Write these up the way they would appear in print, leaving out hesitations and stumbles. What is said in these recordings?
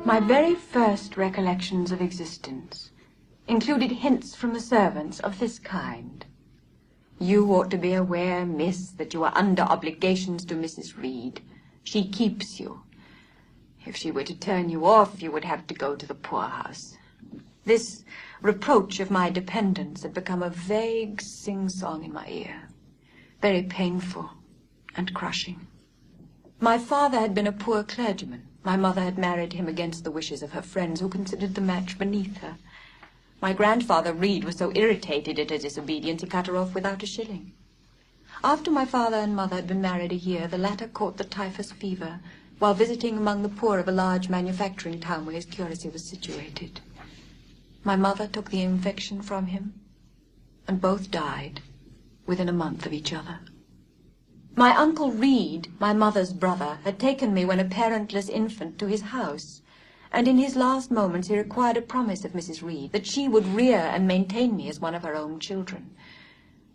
My very first recollections of existence included hints from the servants of this kind. You ought to be aware, miss, that you are under obligations to Mrs. Reed. She keeps you. If she were to turn you off, you would have to go to the poorhouse. This reproach of my dependence had become a vague sing-song in my ear, very painful and crushing. My father had been a poor clergyman. My mother had married him against the wishes of her friends, who considered the match beneath her. My grandfather Reed was so irritated at her disobedience, he cut her off without a shilling. After my father and mother had been married a year, the latter caught the typhus fever while visiting among the poor of a large manufacturing town where his curacy was situated. My mother took the infection from him, and both died within a month of each other. My uncle Reed, my mother's brother, had taken me when a parentless infant to his house, and in his last moments he required a promise of Mrs. Reed that she would rear and maintain me as one of her own children.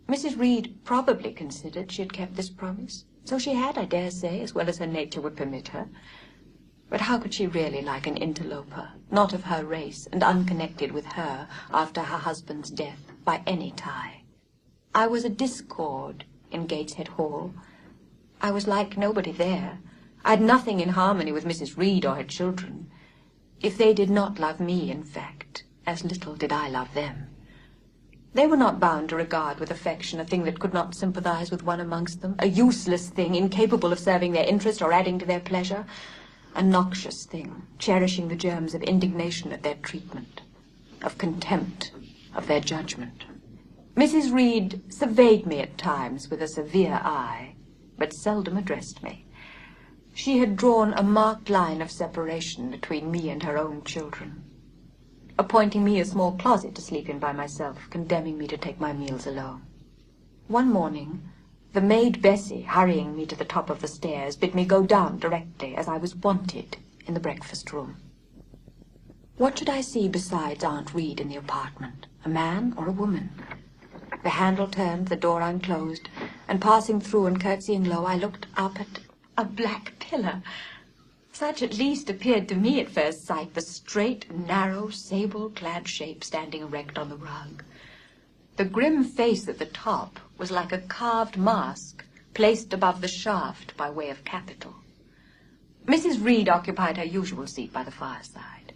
Mrs. Reed probably considered she had kept this promise. So she had, I dare say, as well as her nature would permit her. But how could she really like an interloper, not of her race, and unconnected with her after her husband's death by any tie? I was a discord in Gateshead Hall. I was like nobody there. I had nothing in harmony with Mrs. Reed or her children. If they did not love me, in fact, as little did I love them. They were not bound to regard with affection a thing that could not sympathize with one amongst them, a useless thing, incapable of serving their interest or adding to their pleasure, a noxious thing, cherishing the germs of indignation at their treatment, of contempt, of their judgment. Mrs. Reed surveyed me at times with a severe eye, but seldom addressed me. She had drawn a marked line of separation between me and her own children, appointing me a small closet to sleep in by myself, condemning me to take my meals alone. One morning, the maid Bessie, hurrying me to the top of the stairs, bid me go down directly, as I was wanted in the breakfast room. What should I see besides Aunt Reed in the apartment, a man or a woman? The handle turned, the door unclosed, and passing through and curtsying low, I looked up at a black pillar. Such at least appeared to me at first sight the straight, narrow, sable-clad shape standing erect on the rug. The grim face at the top was like a carved mask placed above the shaft by way of capital. Mrs. Reed occupied her usual seat by the fireside.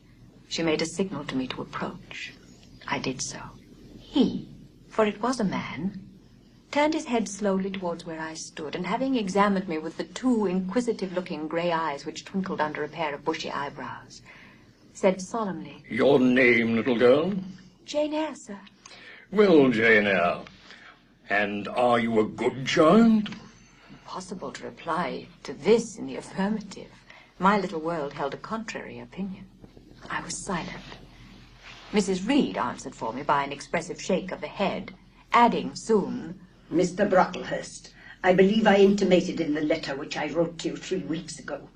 She made a signal to me to approach. I did so. He, for it was a man, turned his head slowly towards where I stood, and having examined me with the two inquisitive-looking grey eyes which twinkled under a pair of bushy eyebrows, said solemnly, "Your name, little girl?" "Jane Eyre, sir." "Well, Jane Eyre, and are you a good child?" Impossible to reply to this in the affirmative. My little world held a contrary opinion. I was silent. Mrs. Reed answered for me by an expressive shake of the head, adding soon, "Mr. Brocklehurst, I believe I intimated in the letter which I wrote to you 3 weeks ago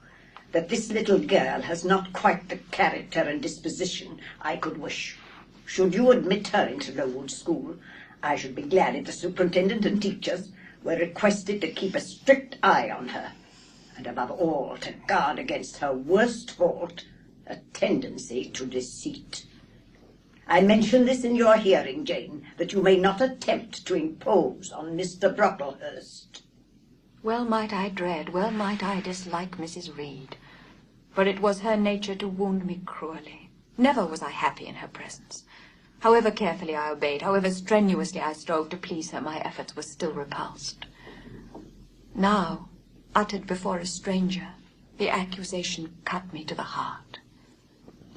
that this little girl has not quite the character and disposition I could wish. Should you admit her into Lowood School, I should be glad if the superintendent and teachers were requested to keep a strict eye on her, and above all to guard against her worst fault, a tendency to deceit. I mention this in your hearing, Jane, that you may not attempt to impose on Mr. Brocklehurst." Well might I dread, well might I dislike Mrs. Reed, but it was her nature to wound me cruelly. Never was I happy in her presence. However carefully I obeyed, however strenuously I strove to please her, my efforts were still repulsed. Now, uttered before a stranger, the accusation cut me to the heart.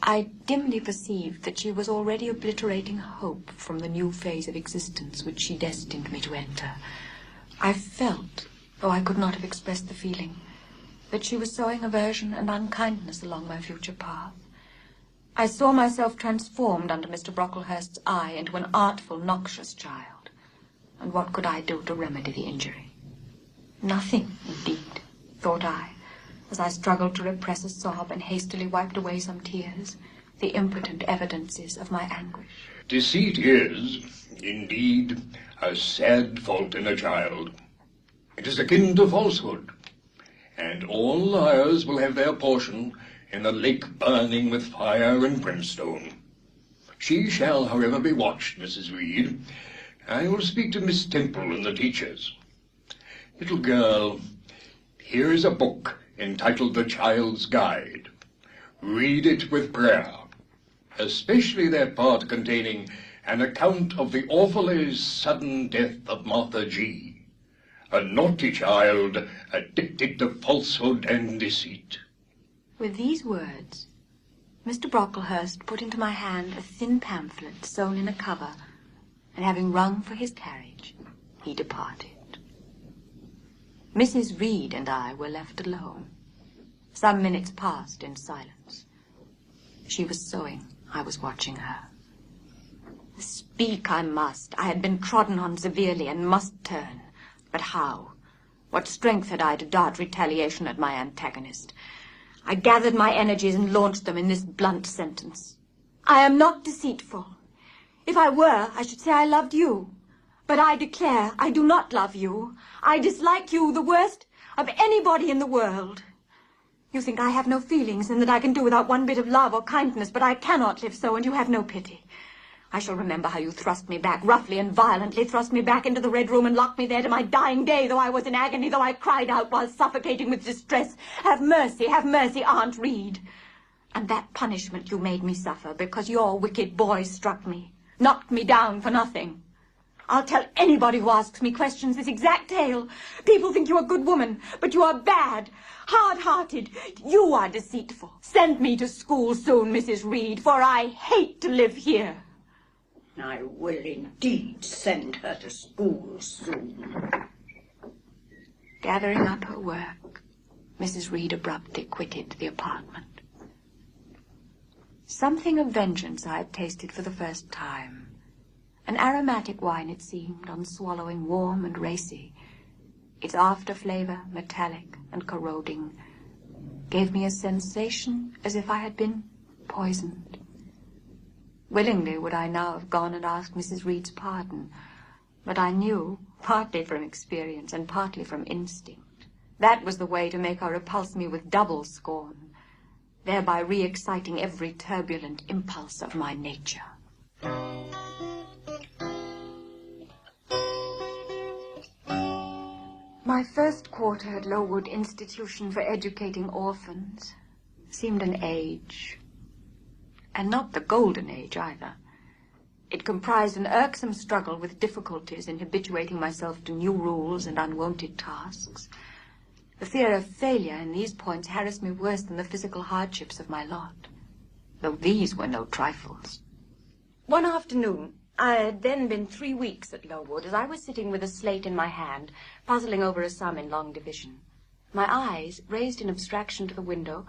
I dimly perceived that she was already obliterating hope from the new phase of existence which she destined me to enter. I felt, though I could not have expressed the feeling, that she was sowing aversion and unkindness along my future path. I saw myself transformed under Mr. Brocklehurst's eye into an artful, noxious child. And what could I do to remedy the injury? Nothing, indeed, thought I, as I struggled to repress a sob and hastily wiped away some tears, the impotent evidences of my anguish. Deceit is, indeed, a sad fault in a child. It is akin to falsehood, and all liars will have their portion in a lake burning with fire and brimstone. She shall, however, be watched, Mrs. Reed. I will speak to Miss Temple and the teachers. Little girl, here is a book entitled The Child's Guide. Read it with prayer, especially that part containing an account of the awfully sudden death of Martha G., a naughty child addicted to falsehood and deceit. With these words, Mr. Brocklehurst put into my hand a thin pamphlet sewn in a cover, and having rung for his carriage, he departed. Mrs. Reed and I were left alone. Some minutes passed in silence. She was sewing. I was watching her. Speak I must. I had been trodden on severely and must turn. But how? What strength had I to dart retaliation at my antagonist? I gathered my energies and launched them in this blunt sentence. I am not deceitful. If I were, I should say I loved you. But I declare I do not love you. I dislike you the worst of anybody in the world. You think I have no feelings and that I can do without one bit of love or kindness, but I cannot live so, and you have no pity. I shall remember how you thrust me back, roughly and violently thrust me back into the Red Room and locked me there to my dying day, though I was in agony, though I cried out while suffocating with distress, have mercy, Aunt Reed. And that punishment you made me suffer because your wicked boy struck me, knocked me down for nothing. I'll tell anybody who asks me questions this exact tale. People think you a good woman, but you are bad, hard-hearted. You are deceitful. Send me to school soon, Mrs. Reed, for I hate to live here. I will indeed send her to school soon. Gathering up her work, Mrs. Reed abruptly quitted the apartment. Something of vengeance I had tasted for the first time. An aromatic wine, it seemed, on swallowing, warm and racy. Its after-flavor, metallic and corroding, gave me a sensation as if I had been poisoned. Willingly would I now have gone and asked Mrs. Reed's pardon, but I knew, partly from experience and partly from instinct, that was the way to make her repulse me with double scorn, thereby re-exciting every turbulent impulse of my nature. My first quarter at Lowood Institution for Educating Orphans seemed an age, and not the golden age either. It comprised an irksome struggle with difficulties in habituating myself to new rules and unwonted tasks. The fear of failure in these points harassed me worse than the physical hardships of my lot, though these were no trifles. One afternoon, I had then been 3 weeks at Lowood, as I was sitting with a slate in my hand, puzzling over a sum in long division. My eyes, raised in abstraction to the window,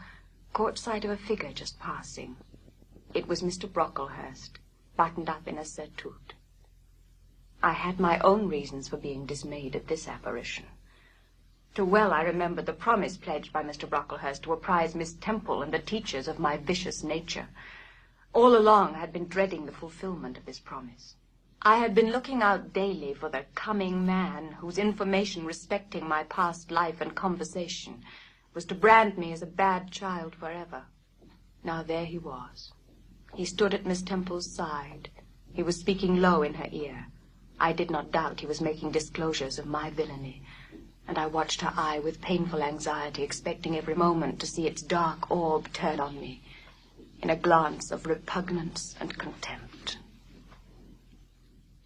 caught sight of a figure just passing. It was Mr. Brocklehurst, buttoned up in a surtout. I had my own reasons for being dismayed at this apparition. Too well I remembered the promise pledged by Mr. Brocklehurst to apprise Miss Temple and the teachers of my vicious nature. All along I had been dreading the fulfillment of this promise. I had been looking out daily for the coming man whose information respecting my past life and conversation was to brand me as a bad child forever. Now there he was. He stood at Miss Temple's side. He was speaking low in her ear. I did not doubt he was making disclosures of my villainy, and I watched her eye with painful anxiety, expecting every moment to see its dark orb turn on me in a glance of repugnance and contempt.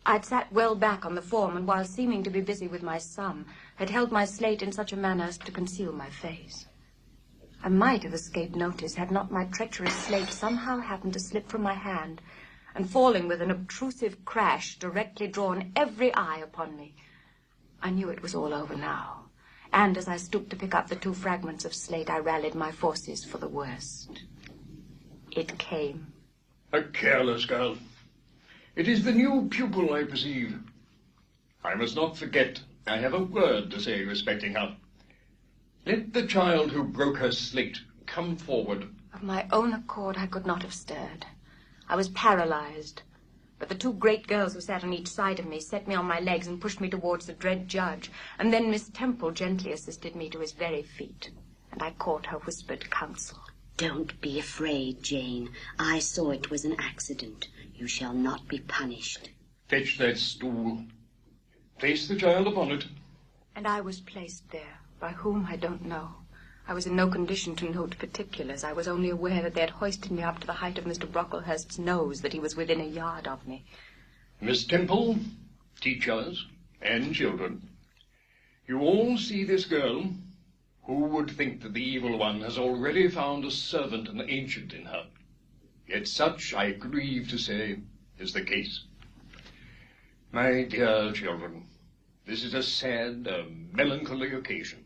I'd sat well back on the form, and while seeming to be busy with my sum, had held my slate in such a manner as to conceal my face. I might have escaped notice had not my treacherous slate somehow happened to slip from my hand, and falling with an obtrusive crash, directly drawn every eye upon me. I knew it was all over now, and as I stooped to pick up the 2 fragments of slate, I rallied my forces for the worst. It came. A careless girl. It is the new pupil, I perceive. I must not forget I have a word to say respecting her. Let the child who broke her slate come forward. Of my own accord, I could not have stirred. I was paralyzed, but the 2 great girls who sat on each side of me set me on my legs and pushed me towards the dread judge, and then Miss Temple gently assisted me to his very feet. and I caught her whispered counsel. Don't be afraid, Jane. I saw it was an accident. You shall not be punished. Fetch that stool. Place the child upon it. And I was placed there. By whom, I don't know. I was in no condition to note particulars. I was only aware that they had hoisted me up to the height of Mr. Brocklehurst's nose, that he was within a yard of me. Miss Temple, teachers, and children, you all see this girl. Who would think that the evil one has already found a servant and ancient in her? Yet such, I grieve to say, is the case. My dear children, this is a sad, melancholy occasion,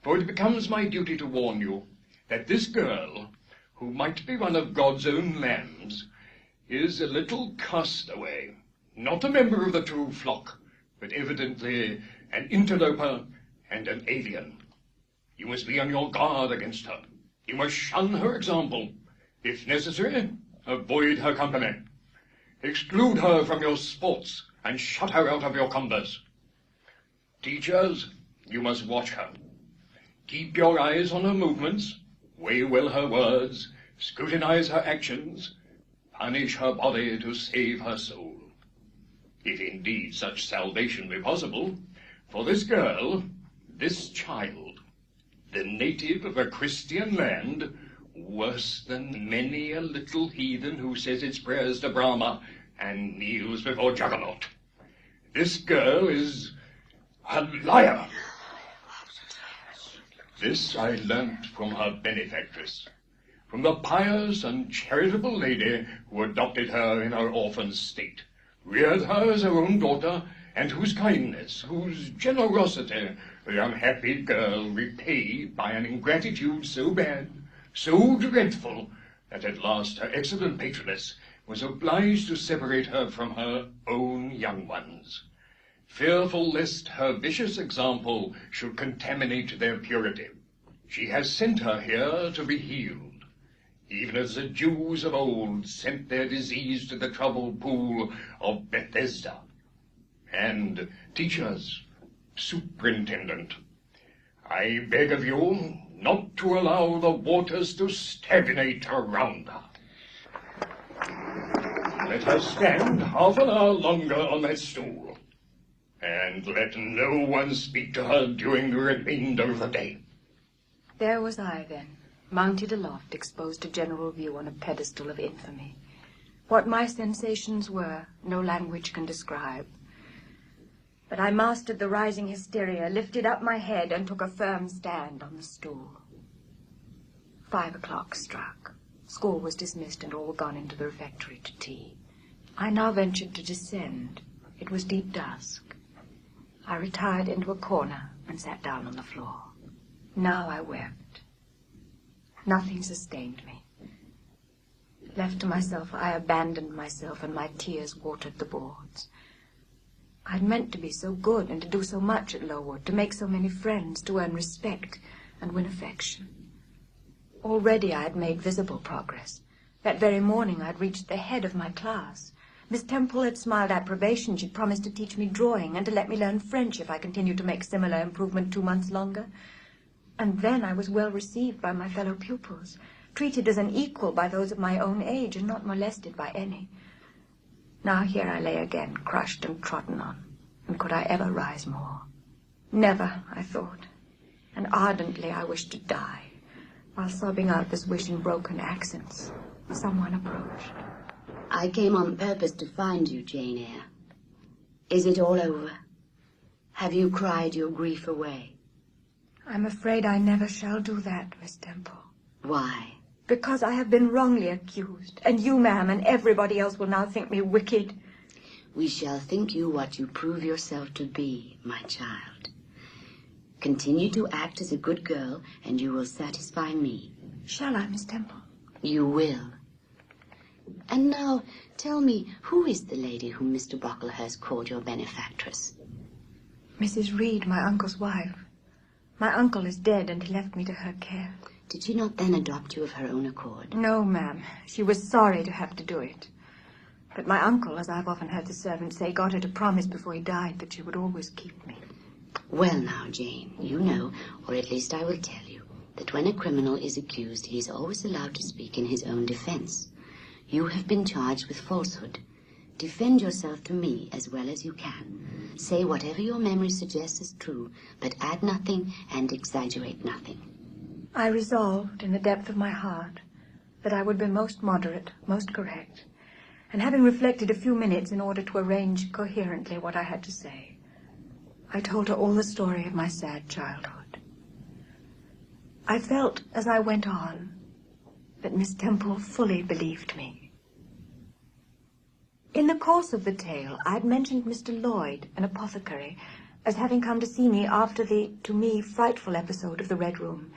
for it becomes my duty to warn you that this girl, who might be one of God's own lambs, is a little castaway, not a member of the true flock, but evidently an interloper and an alien. You must be on your guard against her. You must shun her example. If necessary, avoid her company. Exclude her from your sports and shut her out of your combers. Teachers, you must watch her. Keep your eyes on her movements, weigh well her words, scrutinize her actions, punish her body to save her soul. If indeed such salvation be possible, for this girl, this child, the native of a Christian land, worse than many a little heathen who says its prayers to Brahma and kneels before Juggernaut. This girl is a liar. This I learnt from her benefactress, from the pious and charitable lady who adopted her in her orphan state, reared her as her own daughter, and whose kindness, whose generosity, the unhappy girl repaid by an ingratitude so bad, so dreadful, that at last her excellent patroness was obliged to separate her from her own young ones, fearful lest her vicious example should contaminate their purity. She has sent her here to be healed, even as the Jews of old sent their disease to the troubled pool of Bethesda. And teachers, superintendent, I beg of you not to allow the waters to stagnate around her. Let her stand half an hour longer on that stool, and let no one speak to her during the remainder of the day. There was I, then, mounted aloft, exposed to general view on a pedestal of infamy. What my sensations were, no language can describe. But I mastered the rising hysteria, lifted up my head, and took a firm stand on the stool. 5 o'clock struck. School was dismissed, and all were gone into the refectory to tea. I now ventured to descend. It was deep dusk. I retired into a corner and sat down on the floor. Now I wept. Nothing sustained me. Left to myself, I abandoned myself, and my tears watered the boards. I'd meant to be so good and to do so much at Lowood, to make so many friends, to earn respect and win affection. Already I had made visible progress. That very morning I had reached the head of my class. Miss Temple had smiled approbation. She'd promised to teach me drawing and to let me learn French if I continued to make similar improvement 2 months longer. And then I was well received by my fellow pupils, treated as an equal by those of my own age, and not molested by any. Now here I lay again, crushed and trodden on, and could I ever rise more? Never, I thought, and ardently I wished to die. While sobbing out this wish in broken accents, someone approached. I came on purpose to find you, Jane Eyre. Is it all over? Have you cried your grief away? I'm afraid I never shall do that, Miss Temple. Why? Because I have been wrongly accused, and you, ma'am, and everybody else will now think me wicked. We shall think you what you prove yourself to be, my child. Continue to act as a good girl, and you will satisfy me. Shall I, Miss Temple? You will. And now, tell me, who is the lady whom Mr. Brocklehurst called your benefactress? Mrs. Reed, my uncle's wife. My uncle is dead, and he left me to her care. Did she not then adopt you of her own accord? No, ma'am. She was sorry to have to do it. But my uncle, as I've often heard the servants say, got her to promise before he died that she would always keep me. Well now, Jane, you know, or at least I will tell you, that when a criminal is accused, he is always allowed to speak in his own defense. You have been charged with falsehood. Defend yourself to me as well as you can. Say whatever your memory suggests is true, but add nothing and exaggerate nothing. I resolved in the depth of my heart that I would be most moderate, most correct, and having reflected a few minutes in order to arrange coherently what I had to say, I told her all the story of my sad childhood. I felt, as I went on, that Miss Temple fully believed me. In the course of the tale, I had mentioned Mr. Lloyd, an apothecary, as having come to see me after the, to me, frightful episode of the Red Room,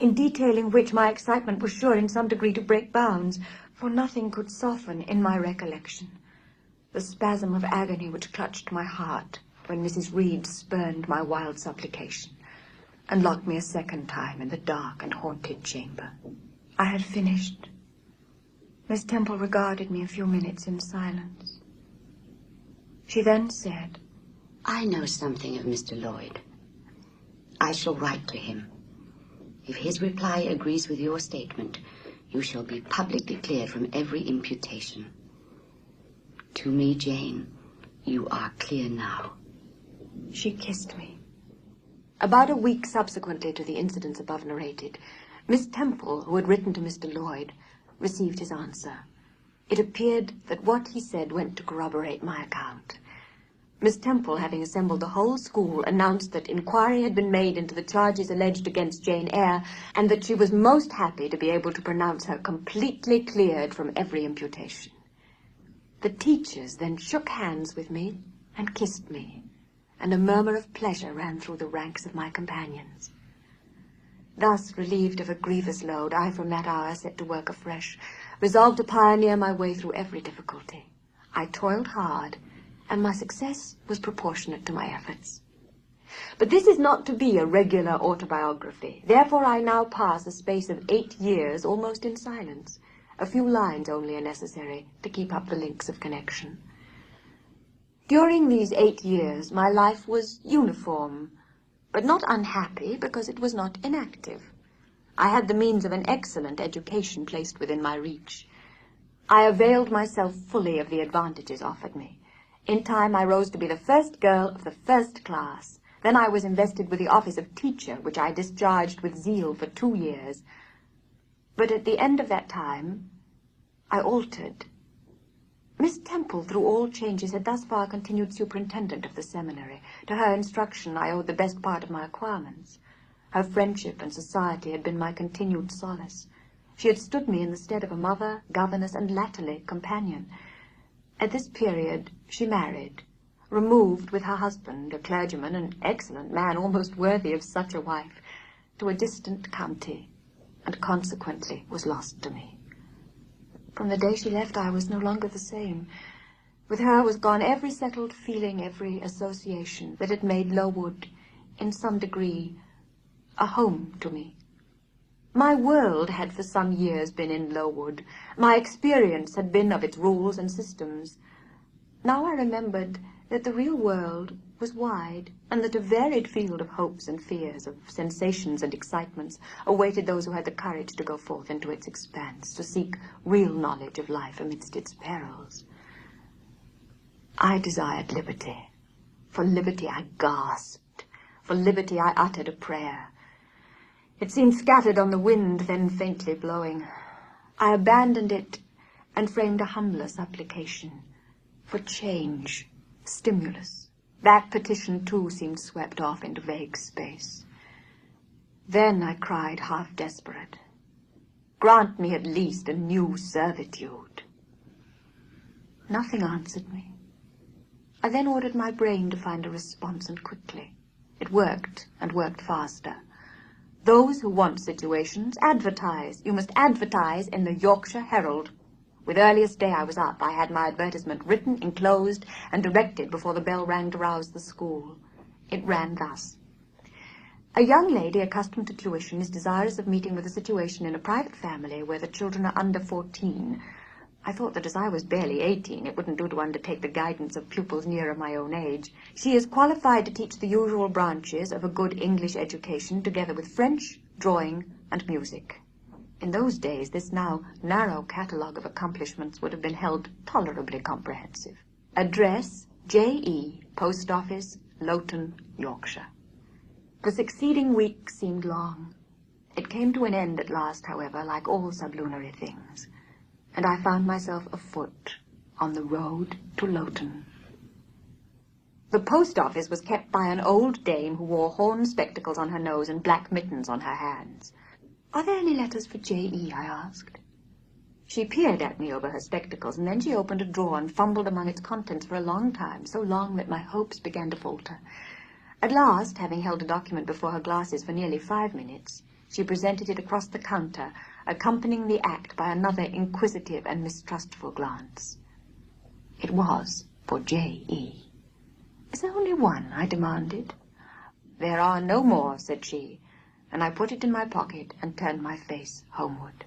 in detailing which my excitement was sure in some degree to break bounds, for nothing could soften in my recollection the spasm of agony which clutched my heart when Mrs. Reed spurned my wild supplication and locked me a second time in the dark and haunted chamber. I had finished. Miss Temple regarded me a few minutes in silence. She then said, I know something of Mr. Lloyd. I shall write to him. If his reply agrees with your statement, you shall be publicly cleared from every imputation. To me, Jane, you are clear now. She kissed me. About a week subsequently to the incidents above narrated, Miss Temple, who had written to Mr. Lloyd, received his answer. It appeared that what he said went to corroborate my account. Miss Temple, having assembled the whole school, announced that inquiry had been made into the charges alleged against Jane Eyre, and that she was most happy to be able to pronounce her completely cleared from every imputation. The teachers then shook hands with me and kissed me, and a murmur of pleasure ran through the ranks of my companions. Thus, relieved of a grievous load, I from that hour set to work afresh, resolved to pioneer my way through every difficulty. I toiled hard, and my success was proportionate to my efforts. But this is not to be a regular autobiography. Therefore I now pass a space of 8 years almost in silence. A few lines only are necessary to keep up the links of connection. During these 8 years my life was uniform, but not unhappy because it was not inactive. I had the means of an excellent education placed within my reach. I availed myself fully of the advantages offered me. In time, I rose to be the first girl of the first class. Then I was invested with the office of teacher, which I discharged with zeal for 2 years. But at the end of that time, I altered. Miss Temple, through all changes, had thus far continued superintendent of the seminary. To her instruction I owed the best part of my acquirements. Her friendship and society had been my continued solace. She had stood me in the stead of a mother, governess, and latterly companion. At this period she married, removed with her husband, a clergyman, an excellent man, almost worthy of such a wife, to a distant county, and consequently was lost to me. From the day she left I was no longer the same. With her was gone every settled feeling, every association that had made Lowood, in some degree, a home to me. My world had for some years been in Lowood. My experience had been of its rules and systems. Now I remembered that the real world was wide, and that a varied field of hopes and fears, of sensations and excitements, awaited those who had the courage to go forth into its expanse, to seek real knowledge of life amidst its perils. I desired liberty. For liberty I gasped. For liberty I uttered a prayer. It seemed scattered on the wind, then faintly blowing. I abandoned it and framed a humbler supplication for change, stimulus. That petition, too, seemed swept off into vague space. Then I cried, half desperate, grant me at least a new servitude. Nothing answered me. I then ordered my brain to find a response, and quickly. It worked, and worked faster. Those who want situations, advertise. You must advertise in the Yorkshire Herald. With earliest day I was up. I had my advertisement written, enclosed, and directed before the bell rang to rouse the school. It ran thus. A young lady accustomed to tuition is desirous of meeting with a situation in a private family where the children are under 14. I thought that as I was barely 18, it wouldn't do to undertake the guidance of pupils nearer my own age. She is qualified to teach the usual branches of a good English education, together with French, drawing, and music. In those days, this now narrow catalogue of accomplishments would have been held tolerably comprehensive. Address, J.E., Post Office, Loughton, Yorkshire. The succeeding week seemed long. It came to an end at last, however, like all sublunary things, and I found myself afoot on the road to Loughton. The post office was kept by an old dame who wore horn spectacles on her nose and black mittens on her hands. "Are there any letters for J.E.?" I asked. She peered at me over her spectacles, and then she opened a drawer and fumbled among its contents for a long time, so long that my hopes began to falter. At last, having held a document before her glasses for nearly 5 minutes, she presented it across the counter, accompanying the act by another inquisitive and mistrustful glance. It was for J.E. "Is there only one?" I demanded. "There are no more," said she, and I put it in my pocket and turned my face homeward.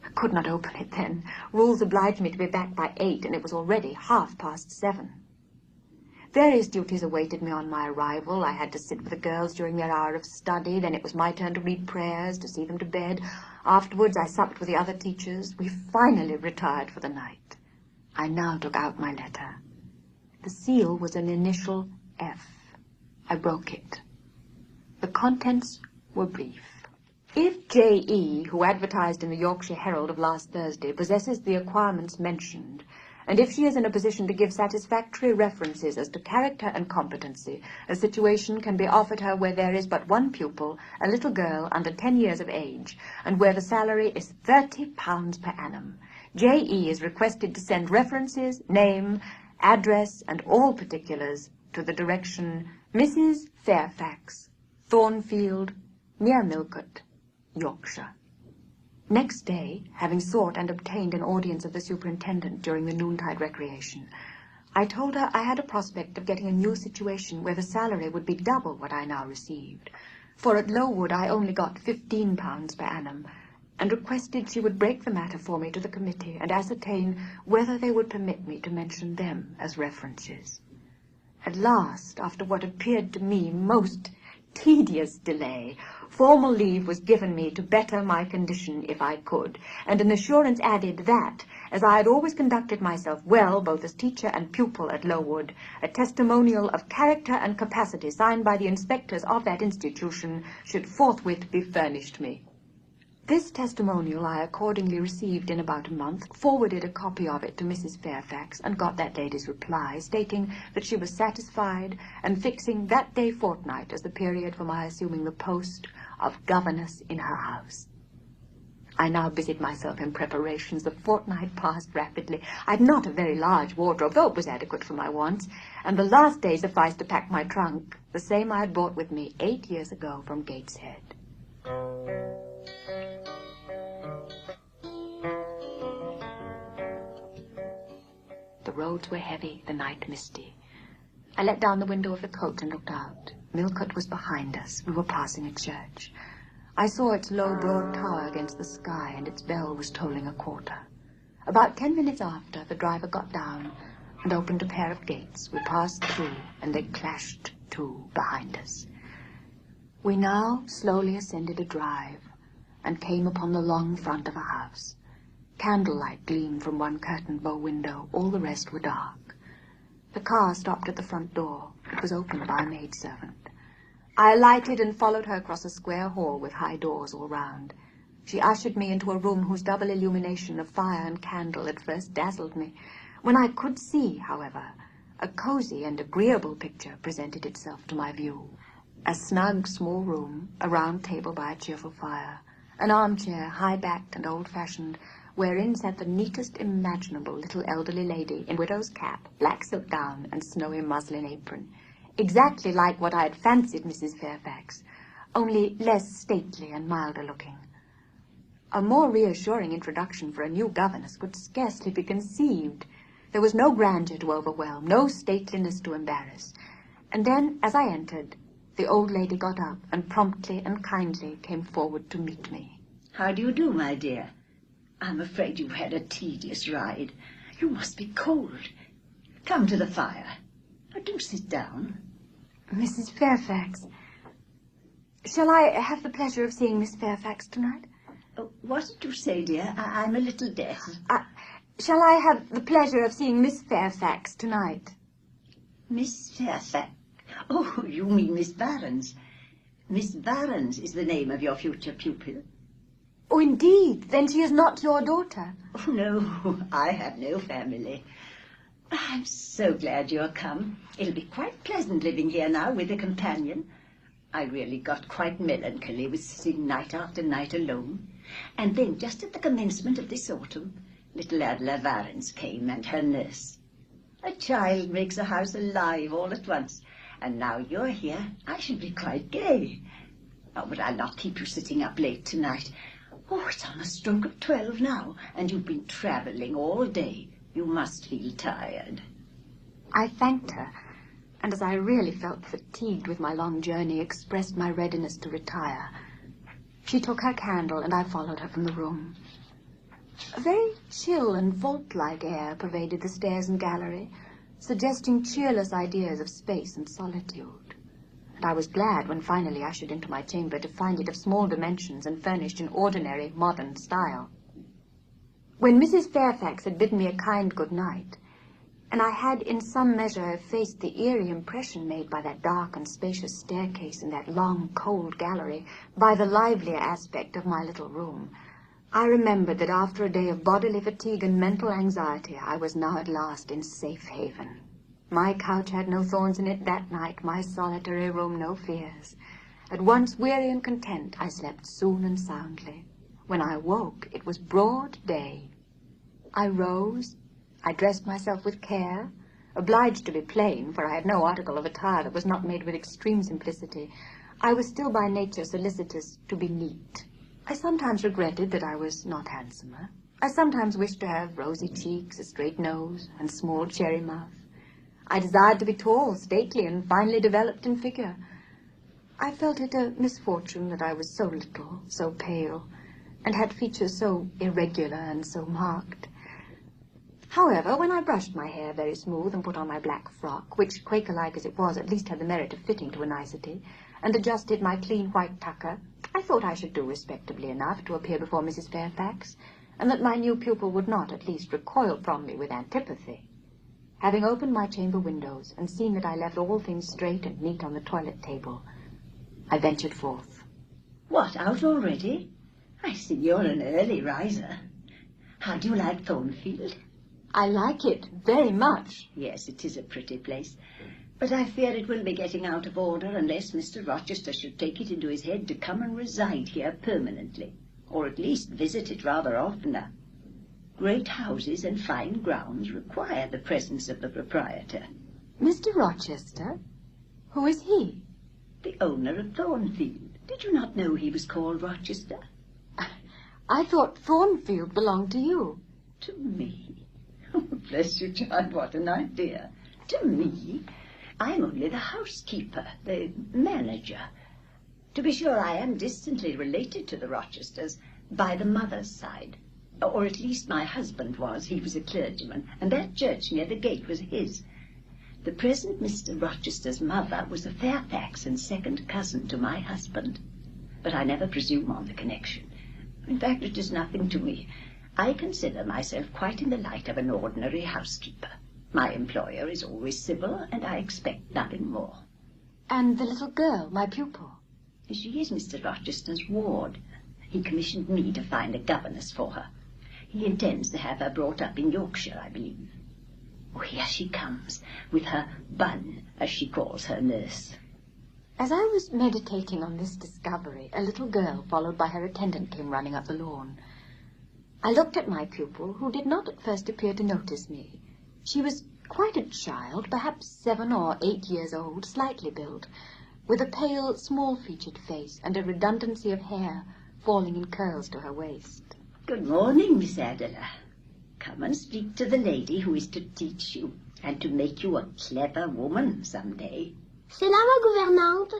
I could not open it then. Rules obliged me to be back by 8, and it was already 7:30. Various duties awaited me on my arrival. I had to sit with the girls during their hour of study. Then it was my turn to read prayers, to see them to bed. Afterwards, I supped with the other teachers. We finally retired for the night. I now took out my letter. The seal was an initial F. I broke it. The contents were brief. "If J.E., who advertised in the Yorkshire Herald of last Thursday, possesses the acquirements mentioned, and if she is in a position to give satisfactory references as to character and competency, a situation can be offered her where there is but one pupil, a little girl under 10 years of age, and where the salary is £30 per annum. J.E. is requested to send references, name, address, and all particulars to the direction Mrs. Fairfax, Thornfield, near Millcote, Yorkshire." Next day, having sought and obtained an audience of the superintendent during the noontide recreation, I told her I had a prospect of getting a new situation where the salary would be double what I now received, for at Lowood I only got £15 per annum, and requested she would break the matter for me to the committee and ascertain whether they would permit me to mention them as references. At last, after what appeared to me most tedious delay, formal leave was given me to better my condition if I could, and an assurance added that, as I had always conducted myself well, both as teacher and pupil at Lowood, a testimonial of character and capacity signed by the inspectors of that institution should forthwith be furnished me. This testimonial I accordingly received in about a month, forwarded a copy of it to Mrs. Fairfax, and got that lady's reply, stating that she was satisfied, and fixing that day fortnight as the period for my assuming the post of governess in her house. I now busied myself in preparations. The fortnight passed rapidly. I had not a very large wardrobe, though it was adequate for my wants, and the last day sufficed to pack my trunk, the same I had brought with me 8 years ago from Gateshead. The roads were heavy, the night misty. I let down the window of the coach and looked out. Millcote was behind us. We were passing a church. I saw its low, broad tower against the sky, and its bell was tolling a quarter. About 10 minutes after, the driver got down and opened a pair of gates. We passed through, and they clashed to behind us. We now slowly ascended a drive and came upon the long front of a house. Candlelight gleamed from one curtained bow window. All the rest were dark. The car stopped at the front door. It was opened by a maidservant. I alighted and followed her across a square hall with high doors all round. She ushered me into a room whose double illumination of fire and candle at first dazzled me. When I could see, however, a cosy and agreeable picture presented itself to my view. A snug, small room, a round table by a cheerful fire, an armchair, high-backed and old-fashioned, wherein sat the neatest imaginable little elderly lady in widow's cap, black silk gown, and snowy muslin apron, exactly like what I had fancied Mrs. Fairfax, only less stately and milder looking. A more reassuring introduction for a new governess could scarcely be conceived. There was no grandeur to overwhelm, no stateliness to embarrass. And then, as I entered, the old lady got up and promptly and kindly came forward to meet me. "How do you do, my dear? I'm afraid you've had a tedious ride. You must be cold. Come to the fire. Now, do sit down." "Mrs. Fairfax, Shall I have the pleasure of seeing Miss Fairfax tonight? What did you say, dear? I'm a little deaf. Shall I have the pleasure of seeing Miss Fairfax tonight? Miss Fairfax? Oh, you mean Miss Varens. Miss Varens is the name of your future pupil. Oh, indeed. Then she is not your daughter. Oh, no, I have no family. I'm so glad you're come. It'll be quite pleasant living here now with a companion. I really got quite melancholy with sitting night after night alone. And then, just at the commencement of this autumn, little Adela Varens came and her nurse. A child makes a house alive all at once. And now you're here, I shall be quite gay. Oh, but I'll not keep you sitting up late tonight. Oh, it's on a stroke of 12 now, and you've been travelling all day. You must feel tired. I thanked her, and as I really felt fatigued with my long journey, expressed my readiness to retire. She took her candle, and I followed her from the room. A very chill and vault-like air pervaded the stairs and gallery, suggesting cheerless ideas of space and solitude. And I was glad when finally I ushered into my chamber to find it of small dimensions and furnished in ordinary, modern style. When Mrs. Fairfax had bidden me a kind good night, and I had in some measure effaced the eerie impression made by that dark and spacious staircase and that long, cold gallery by the livelier aspect of my little room, I remembered that after a day of bodily fatigue and mental anxiety, I was now at last in safe haven. My couch had no thorns in it that night, my solitary room no fears. At once weary and content, I slept soon and soundly. When I woke, it was broad day. I rose, I dressed myself with care, obliged to be plain, for I had no article of attire that was not made with extreme simplicity. I was still by nature solicitous to be neat. I sometimes regretted that I was not handsomer. I sometimes wished to have rosy cheeks, a straight nose, and small cherry mouth. I desired to be tall, stately, and finely developed in figure. I felt it a misfortune that I was so little, so pale, and had features so irregular and so marked. However, when I brushed my hair very smooth and put on my black frock, which, Quaker-like as it was, at least had the merit of fitting to a nicety, and adjusted my clean white tucker, I thought I should do respectably enough to appear before Mrs. Fairfax, and that my new pupil would not, at least, recoil from me with antipathy. Having opened my chamber windows, and seen that I left all things straight and neat on the toilet table, I ventured forth. What, out already? I see you're an early riser. How do you like Thornfield? I like it very much. Yes, it is a pretty place. But I fear it will be getting out of order unless Mr. Rochester should take it into his head to come and reside here permanently, or at least visit it rather oftener. Great houses and fine grounds require the presence of the proprietor. Mr. Rochester? Who is he? The owner of Thornfield. Did you not know he was called Rochester? I thought Thornfield belonged to you. To me? Oh, bless you, child, what an idea. To me? I'm only the housekeeper, the manager. To be sure, I am distantly related to the Rochesters by the mother's side. Or at least my husband was. He was a clergyman, and that church near the gate was his. The present Mr. Rochester's mother was a Fairfax and second cousin to my husband. But I never presume on the connection. In fact, it is nothing to me. I consider myself quite in the light of an ordinary housekeeper. My employer is always civil, and I expect nothing more. And the little girl, my pupil? She is Mr. Rochester's ward. He commissioned me to find a governess for her. He intends to have her brought up in Yorkshire, I believe. Oh, here she comes, with her bun, as she calls her nurse. As I was meditating on this discovery, a little girl, followed by her attendant, came running up the lawn. I looked at my pupil, who did not at first appear to notice me. She was quite a child, perhaps 7 or 8 years old, slightly built, with a pale, small-featured face and a redundancy of hair falling in curls to her waist. Good morning, Miss Adela. Come and speak to the lady who is to teach you, and to make you a clever woman some day. C'est là ma gouvernante?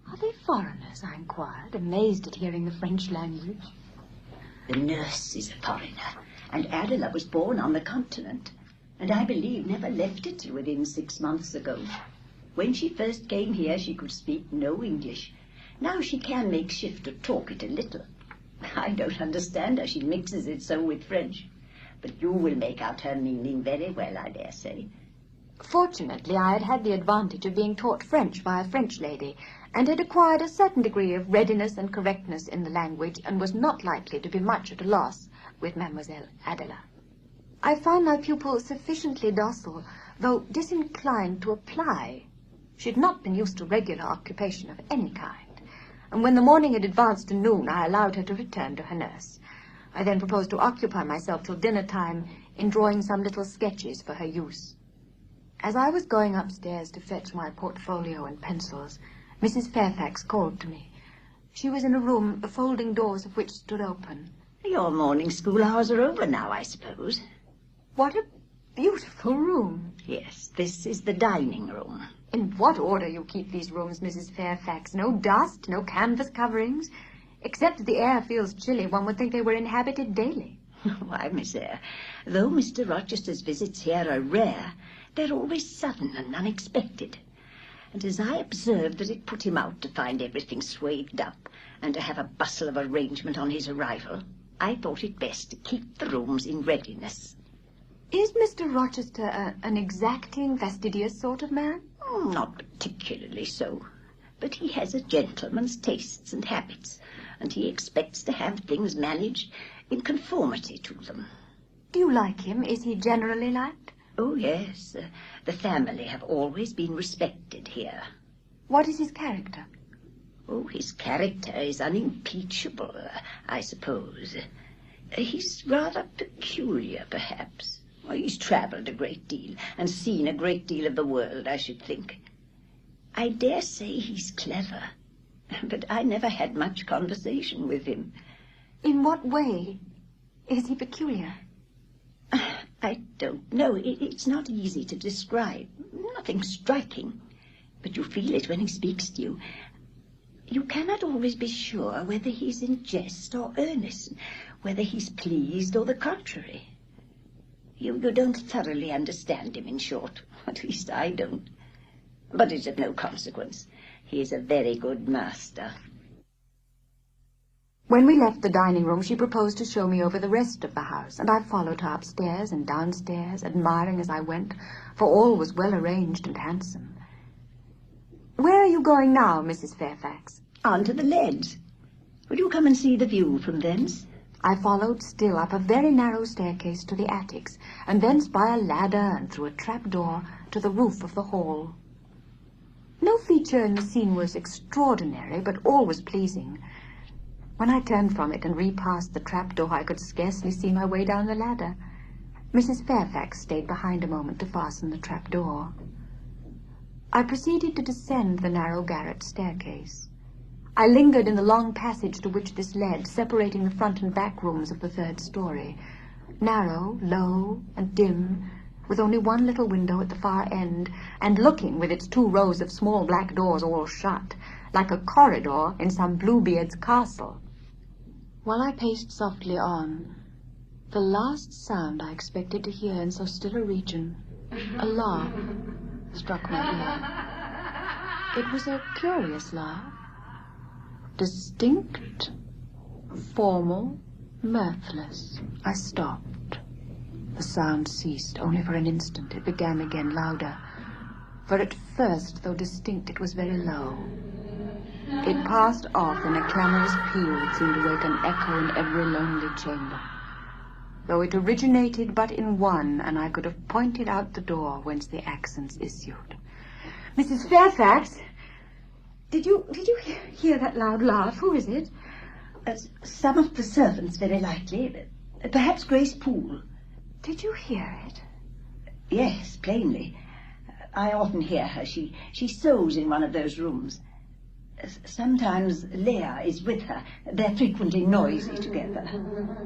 Are they foreigners? I inquired, amazed at hearing the French language. The nurse is a foreigner, and Adela was born on the continent, and I believe never left it till within 6 months ago. When she first came here, she could speak no English. Now she can make shift to talk it a little. I don't understand how she mixes it so with French. But you will make out her meaning very well, I dare say. Fortunately, I had the advantage of being taught French by a French lady, and had acquired a certain degree of readiness and correctness in the language, and was not likely to be much at a loss with Mademoiselle Adela. I found my pupil sufficiently docile, though disinclined to apply. She had not been used to regular occupation of any kind, and when the morning had advanced to noon, I allowed her to return to her nurse. I then proposed to occupy myself till dinner time in drawing some little sketches for her use. As I was going upstairs to fetch my portfolio and pencils, Mrs. Fairfax called to me. She was in a room, the folding doors of which stood open. Your morning school hours are over now, I suppose. What a beautiful room. Yes, this is the dining room. In what order you keep these rooms, Mrs. Fairfax? No dust, no canvas coverings. Except that the air feels chilly, one would think they were inhabited daily. Why, Miss Eyre, though Mr. Rochester's visits here are rare, they're always sudden and unexpected. And as I observed that it put him out to find everything swathed up and to have a bustle of arrangement on his arrival, I thought it best to keep the rooms in readiness. Is Mr. Rochester an exacting, fastidious sort of man? Not particularly so, but he has a gentleman's tastes and habits, and he expects to have things managed in conformity to them. Do you like him? Is he generally liked? Oh, yes. The family have always been respected here. What is his character? Oh, his character is unimpeachable, I suppose. He's rather peculiar, perhaps. Well, he's travelled a great deal and seen a great deal of the world, I should think. I dare say he's clever, but I never had much conversation with him. In what way is he peculiar? I don't know. It's not easy to describe. Nothing striking. But you feel it when he speaks to you. You cannot always be sure whether he's in jest or earnest, whether he's pleased or the contrary. You don't thoroughly understand him, in short. At least I don't. But it's of no consequence. He is a very good master. When we left the dining room, she proposed to show me over the rest of the house, and I followed her upstairs and downstairs, admiring as I went, for all was well arranged and handsome. Where are you going now, Mrs. Fairfax? On to the leads. Will you come and see the view from thence? I followed still up a very narrow staircase to the attics, and thence by a ladder and through a trapdoor to the roof of the hall. No feature in the scene was extraordinary, but all was pleasing. When I turned from it and repassed the trapdoor, I could scarcely see my way down the ladder. Mrs. Fairfax stayed behind a moment to fasten the trapdoor. I proceeded to descend the narrow garret staircase. I lingered in the long passage to which this led, separating the front and back rooms of the third story. Narrow, low, and dim, with only one little window at the far end, and looking, with its 2 rows of small black doors all shut, like a corridor in some Bluebeard's castle. While I paced softly on, the last sound I expected to hear in so still a region, a laugh, struck my ear. It was a curious laugh. Distinct, formal, mirthless. I stopped. The sound ceased. Only for an instant it began again, louder. For at first, though distinct, it was very low. It passed off in a clamorous peal that seemed to wake an echo in every lonely chamber. Though it originated but in one, and I could have pointed out the door whence the accents issued. Mrs. Fairfax! Did you hear that loud laugh? Who is it? Some of the servants, very likely. Perhaps Grace Poole. Did you hear it? Yes, plainly. I often hear her. She sews in one of those rooms. Sometimes Leah is with her. They're frequently noisy together.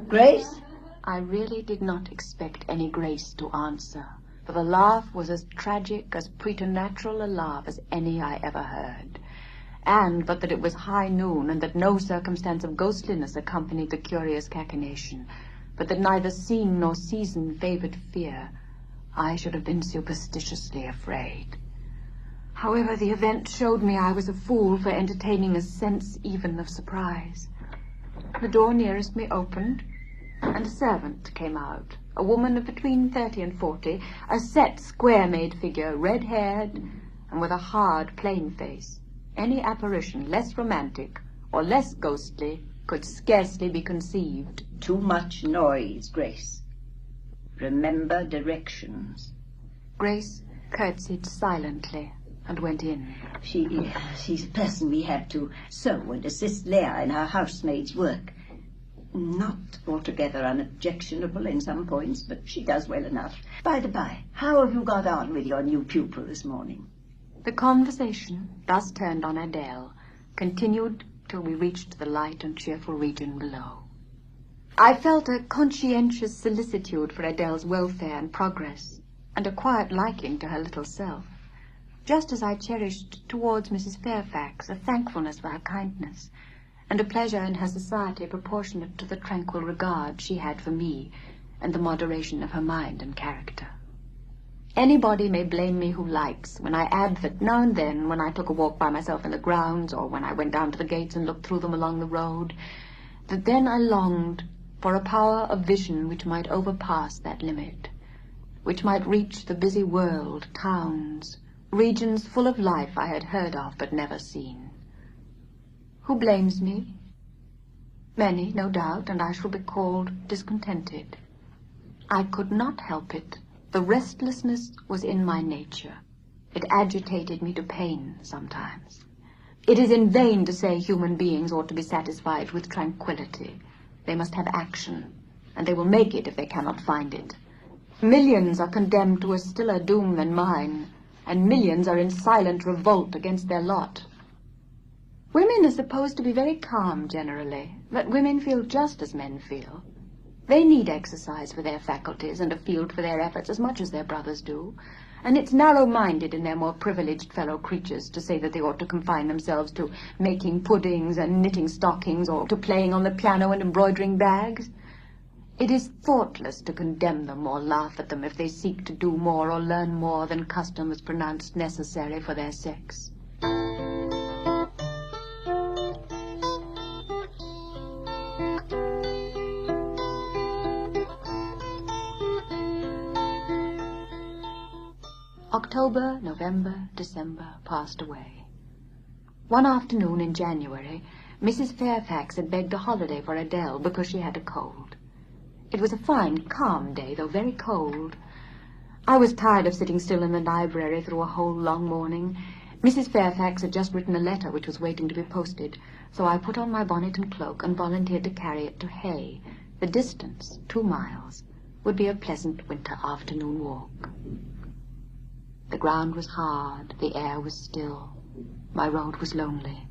Grace? I really did not expect any Grace to answer, for the laugh was as tragic, as preternatural a laugh as any I ever heard. And but that it was high noon, and that no circumstance of ghostliness accompanied the curious cachinnation, but that neither scene nor season favored fear, I should have been superstitiously afraid. However, the event showed me I was a fool for entertaining a sense even of surprise. The door nearest me opened, and a servant came out, a woman of between 30 and 40, a set, square-made figure, red-haired, and with a hard, plain face. Any apparition less romantic or less ghostly could scarcely be conceived. Too much noise, Grace. Remember directions. Grace curtsied silently and went in. She's a person we have to sew and assist Leah in her housemaid's work. Not altogether unobjectionable in some points, but she does well enough. By the by, how have you got on with your new pupil this morning? The conversation, thus turned on Adele, continued till we reached the light and cheerful region below. I felt a conscientious solicitude for Adele's welfare and progress, and a quiet liking to her little self, just as I cherished towards Mrs. Fairfax a thankfulness for her kindness, and a pleasure in her society proportionate to the tranquil regard she had for me, and the moderation of her mind and character. Anybody may blame me who likes when I add that now and then, when I took a walk by myself in the grounds, or when I went down to the gates and looked through them along the road, that then I longed for a power of vision which might overpass that limit, which might reach the busy world, towns, regions full of life I had heard of but never seen. Who blames me? Many, no doubt, and I shall be called discontented. I could not help it. The restlessness was in my nature. It agitated me to pain sometimes. It is in vain to say human beings ought to be satisfied with tranquility. They must have action, and they will make it if they cannot find it. Millions are condemned to a stiller doom than mine, and millions are in silent revolt against their lot. Women are supposed to be very calm generally, but women feel just as men feel. They need exercise for their faculties and a field for their efforts as much as their brothers do, and it's narrow-minded in their more privileged fellow creatures to say that they ought to confine themselves to making puddings and knitting stockings, or to playing on the piano and embroidering bags. It is thoughtless to condemn them or laugh at them if they seek to do more or learn more than custom has pronounced necessary for their sex. October, November, December passed away. One afternoon in January, Mrs. Fairfax had begged a holiday for Adele because she had a cold. It was a fine, calm day, though very cold. I was tired of sitting still in the library through a whole long morning. Mrs. Fairfax had just written a letter which was waiting to be posted, so I put on my bonnet and cloak and volunteered to carry it to Hay. The distance, 2 miles, would be a pleasant winter afternoon walk. The ground was hard, the air was still. My road was lonely.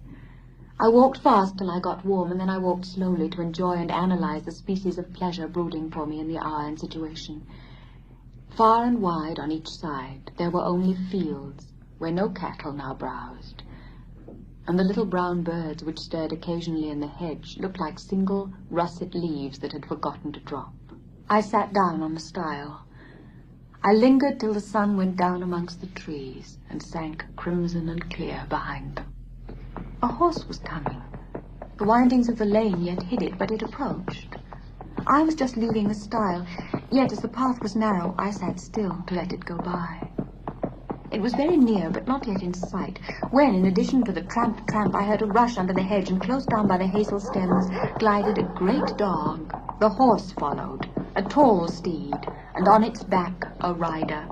I walked fast till I got warm, and then I walked slowly to enjoy and analyze the species of pleasure brooding for me in the hour and situation. Far and wide on each side there were only fields, where no cattle now browsed, and the little brown birds which stirred occasionally in the hedge looked like single russet leaves that had forgotten to drop. I sat down on the stile. I lingered till the sun went down amongst the trees and sank crimson and clear behind them. A horse was coming. The windings of the lane yet hid it, but it approached. I was just leaving the stile, yet as the path was narrow, I sat still to let it go by. It was very near, but not yet in sight, when, in addition to the tramp, tramp, I heard a rush under the hedge, and close down by the hazel stems glided a great dog. The horse followed, a tall steed, and on its back a rider.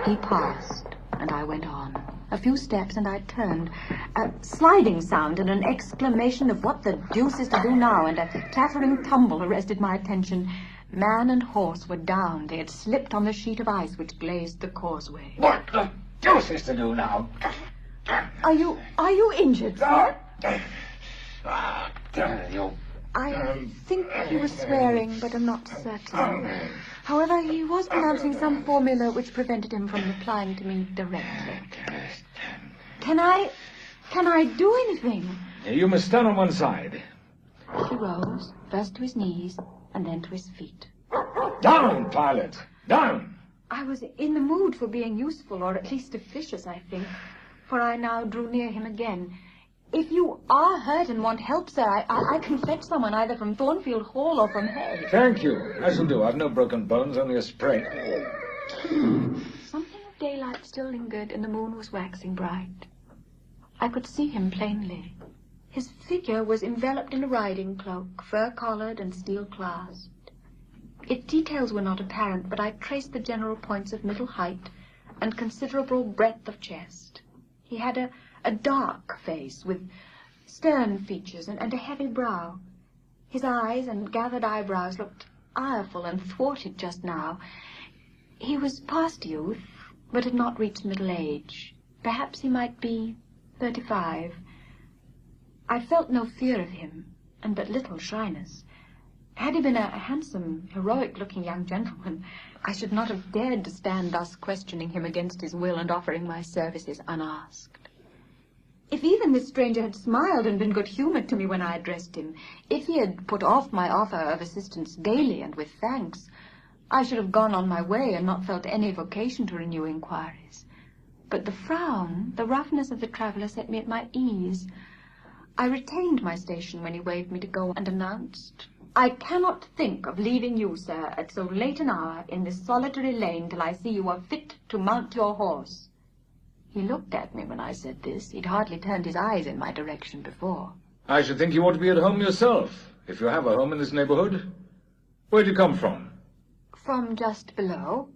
He passed, and I went on. A few steps, and I turned. A sliding sound and an exclamation of "What the deuce is to do now?" and a clattering tumble arrested my attention. Man and horse were down. They had slipped on the sheet of ice which glazed the causeway. What the deuce is to do now? Are you injured, sir? Damn you. I think he was swearing, but I'm not certain. However, he was pronouncing some formula which prevented him from replying to me directly. Can I do anything? You must stand on one side. He rose, first to his knees, and then to his feet. Down, Pilot! Down! I was in the mood for being useful, or at least officious, I think, for I now drew near him again. If you are hurt and want help, sir, I can fetch someone either from Thornfield Hall or from Hay. Thank you. I shall do. I've no broken bones, only a sprain. Something of daylight still lingered, and the moon was waxing bright. I could see him plainly. His figure was enveloped in a riding cloak, fur-collared and steel-clasped. Its details were not apparent, but I traced the general points of middle height and considerable breadth of chest. He had a dark face with stern features and a heavy brow. His eyes and gathered eyebrows looked ireful and thwarted just now. He was past youth, but had not reached middle age. Perhaps he might be 35. I felt no fear of him, and but little shyness. Had he been a handsome, heroic-looking young gentleman, I should not have dared to stand thus questioning him against his will and offering my services unasked. If even this stranger had smiled and been good-humoured to me when I addressed him, if he had put off my offer of assistance gaily and with thanks, I should have gone on my way and not felt any vocation to renew inquiries. But the frown, the roughness of the traveller set me at my ease. I retained my station when he waved me to go and announced, "I cannot think of leaving you, sir, at so late an hour in this solitary lane till I see you are fit to mount your horse." He looked at me when I said this. He'd hardly turned his eyes in my direction before. I should think you ought to be at home yourself, if you have a home in this neighborhood. Where'd you come from? From just below,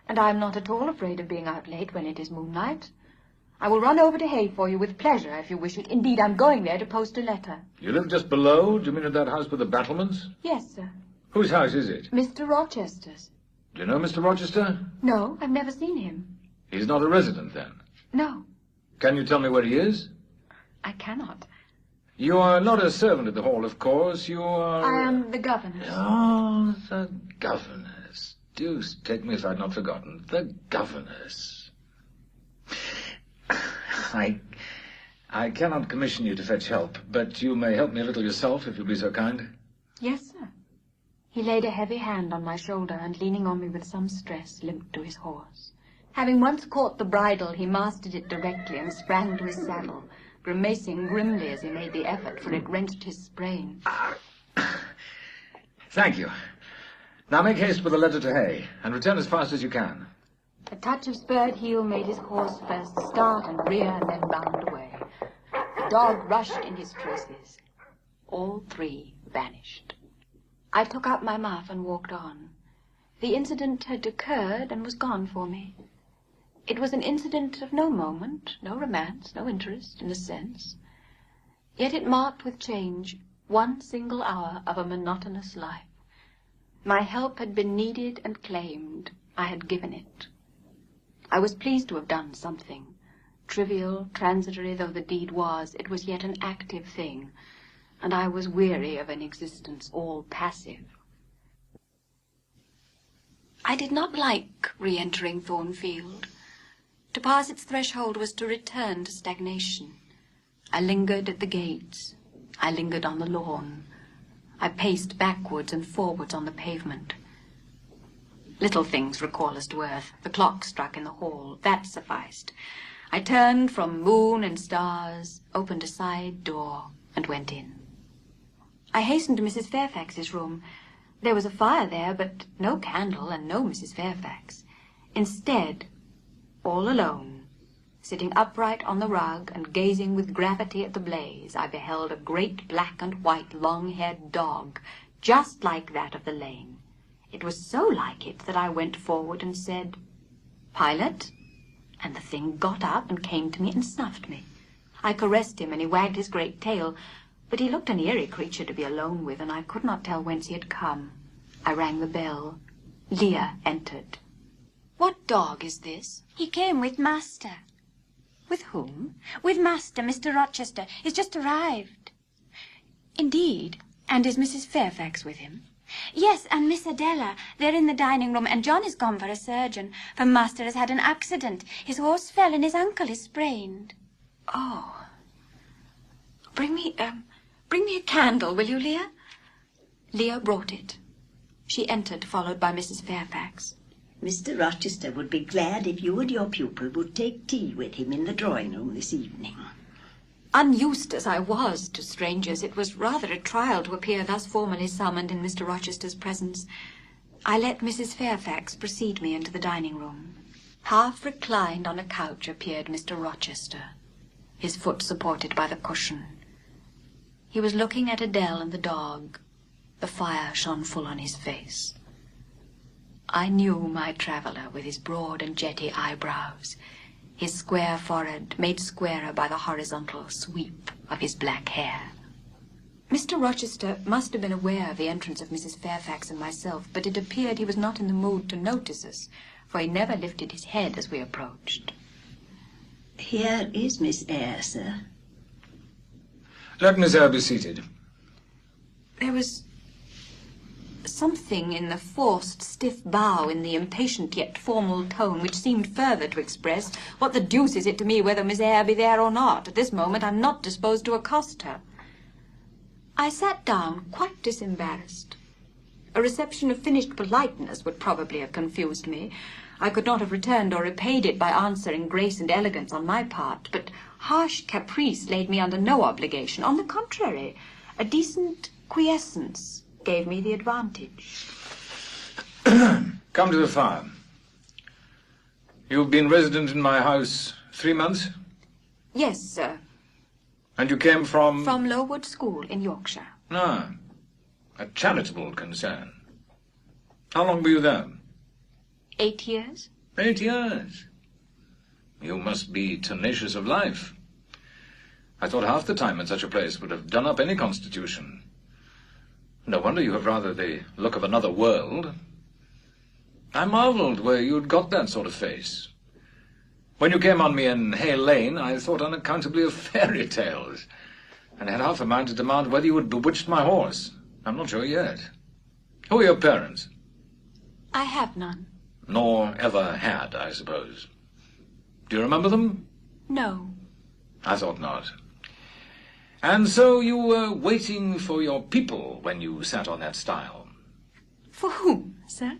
and I am not at all afraid of being out late when it is moonlight. I will run over to Hay for you with pleasure, if you wish it. Indeed, I'm going there to post a letter. You live just below? Do you mean at that house with the battlements? Yes, sir. Whose house is it? Mr. Rochester's. Do you know Mr. Rochester? No, I've never seen him. He's not a resident, then? No, Can you tell me where he is? I cannot. You are not a servant at the hall, of course. You are... I am the governess. Oh, the governess. Deuce take me if I'd not forgotten. The governess. I cannot commission you to fetch help, but you may help me a little yourself, if you'll be so kind. Yes, sir. He laid a heavy hand on my shoulder and, leaning on me with some stress, limped to his horse. Having once caught the bridle, he mastered it directly and sprang to his saddle, grimacing grimly as he made the effort, for it wrenched his sprain. Thank you. Now make haste with the letter to Hay, and return as fast as you can. A touch of spurred heel made his horse first start and rear and then bound away. The dog rushed in his traces. All three vanished. I took up my muff and walked on. The incident had occurred and was gone for me. It was an incident of no moment, no romance, no interest, in a sense. Yet it marked with change one single hour of a monotonous life. My help had been needed and claimed. I had given it. I was pleased to have done something. Trivial, transitory though the deed was, it was yet an active thing, and I was weary of an existence all passive. I did not like re-entering Thornfield. To pass its threshold was to return to stagnation. I lingered at the gates. I lingered on the lawn. I paced backwards and forwards on the pavement. Little things recall us to earth. The clock struck in the hall. That sufficed. I turned from moon and stars, opened a side door, and went in. I hastened to Mrs. Fairfax's room. There was a fire there, but no candle and no Mrs. Fairfax. Instead, all alone, sitting upright on the rug and gazing with gravity at the blaze, I beheld a great black and white long-haired dog, just like that of the lane. It was so like it that I went forward and said, "Pilot," and the thing got up and came to me and snuffed me. I caressed him, and he wagged his great tail, but he looked an eerie creature to be alone with, and I could not tell whence he had come. I rang the bell. Leah entered. "What dog is this?" He came with Master. "With whom?" With Master, Mr. Rochester. He's just arrived. "Indeed? And is Mrs. Fairfax with him?" Yes, and Miss Adela. They're in the dining room, and John is gone for a surgeon, for Master has had an accident. His horse fell and his ankle is sprained. "Oh. Bring me a candle, will you, Leah?" Leah brought it. She entered, followed by Mrs. Fairfax. Mr. Rochester would be glad if you and your pupil would take tea with him in the drawing-room this evening. Unused as I was to strangers, it was rather a trial to appear thus formally summoned in Mr. Rochester's presence. I let Mrs. Fairfax precede me into the dining-room. Half reclined on a couch appeared Mr. Rochester, his foot supported by the cushion. He was looking at Adele and the dog. The fire shone full on his face. I knew my traveller with his broad and jetty eyebrows, his square forehead made squarer by the horizontal sweep of his black hair. Mr. Rochester must have been aware of the entrance of Mrs. Fairfax and myself, but it appeared he was not in the mood to notice us, for he never lifted his head as we approached. Here is Miss Eyre, sir. Let Miss Eyre be seated. There was something in the forced, stiff bow, in the impatient yet formal tone, which seemed further to express, what the deuce is it to me whether Miss Eyre be there or not? At this moment I'm not disposed to accost her. I sat down, quite disembarrassed. A reception of finished politeness would probably have confused me. I could not have returned or repaid it by answering grace and elegance on my part, but harsh caprice laid me under no obligation. On the contrary, a decent quiescence gave me the advantage. Come to the fire. You've been resident in my house 3 months? Yes, sir. And you came from... From Lowood School in Yorkshire. Ah, a charitable concern. How long were you there? 8 years. 8 years. You must be tenacious of life. I thought half the time in such a place would have done up any constitution. No wonder you have rather the look of another world. I marvelled where you'd got that sort of face. When you came on me in Hay Lane, I thought unaccountably of fairy tales, and had half a mind to demand whether you had bewitched my horse. I'm not sure yet. Who are your parents? I have none. Nor ever had, I suppose. Do you remember them? No. I thought not. And so you were waiting for your people when you sat on that stile? For whom, sir?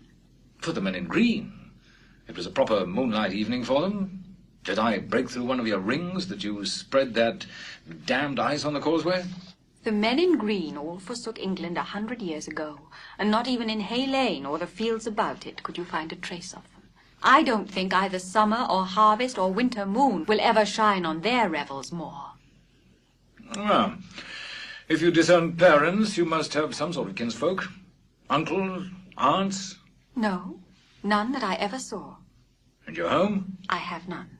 For the men in green. It was a proper moonlight evening for them. Did I break through one of your rings that you spread that damned ice on the causeway? The men in green all forsook England 100 years ago, and not even in Hay Lane or the fields about it could you find a trace of them. I don't think either summer or harvest or winter moon will ever shine on their revels more. Well, if you disown parents, you must have some sort of kinsfolk. Uncles, aunts? No, none that I ever saw. And your home? I have none.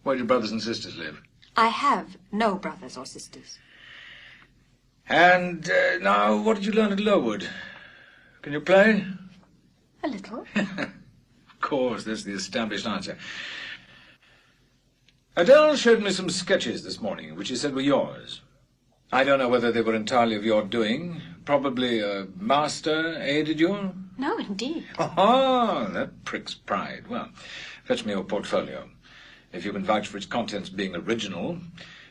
Where do your brothers and sisters live? I have no brothers or sisters. And now, what did you learn at Lowood? Can you play? A little. Of course, that's the established answer. Adele showed me some sketches this morning, which she said were yours. I don't know whether they were entirely of your doing. Probably a master aided you? No, indeed. Ah, that pricks pride. Well, fetch me your portfolio, if you can vouch for its contents being original.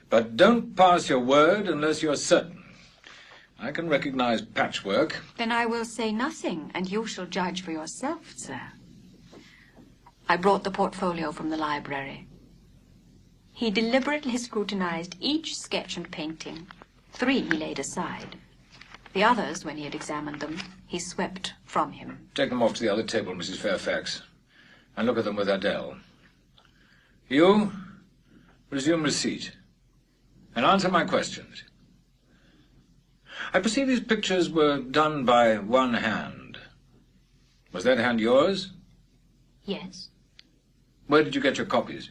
But don't pass your word unless you're certain. I can recognize patchwork. Then I will say nothing, and you shall judge for yourself, sir. I brought the portfolio from the library. He deliberately scrutinized each sketch and painting. 3 he laid aside. The others, when he had examined them, he swept from him. Take them off to the other table, Mrs. Fairfax, and look at them with Adele. You, resume receipt, and answer my questions. I perceive these pictures were done by one hand. Was that hand yours? Yes. Where did you get your copies?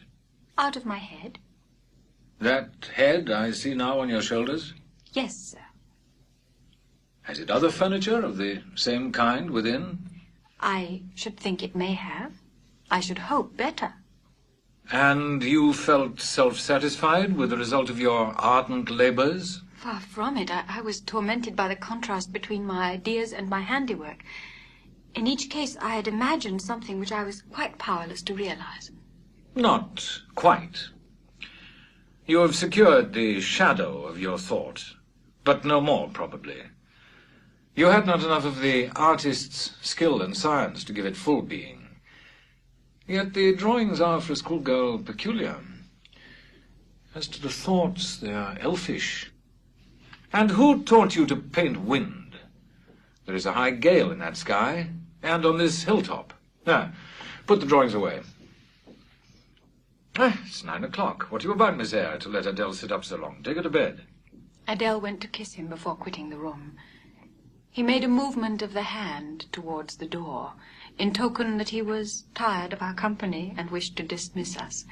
Out of my head? That head I see now on your shoulders? Yes, sir. Has it other furniture of the same kind within? I should think it may have. I should hope better. And you felt self-satisfied with the result of your ardent labours? Far from it. I was tormented by the contrast between my ideas and my handiwork. In each case, I had imagined something which I was quite powerless to realize. Not quite. You have secured the shadow of your thought, but no more, probably. You had not enough of the artist's skill and science to give it full being. Yet the drawings are, for a schoolgirl, peculiar. As to the thoughts, they are elfish. And who taught you to paint wind? There is a high gale in that sky, and on this hilltop. Now, put the drawings away. It's 9 o'clock. What are you about, Miss Eyre, to let Adele sit up so long? Take her to bed. Adele went to kiss him before quitting the room. He made a movement of the hand towards the door, in token that he was tired of our company and wished to dismiss us.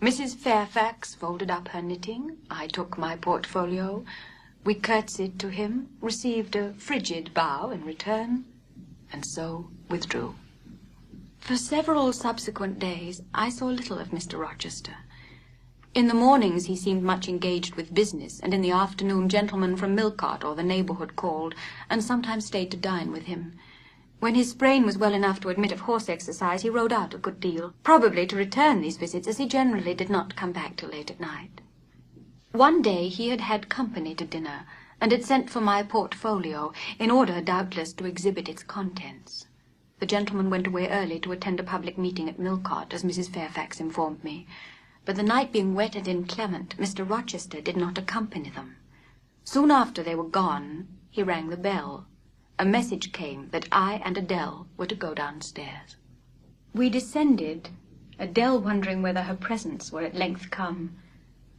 Mrs. Fairfax folded up her knitting. I took my portfolio. We curtsied to him, received a frigid bow in return, and so withdrew. For several subsequent days, I saw little of Mr. Rochester. In the mornings he seemed much engaged with business, and in the afternoon gentlemen from Millcote or the neighbourhood called, and sometimes stayed to dine with him. When his sprain was well enough to admit of horse exercise, he rode out a good deal, probably to return these visits, as he generally did not come back till late at night. One day he had had company to dinner, and had sent for my portfolio, in order, doubtless, to exhibit its contents. The gentleman went away early to attend a public meeting at Millcote, as Mrs. Fairfax informed me. But the night being wet and inclement, Mr. Rochester did not accompany them. Soon after they were gone, he rang the bell. A message came that I and Adele were to go downstairs. We descended, Adele wondering whether her presents were at length come.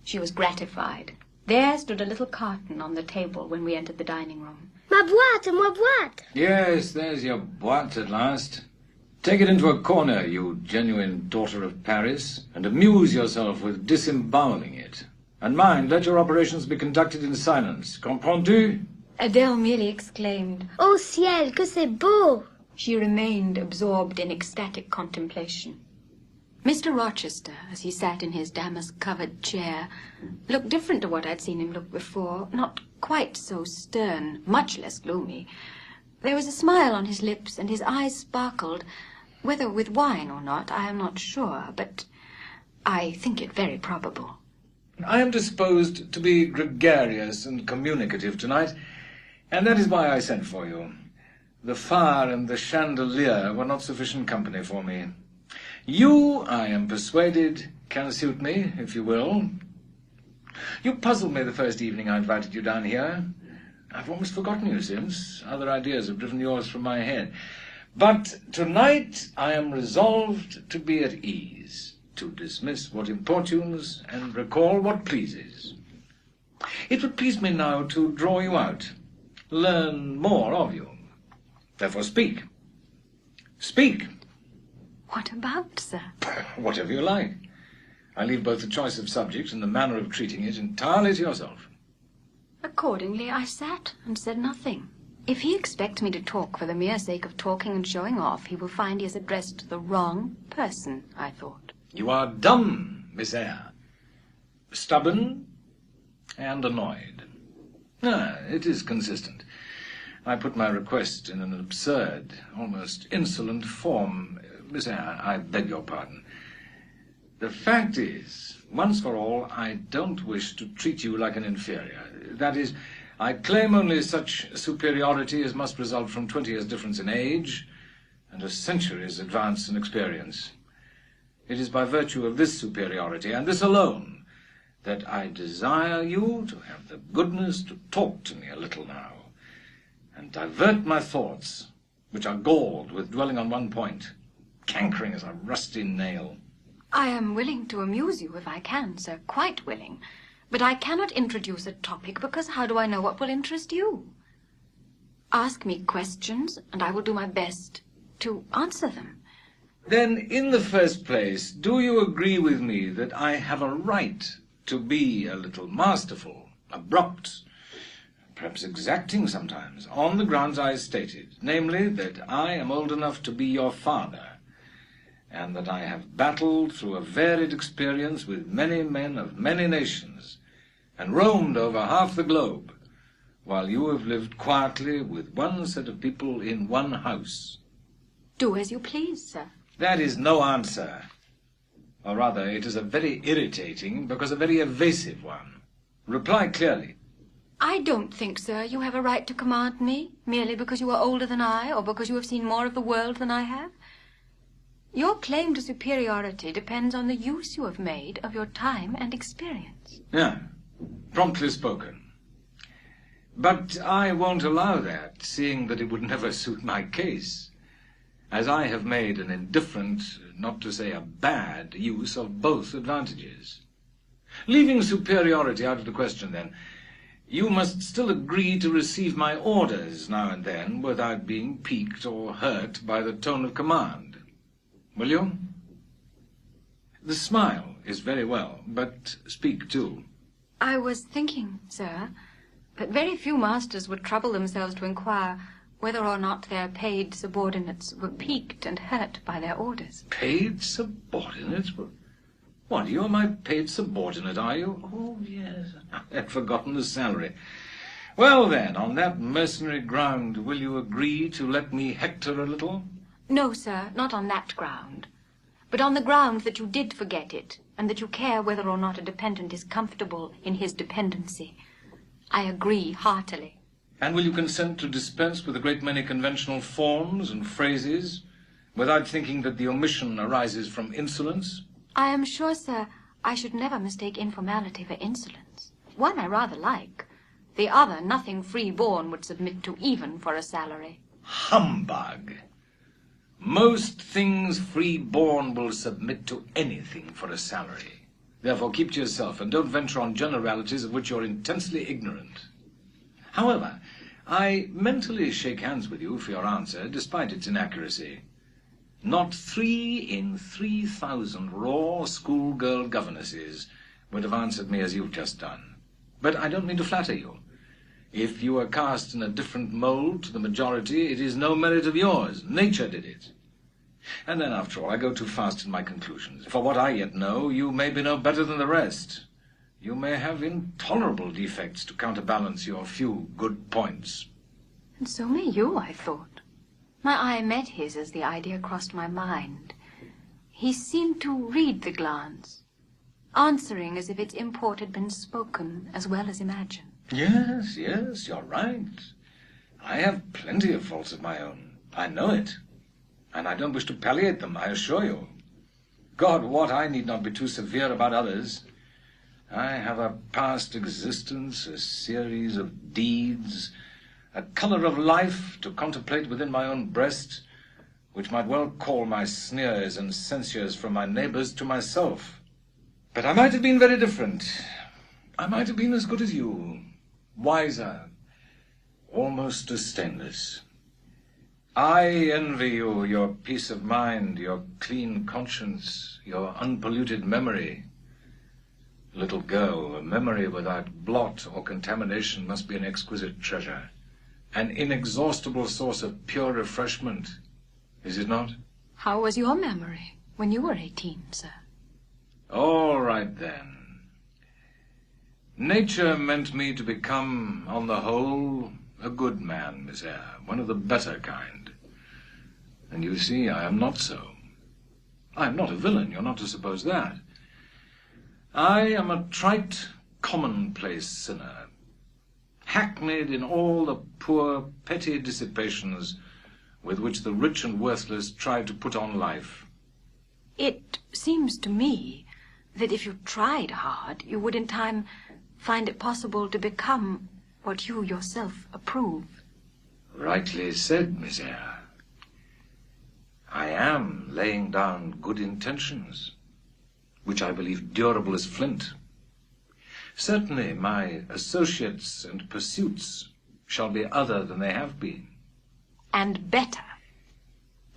She was gratified. There stood a little carton on the table when we entered the dining room. Ma boîte! Yes, there's your boîte at last. Take it into a corner, you genuine daughter of Paris, and amuse yourself with disemboweling it. And mind, let your operations be conducted in silence. Comprends-tu? Adele merely exclaimed. Oh ciel, que c'est beau! She remained absorbed in ecstatic contemplation. Mr. Rochester, as he sat in his damask-covered chair, looked different to what I'd seen him look before, not quite so stern, much less gloomy. There was a smile on his lips, and his eyes sparkled. Whether with wine or not, I am not sure, but I think it very probable. I am disposed to be gregarious and communicative tonight, and that is why I sent for you. The fire and the chandelier were not sufficient company for me. You, I am persuaded, can suit me, if you will. You puzzled me the first evening I invited you down here. I've almost forgotten you since. Other ideas have driven yours from my head. But tonight I am resolved to be at ease, to dismiss what importunes and recall what pleases. It would please me now to draw you out, learn more of you. Therefore speak. Speak. What about, sir? Whatever you like. I leave both the choice of subject and the manner of treating it entirely to yourself. Accordingly, I sat and said nothing. If he expects me to talk for the mere sake of talking and showing off, he will find he has addressed the wrong person, I thought. You are dumb, Miss Eyre. Stubborn and annoyed. It is consistent. I put my request in an absurd, almost insolent form. Miss Eyre, I beg your pardon. The fact is, once for all, I don't wish to treat you like an inferior. That is, I claim only such superiority as must result from 20 years' difference in age and a century's advance in experience. It is by virtue of this superiority, and this alone, that I desire you to have the goodness to talk to me a little now, and divert my thoughts, which are galled with dwelling on one point, cankering as a rusty nail. I am willing to amuse you if I can, sir, quite willing. But I cannot introduce a topic, because how do I know what will interest you? Ask me questions, and I will do my best to answer them. Then, in the first place, do you agree with me that I have a right to be a little masterful, abrupt, perhaps exacting sometimes, on the grounds I stated, namely, that I am old enough to be your father, and that I have battled through a varied experience with many men of many nations, and roamed over half the globe, while you have lived quietly with one set of people in one house? Do as you please, sir. That is no answer. Or rather, it is a very irritating, because a very evasive one. Reply clearly. I don't think, sir, you have a right to command me, merely because you are older than I, or because you have seen more of the world than I have. Your claim to superiority depends on the use you have made of your time and experience. Yeah, promptly spoken. But I won't allow that, seeing that it would never suit my case, as I have made an indifferent, not to say a bad, use of both advantages. Leaving superiority out of the question, then, you must still agree to receive my orders now and then without being piqued or hurt by the tone of command. Will you? The smile is very well, but speak too. I was thinking, sir, that very few masters would trouble themselves to inquire whether or not their paid subordinates were piqued and hurt by their orders. Paid subordinates? What, you're my paid subordinate, are you? Oh, yes, I had forgotten the salary. Well, then, on that mercenary ground, will you agree to let me hector a little? No, sir, not on that ground, but on the ground that you did forget it, and that you care whether or not a dependent is comfortable in his dependency. I agree heartily. And will you consent to dispense with a great many conventional forms and phrases, without thinking that the omission arises from insolence? I am sure, sir, I should never mistake informality for insolence. One I rather like. The other nothing free-born would submit to even for a salary. Humbug! Most things free-born will submit to anything for a salary. Therefore keep to yourself, and don't venture on generalities of which you're intensely ignorant. However, I mentally shake hands with you for your answer, despite its inaccuracy. Not 3 in 3,000 raw schoolgirl governesses would have answered me as you've just done. But I don't mean to flatter you. If you are cast in a different mould to the majority, it is no merit of yours. Nature did it. And then, after all, I go too fast in my conclusions. For what I yet know, you may be no better than the rest. You may have intolerable defects to counterbalance your few good points. And so may you, I thought. My eye met his as the idea crossed my mind. He seemed to read the glance, answering as if its import had been spoken as well as imagined. Yes, you're right. I have plenty of faults of my own. I know it. And I don't wish to palliate them, I assure you. God wot I need not be too severe about others. I have a past existence, a series of deeds, a colour of life to contemplate within my own breast, which might well call my sneers and censures from my neighbours to myself. But I might have been very different. I might have been as good as you, wiser, almost as stainless. I envy you your peace of mind, your clean conscience, your unpolluted memory. Little girl, a memory without blot or contamination must be an exquisite treasure, an inexhaustible source of pure refreshment, is it not? How was your memory when you were 18, sir? All right, then. Nature meant me to become, on the whole, a good man, Miss Eyre, one of the better kind. And you see, I am not so. I am not a villain, you're not to suppose that. I am a trite, commonplace sinner, hackneyed in all the poor, petty dissipations with which the rich and worthless try to put on life. It seems to me that if you tried hard, you would in time find it possible to become what you yourself approve. Rightly said, Miss Eyre. I am laying down good intentions, which I believe durable as flint. Certainly my associates and pursuits shall be other than they have been. And better.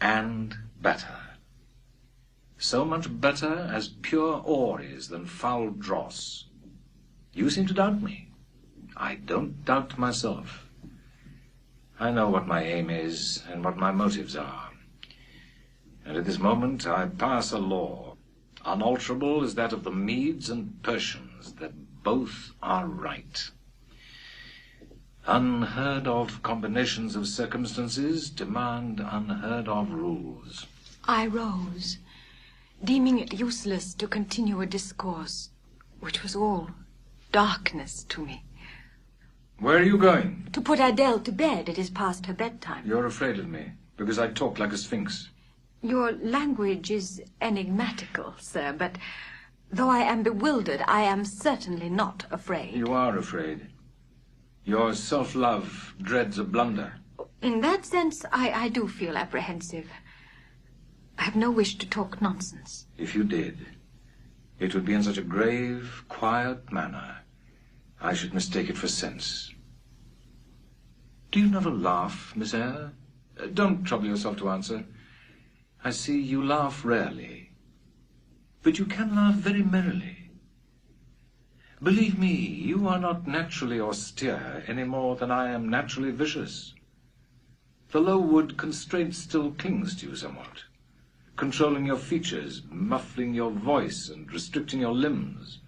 And better. So much better as pure ore is than foul dross. You seem to doubt me. I don't doubt myself. I know what my aim is and what my motives are. And at this moment I pass a law, unalterable as that of the Medes and Persians, that both are right. Unheard of combinations of circumstances demand unheard of rules. I rose, deeming it useless to continue a discourse which was all darkness to me. Where are you going? To put Adele to bed. It is past her bedtime. You're afraid of me, because I talk like a sphinx. Your language is enigmatical, sir, but though I am bewildered, I am certainly not afraid. You are afraid. Your self-love dreads a blunder. In that sense, I do feel apprehensive. I have no wish to talk nonsense. If you did, it would be in such a grave, quiet manner, I should mistake it for sense. Do you never laugh, Miss Eyre? Don't trouble yourself to answer. I see you laugh rarely, but you can laugh very merrily. Believe me, you are not naturally austere any more than I am naturally vicious. The Lowood constraint still clings to you somewhat, controlling your features, muffling your voice, and restricting your limbs.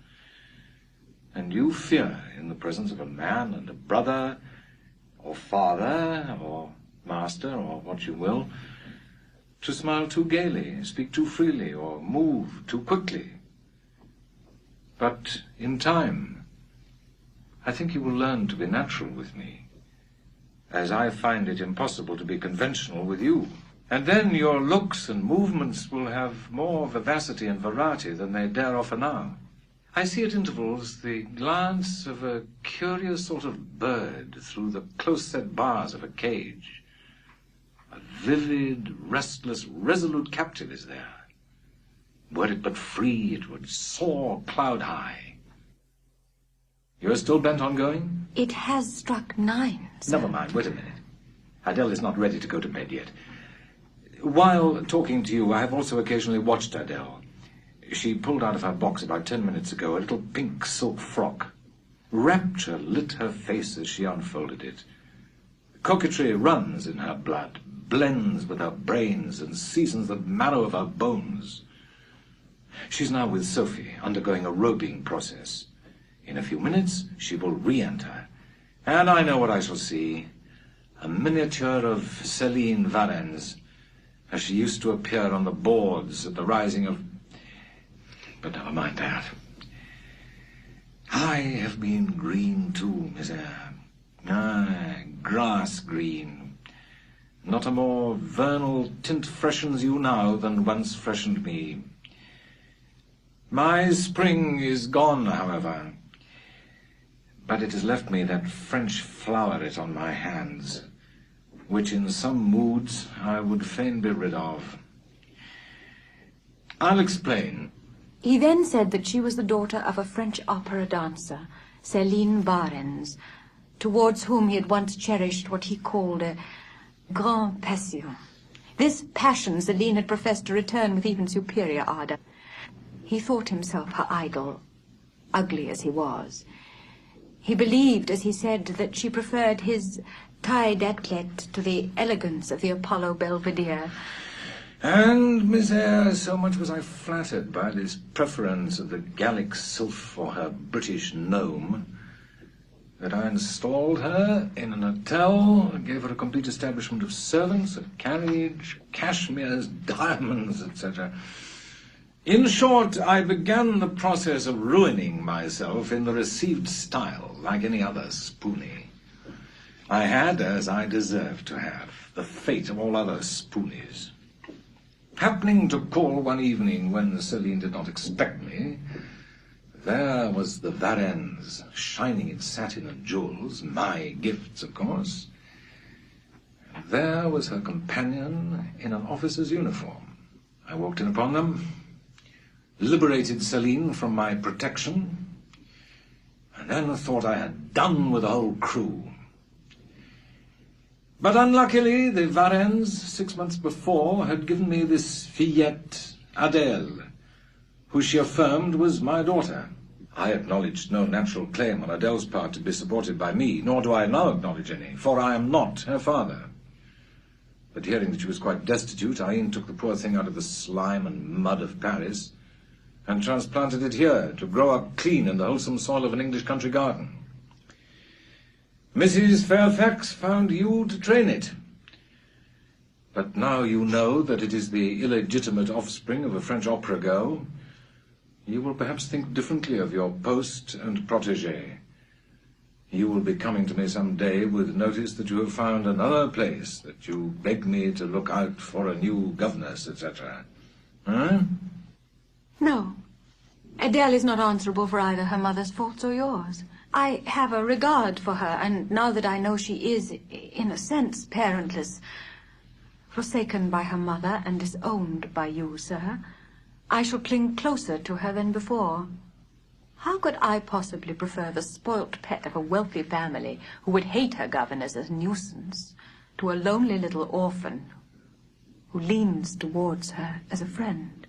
And you fear, in the presence of a man and a brother, or father, or master, or what you will, to smile too gaily, speak too freely, or move too quickly. But in time, I think you will learn to be natural with me, as I find it impossible to be conventional with you. And then your looks and movements will have more vivacity and variety than they dare offer now. I see at intervals the glance of a curious sort of bird through the close-set bars of a cage. A vivid, restless, resolute captive is there. Were it but free, it would soar cloud-high. You are still bent on going? It has struck 9, sir. Never mind, wait a minute. Adele is not ready to go to bed yet. While talking to you, I have also occasionally watched Adele. She pulled out of her box about 10 minutes ago a little pink silk frock. Rapture lit her face as she unfolded it. Coquetry runs in her blood, blends with her brains, and seasons the marrow of her bones. She's now with Sophie, undergoing a robing process. In a few minutes, she will re-enter. And I know what I shall see. A miniature of Céline Varens, as she used to appear on the boards at the rising of... But never mind that. I have been green too, Miss Eyre. Aye, grass green. Not a more vernal tint freshens you now than once freshened me. My spring is gone, however, but it has left me that French floweret on my hands, which in some moods I would fain be rid of. I'll explain. He then said that she was the daughter of a French opera dancer, Céline Varens, towards whom he had once cherished what he called a grande passion. This passion Céline had professed to return with even superior ardor. He thought himself her idol, ugly as he was. He believed, as he said, that she preferred his taille d'athlète to the elegance of the Apollo Belvedere. And, Miss Eyre, so much was I flattered by this preference of the Gallic sylph for her British gnome, that I installed her in an hotel, gave her a complete establishment of servants, a carriage, cashmeres, diamonds, etc. In short, I began the process of ruining myself in the received style, like any other spoonie. I had, as I deserved to have, the fate of all other spoonies. Happening to call one evening when Céline did not expect me, there was the Varens, shining in satin and jewels, my gifts, of course. And there was her companion in an officer's uniform. I walked in upon them, liberated Céline from my protection, and then thought I had done with the whole crew. But unluckily, the Varens, 6 months before, had given me this fillette, Adele, who she affirmed was my daughter. I acknowledged no natural claim on Adele's part to be supported by me, nor do I now acknowledge any, for I am not her father. But hearing that she was quite destitute, I e'en took the poor thing out of the slime and mud of Paris and transplanted it here to grow up clean in the wholesome soil of an English country garden. Mrs. Fairfax found you to train it. But now you know that it is the illegitimate offspring of a French opera girl, you will perhaps think differently of your post and protégé. You will be coming to me some day with notice that you have found another place, that you beg me to look out for a new governess, etc. Huh? No. Adele is not answerable for either her mother's faults or yours. I have a regard for her, and now that I know she is, in a sense, parentless, forsaken by her mother and disowned by you, sir, I shall cling closer to her than before. How could I possibly prefer the spoilt pet of a wealthy family who would hate her governess as a nuisance to a lonely little orphan who leans towards her as a friend?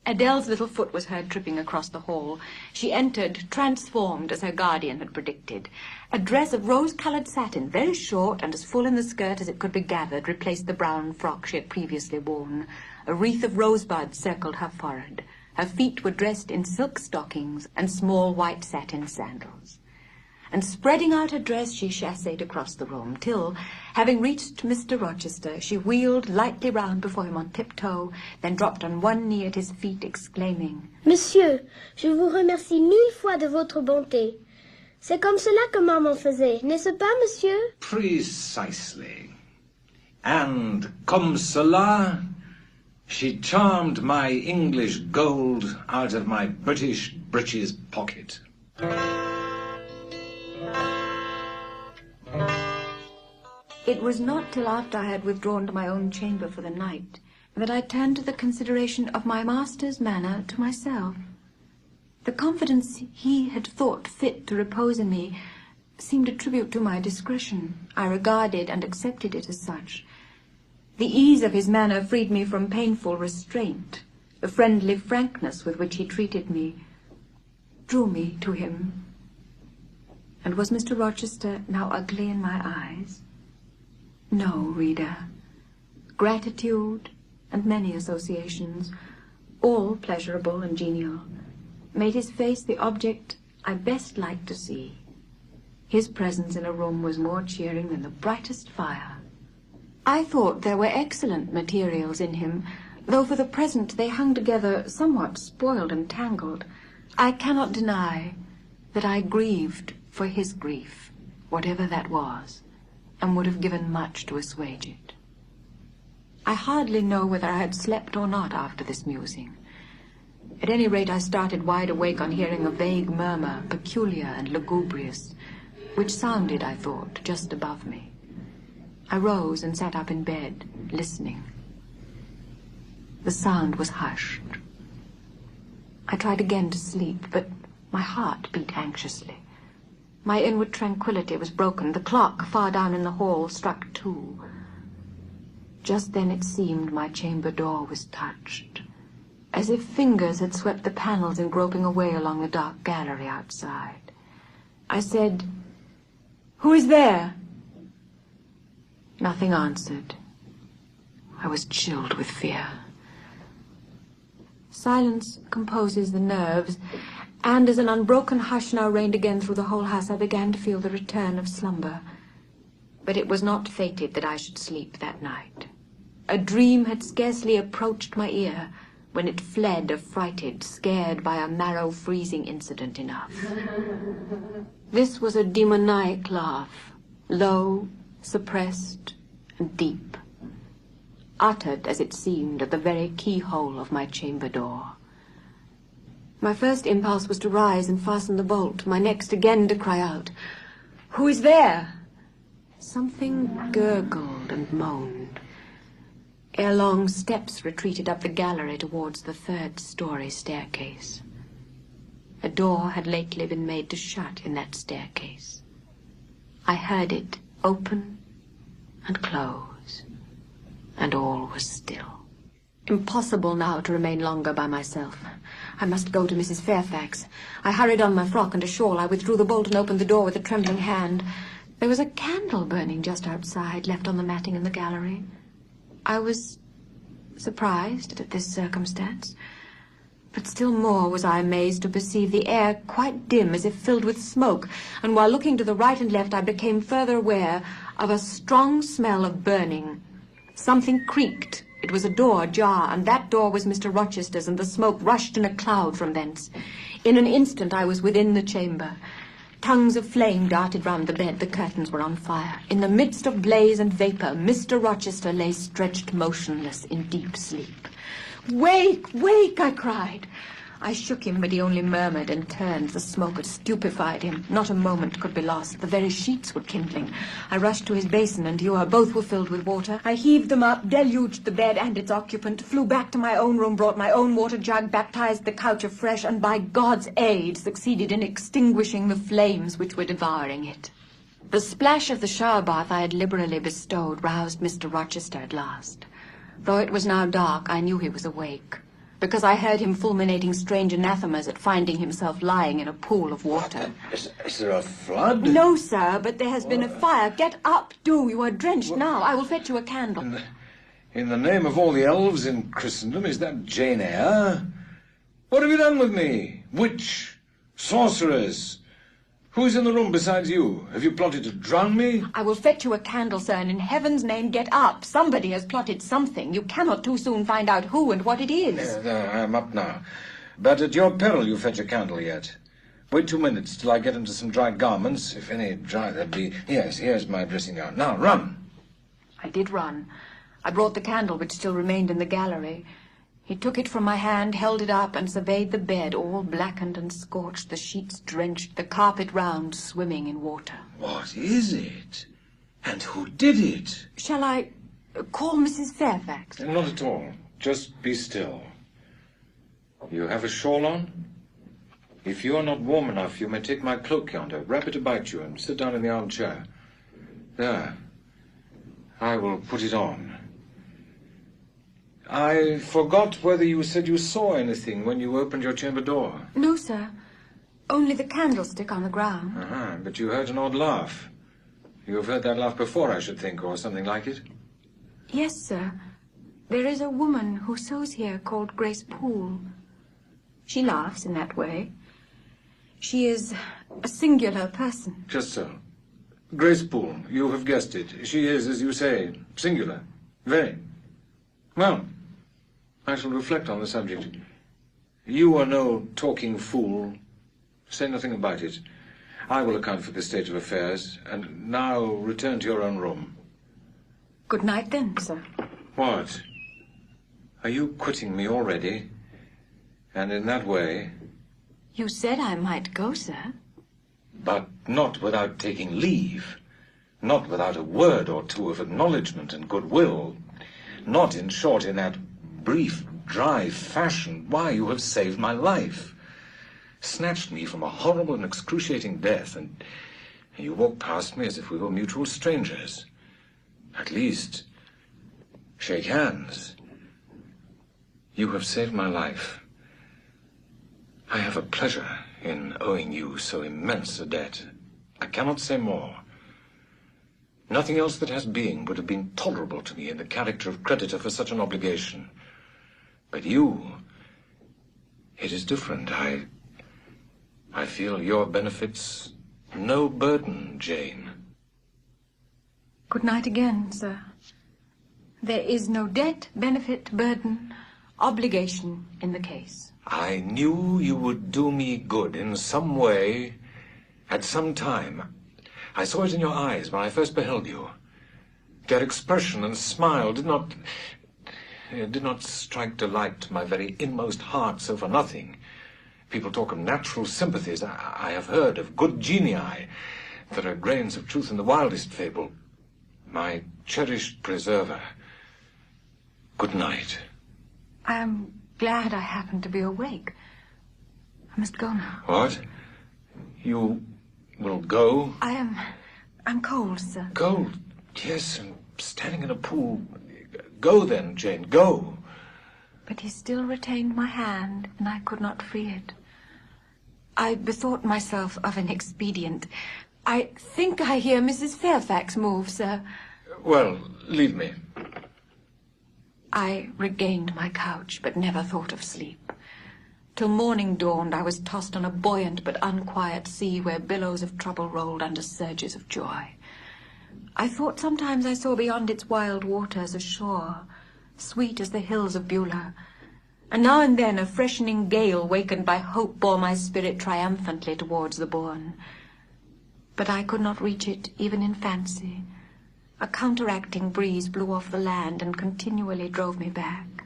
Adele's little foot was heard tripping across the hall. She entered, transformed as her guardian had predicted. A dress of rose-colored satin, very short and as full in the skirt as it could be gathered, replaced the brown frock she had previously worn. A wreath of rosebuds circled her forehead. Her feet were dressed in silk stockings and small white satin sandals. And spreading out her dress, she chassed across the room, till, having reached Mr. Rochester, she wheeled lightly round before him on tiptoe, then dropped on one knee at his feet, exclaiming, Monsieur, je vous remercie 1000 fois de votre bonté. C'est comme cela que maman faisait, n'est-ce pas, monsieur? Precisely. And comme cela, she charmed my English gold out of my British breeches pocket. It was not till after I had withdrawn to my own chamber for the night that I turned to the consideration of my master's manner to myself. The confidence he had thought fit to repose in me seemed a tribute to my discretion. I regarded and accepted it as such. The ease of his manner freed me from painful restraint. The friendly frankness with which he treated me drew me to him. And was Mr. Rochester now ugly in my eyes? No, reader. Gratitude and many associations, all pleasurable and genial, made his face the object I best liked to see. His presence in a room was more cheering than the brightest fire. I thought there were excellent materials in him, though for the present they hung together somewhat spoiled and tangled. I cannot deny that I grieved for his grief, whatever that was, and would have given much to assuage it. I hardly know whether I had slept or not after this musing. At any rate, I started wide awake on hearing a vague murmur, peculiar and lugubrious, which sounded, I thought, just above me. I rose and sat up in bed, listening. The sound was hushed. I tried again to sleep, but my heart beat anxiously. My inward tranquillity was broken. The clock far down in the hall struck 2. Just then it seemed my chamber door was touched, as if fingers had swept the panels in groping away along the dark gallery outside. I said, "Who is there?" Nothing answered. I was chilled with fear. Silence composes the nerves, and as an unbroken hush now reigned again through the whole house, I began to feel the return of slumber. But it was not fated that I should sleep that night. A dream had scarcely approached my ear when it fled affrighted, scared by a marrow-freezing incident enough. This was a demoniac laugh, low, suppressed, and deep, uttered, as it seemed, at the very keyhole of my chamber door. My first impulse was to rise and fasten the bolt, my next again to cry out, "Who is there?" Something gurgled and moaned. Ere long, steps retreated up the gallery towards the 3rd-story staircase. A door had lately been made to shut in that staircase. I heard it open and close, and all was still. Impossible now to remain longer by myself. I must go to Mrs. Fairfax. I hurried on my frock and a shawl. I withdrew the bolt and opened the door with a trembling hand. There was a candle burning just outside, left on the matting in the gallery. I was surprised at this circumstance, but still more was I amazed to perceive the air quite dim, as if filled with smoke, and while looking to the right and left, I became further aware of a strong smell of burning. Something creaked. It was a door ajar, and that door was Mr. Rochester's, and the smoke rushed in a cloud from thence. In an instant I was within the chamber. Tongues of flame darted round the bed. The curtains were on fire. In the midst of blaze and vapour, Mr. Rochester lay stretched motionless in deep sleep. "Wake, wake!" I cried. I shook him, but he only murmured and turned. The smoke had stupefied him. Not a moment could be lost. The very sheets were kindling. I rushed to his basin and ewer. Both were filled with water. I heaved them up, deluged the bed and its occupant, flew back to my own room, brought my own water jug, baptized the couch afresh, and by God's aid succeeded in extinguishing the flames which were devouring it. The splash of the shower bath I had liberally bestowed roused Mr. Rochester at last. Though it was now dark, I knew he was awake, because I heard him fulminating strange anathemas at finding himself lying in a pool of water. Is there a flood? No, sir, but there has been a fire. Get up, do. You are drenched now. I will fetch you a candle. In the name of all the elves in Christendom, is that Jane Eyre? What have you done with me? Witch? Sorceress? Who is in the room besides you? Have you plotted to drown me? I will fetch you a candle, sir, and in heaven's name get up. Somebody has plotted something. You cannot too soon find out who and what it is. I'm up now. But at your peril you fetch a candle yet. Wait 2 minutes till I get into some dry garments, if any dry there be. Yes, here's my dressing gown. Now, run. I did run. I brought the candle which still remained in the gallery. He took it from my hand, held it up, and surveyed the bed, all blackened and scorched, the sheets drenched, the carpet round swimming in water. What is it? And who did it? Shall I call Mrs. Fairfax? Not at all. Just be still. You have a shawl on? If you are not warm enough, you may take my cloak yonder, wrap it about you, and sit down in the armchair. There. I will put it on. I forgot whether you said you saw anything when you opened your chamber door. No, sir. Only the candlestick on the ground. But you heard an odd laugh. You have heard that laugh before, I should think, or something like it. Yes, sir. There is a woman who sews here called Grace Poole. She laughs in that way. She is a singular person. Just so. Grace Poole, you have guessed it. She is, as you say, singular. Very. Well, I shall reflect on the subject. You are no talking fool. Say nothing about it. I will account for the state of affairs, and now return to your own room. Good night, then, sir. What? Are you quitting me already? And in that way? You said I might go, sir. But not without taking leave. Not without a word or two of acknowledgement and goodwill. Not, in short, in that brief, dry fashion. Why, you have saved my life. Snatched me from a horrible and excruciating death, and you walk past me as if we were mutual strangers. At least, shake hands. You have saved my life. I have a pleasure in owing you so immense a debt. I cannot say more. Nothing else that has being would have been tolerable to me in the character of creditor for such an obligation. But you, it is different. I feel your benefits no burden, Jane. Good night again, sir. There is no debt, benefit, burden, obligation in the case. I knew you would do me good in some way, at some time. I saw it in your eyes when I first beheld you. Their expression and smile did not strike delight to my very inmost heart so for nothing. People talk of natural sympathies. I have heard of good genii. There are grains of truth in the wildest fable. My cherished preserver, good night. I am glad I happened to be awake. I must go now. What? You will go? I'm cold, sir. Cold? Yes, and standing in a pool. Go then, Jane, go. But he still retained my hand, and I could not free it. I bethought myself of an expedient. I think I hear Mrs. Fairfax move, sir. Well, leave me. I regained my couch, but never thought of sleep. Till morning dawned, I was tossed on a buoyant but unquiet sea where billows of trouble rolled under surges of joy. I thought sometimes I saw beyond its wild waters a shore, sweet as the hills of Beulah, and now and then a freshening gale wakened by hope bore my spirit triumphantly towards the bourne. but I could not reach it even in fancy. A counteracting breeze blew off the land and continually drove me back.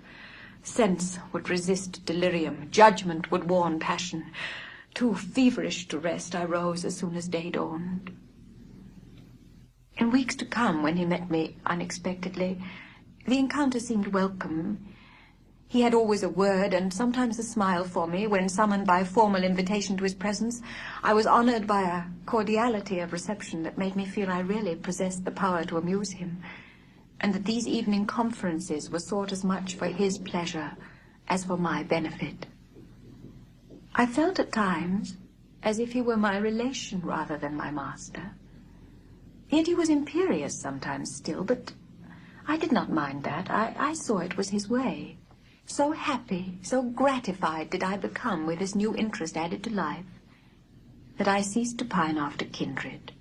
Sense would resist delirium, judgment would warn passion. Too feverish to rest, I rose as soon as day dawned. In weeks to come, when he met me unexpectedly, the encounter seemed welcome. He had always a word and sometimes a smile for me when summoned by formal invitation to his presence. I was honored by a cordiality of reception that made me feel I really possessed the power to amuse him, and that these evening conferences were sought as much for his pleasure as for my benefit. I felt at times as if he were my relation rather than my master. Yet he was imperious sometimes still, but I did not mind that. I saw it was his way. So happy, so gratified did I become with this new interest added to life, that I ceased to pine after kindred.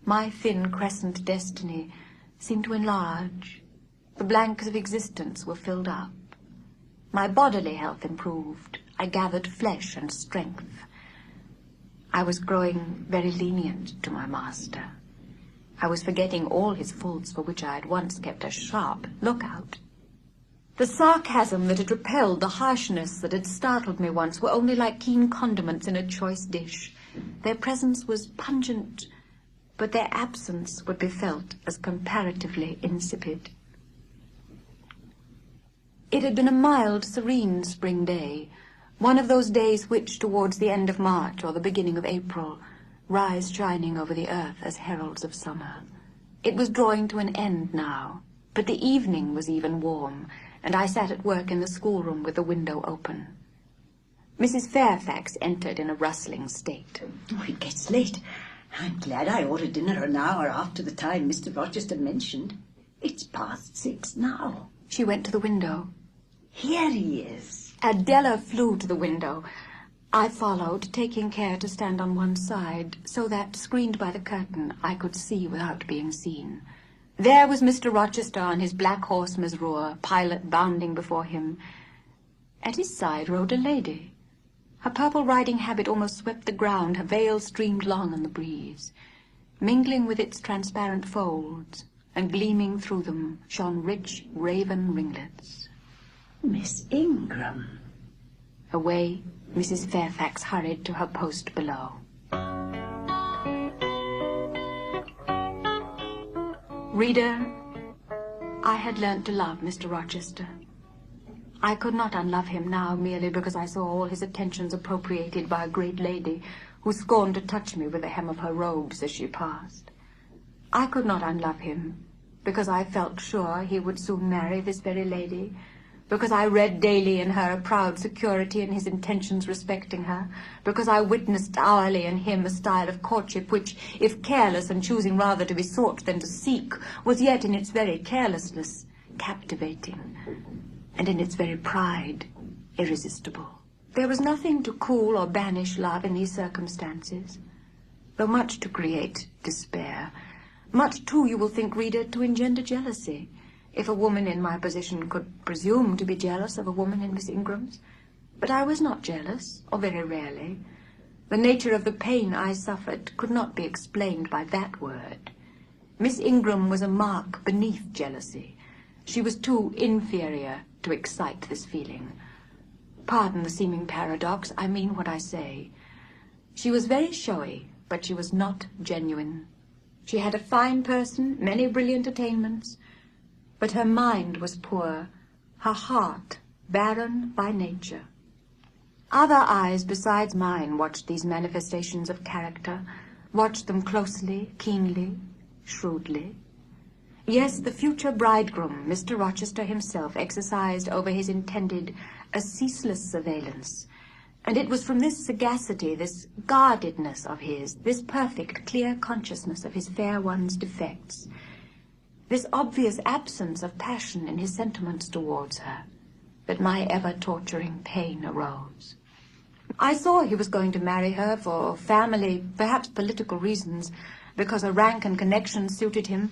My thin crescent destiny seemed to enlarge. The blanks of existence were filled up. My bodily health improved. I gathered flesh and strength. I was growing very lenient to my master. I was forgetting all his faults for which I had once kept a sharp lookout. The sarcasm that had repelled, the harshness that had startled me once, were only like keen condiments in a choice dish. Their presence was pungent, but their absence would be felt as comparatively insipid. It had been a mild, serene spring day, one of those days which, towards the end of March or the beginning of April, rise shining over the earth as heralds of summer. It was drawing to an end now, but the evening was even warm, and I sat at work in the schoolroom with the window open. Mrs. Fairfax entered in a rustling state. Oh, it gets late. I'm glad I ordered dinner an hour after the time Mr. Rochester mentioned. It's past 6 now. She went to the window. Here he is. Adela flew to the window. I followed, taking care to stand on one side, so that, screened by the curtain, I could see without being seen. There was Mr. Rochester on his black horse Mesrour, Pilot bounding before him. At his side rode a lady. Her purple riding habit almost swept the ground, her veil streamed long on the breeze. Mingling with its transparent folds, and gleaming through them, shone rich raven ringlets. Miss Ingram. Away, Mrs. Fairfax hurried to her post below. Reader, I had learnt to love Mr. Rochester. I could not unlove him now merely because I saw all his attentions appropriated by a great lady who scorned to touch me with the hem of her robes as she passed. I could not unlove him because I felt sure he would soon marry this very lady, because I read daily in her a proud security in his intentions respecting her, because I witnessed hourly in him a style of courtship which, if careless and choosing rather to be sought than to seek, was yet in its very carelessness captivating, and in its very pride irresistible. There was nothing to cool or banish love in these circumstances, though much to create despair, much too, you will think, reader, to engender jealousy, if a woman in my position could presume to be jealous of a woman in Miss Ingram's. But I was not jealous, or very rarely. The nature of the pain I suffered could not be explained by that word. Miss Ingram was a mark beneath jealousy. She was too inferior to excite this feeling. Pardon the seeming paradox, I mean what I say. She was very showy, but she was not genuine. She had a fine person, many brilliant attainments, but her mind was poor, her heart barren by nature. Other eyes besides mine watched these manifestations of character, watched them closely, keenly, shrewdly. Yes, the future bridegroom, Mr. Rochester himself, exercised over his intended a ceaseless surveillance, and it was from this sagacity, this guardedness of his, this perfect, clear consciousness of his fair one's defects, this obvious absence of passion in his sentiments towards her, that my ever-torturing pain arose. I saw he was going to marry her for family, perhaps political reasons, because her rank and connections suited him.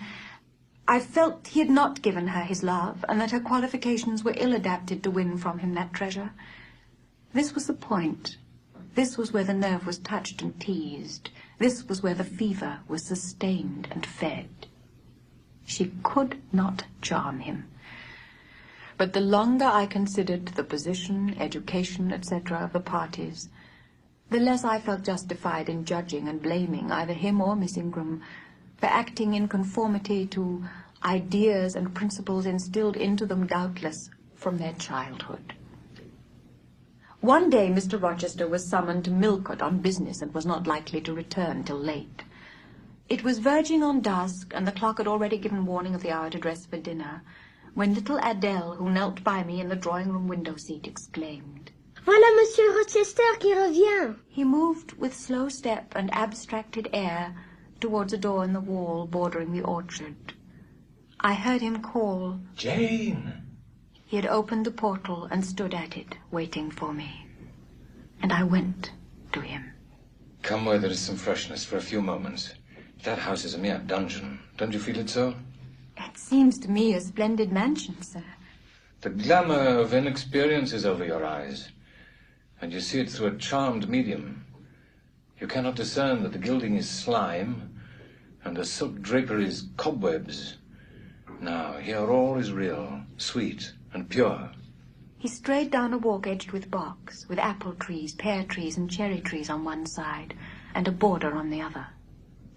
I felt he had not given her his love, and that her qualifications were ill-adapted to win from him that treasure. This was the point. This was where the nerve was touched and teased, This was where the fever was sustained and fed. She could not charm him. But the longer I considered the position, education, etc. of the parties, the less I felt justified in judging and blaming either him or Miss Ingram for acting in conformity to ideas and principles instilled into them, doubtless, from their childhood. One day Mr. Rochester was summoned to Millcote on business and was not likely to return till late. It was verging on dusk, and the clock had already given warning of the hour to dress for dinner, when little Adele, who knelt by me in the drawing-room window-seat, exclaimed, Voilà Monsieur Rochester qui revient. He moved with slow step and abstracted air towards a door in the wall bordering the orchard. I heard him call, Jane! He had opened the portal and stood at it, waiting for me. And I went to him. Come where there is some freshness for a few moments. That house is a mere dungeon. Don't you feel it so? It seems to me a splendid mansion, sir. The glamour of inexperience is over your eyes, and you see it through a charmed medium. You cannot discern that the gilding is slime, and the silk draperies cobwebs. Now, here all is real, sweet, and pure. He strayed down a walk edged with box, with apple trees, pear trees, and cherry trees on one side, and a border on the other.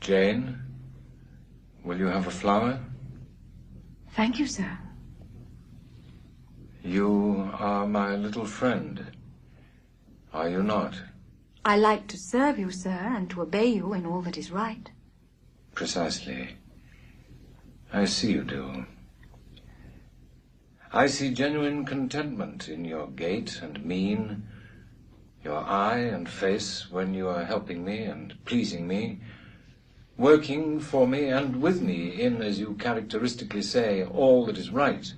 Jane, will you have a flower? Thank you, sir. You are my little friend, are you not? I like to serve you, sir, and to obey you in all that is right. Precisely. I see you do. I see genuine contentment in your gait and mien, your eye and face when you are helping me and pleasing me, working for me and with me in, as you characteristically say, all that is right.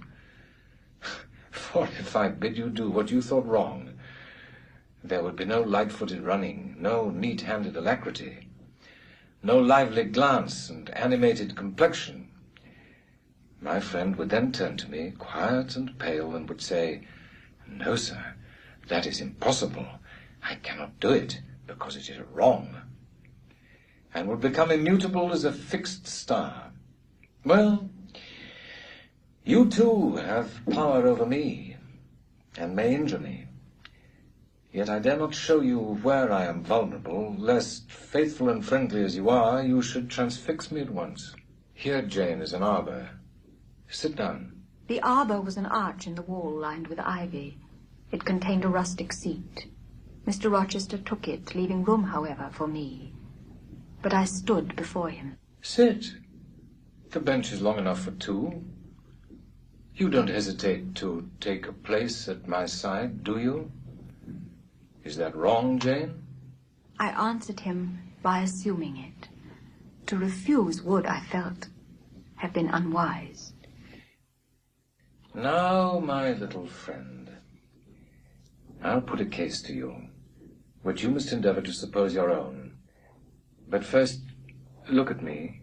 For if I bid you do what you thought wrong, there would be no light-footed running, no neat-handed alacrity, no lively glance and animated complexion. My friend would then turn to me, quiet and pale, and would say, No, sir, that is impossible. I cannot do it, because it is wrong, and would become immutable as a fixed star. Well, you too have power over me, and may injure me. Yet I dare not show you where I am vulnerable, lest, faithful and friendly as you are, you should transfix me at once. Here, Jane, is an arbor. Sit down. The arbor was an arch in the wall lined with ivy. It contained a rustic seat. Mr. Rochester took it, leaving room, however, for me. But I stood before him. Sit. The bench is long enough for two. You don't hesitate to take a place at my side, do you? Is that wrong, Jane? I answered him by assuming it. To refuse would, I felt, have been unwise. Now, my little friend, I'll put a case to you, which you must endeavor to suppose your own. But first, look at me,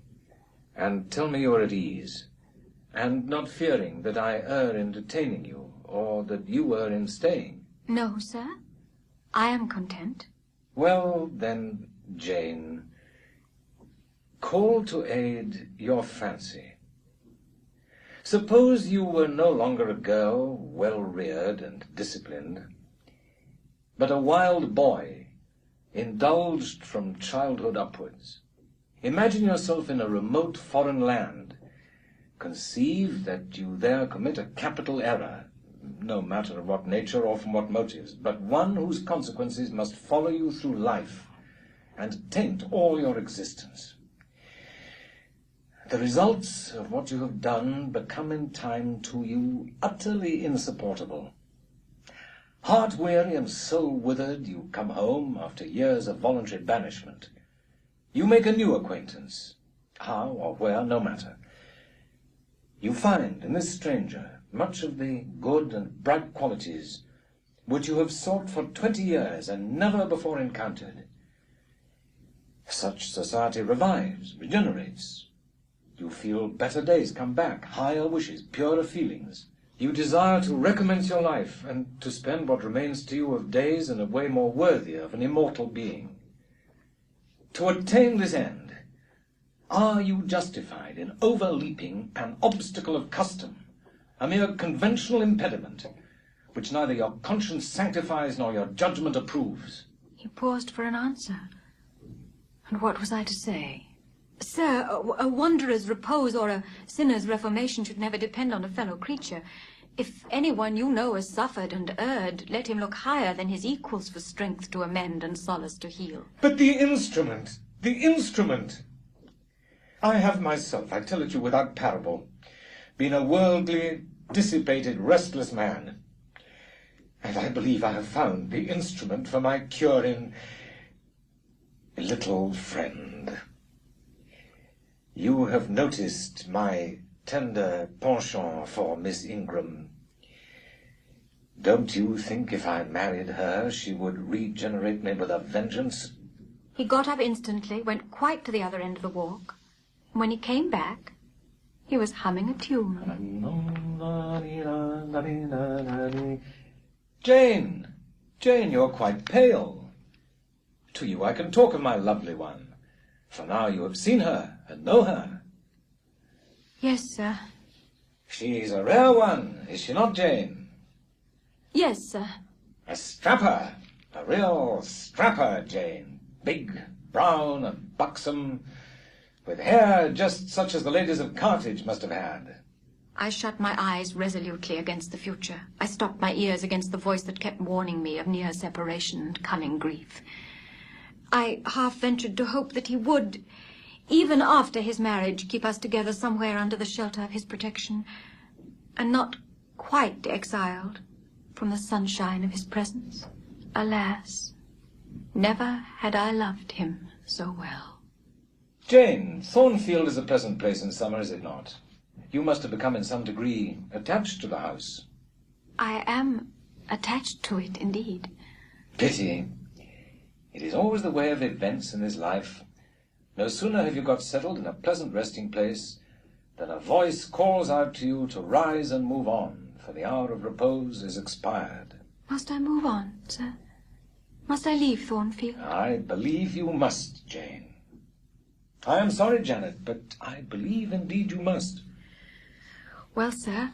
and tell me you are at ease, and not fearing that I err in detaining you, or that you err in staying. No, sir. I am content. Well, then, Jane, call to aid your fancy. Suppose you were no longer a girl, well-reared and disciplined, but a wild boy, indulged from childhood upwards. Imagine yourself in a remote foreign land. Conceive that you there commit a capital error, no matter of what nature or from what motives, but one whose consequences must follow you through life and taint all your existence. The results of what you have done become in time to you utterly insupportable. Heart-weary and soul-withered, you come home after years of voluntary banishment. You make a new acquaintance. How or where, no matter. You find in this stranger much of the good and bright qualities which you have sought for 20 years and never before encountered. Such society revives, regenerates. You feel better days come back, higher wishes, purer feelings. You desire to recommence your life and to spend what remains to you of days in a way more worthy of an immortal being. To attain this end, are you justified in overleaping an obstacle of custom, a mere conventional impediment, which neither your conscience sanctifies nor your judgment approves? He paused for an answer. And what was I to say? Sir, a wanderer's repose or a sinner's reformation should never depend on a fellow creature. If anyone you know has suffered and erred, let him look higher than his equals for strength to amend and solace to heal. But the instrument! The instrument! I have myself, I tell it you without parable, been a worldly, dissipated, restless man. And I believe I have found the instrument for my cure in little friend. You have noticed my tender penchant for Miss Ingram. Don't you think if I married her, she would regenerate me with a vengeance? He got up instantly, went quite to the other end of the walk. And when he came back, he was humming a tune. Jane! Jane, you're quite pale. To you I can talk of my lovely one, for now you have seen her and know her. Yes, sir. She's a rare one, is she not, Jane? Yes, sir. A strapper, a real strapper, Jane. Big, brown and buxom, with hair just such as the ladies of Carthage must have had. I shut my eyes resolutely against the future. I stopped my ears against the voice that kept warning me of near separation and coming grief. I half ventured to hope that he would, even after his marriage, keep us together somewhere under the shelter of his protection, and not quite exiled from the sunshine of his presence. Alas, never had I loved him so well. Jane, Thornfield is a pleasant place in summer, is it not? You must have become in some degree attached to the house. I am attached to it, indeed. Pity. It is always the way of events in this life. No sooner have you got settled in a pleasant resting place than a voice calls out to you to rise and move on, for the hour of repose is expired. Must I move on, sir? Must I leave Thornfield? I believe you must, Jane. I am sorry, Janet, but I believe indeed you must. Well, sir,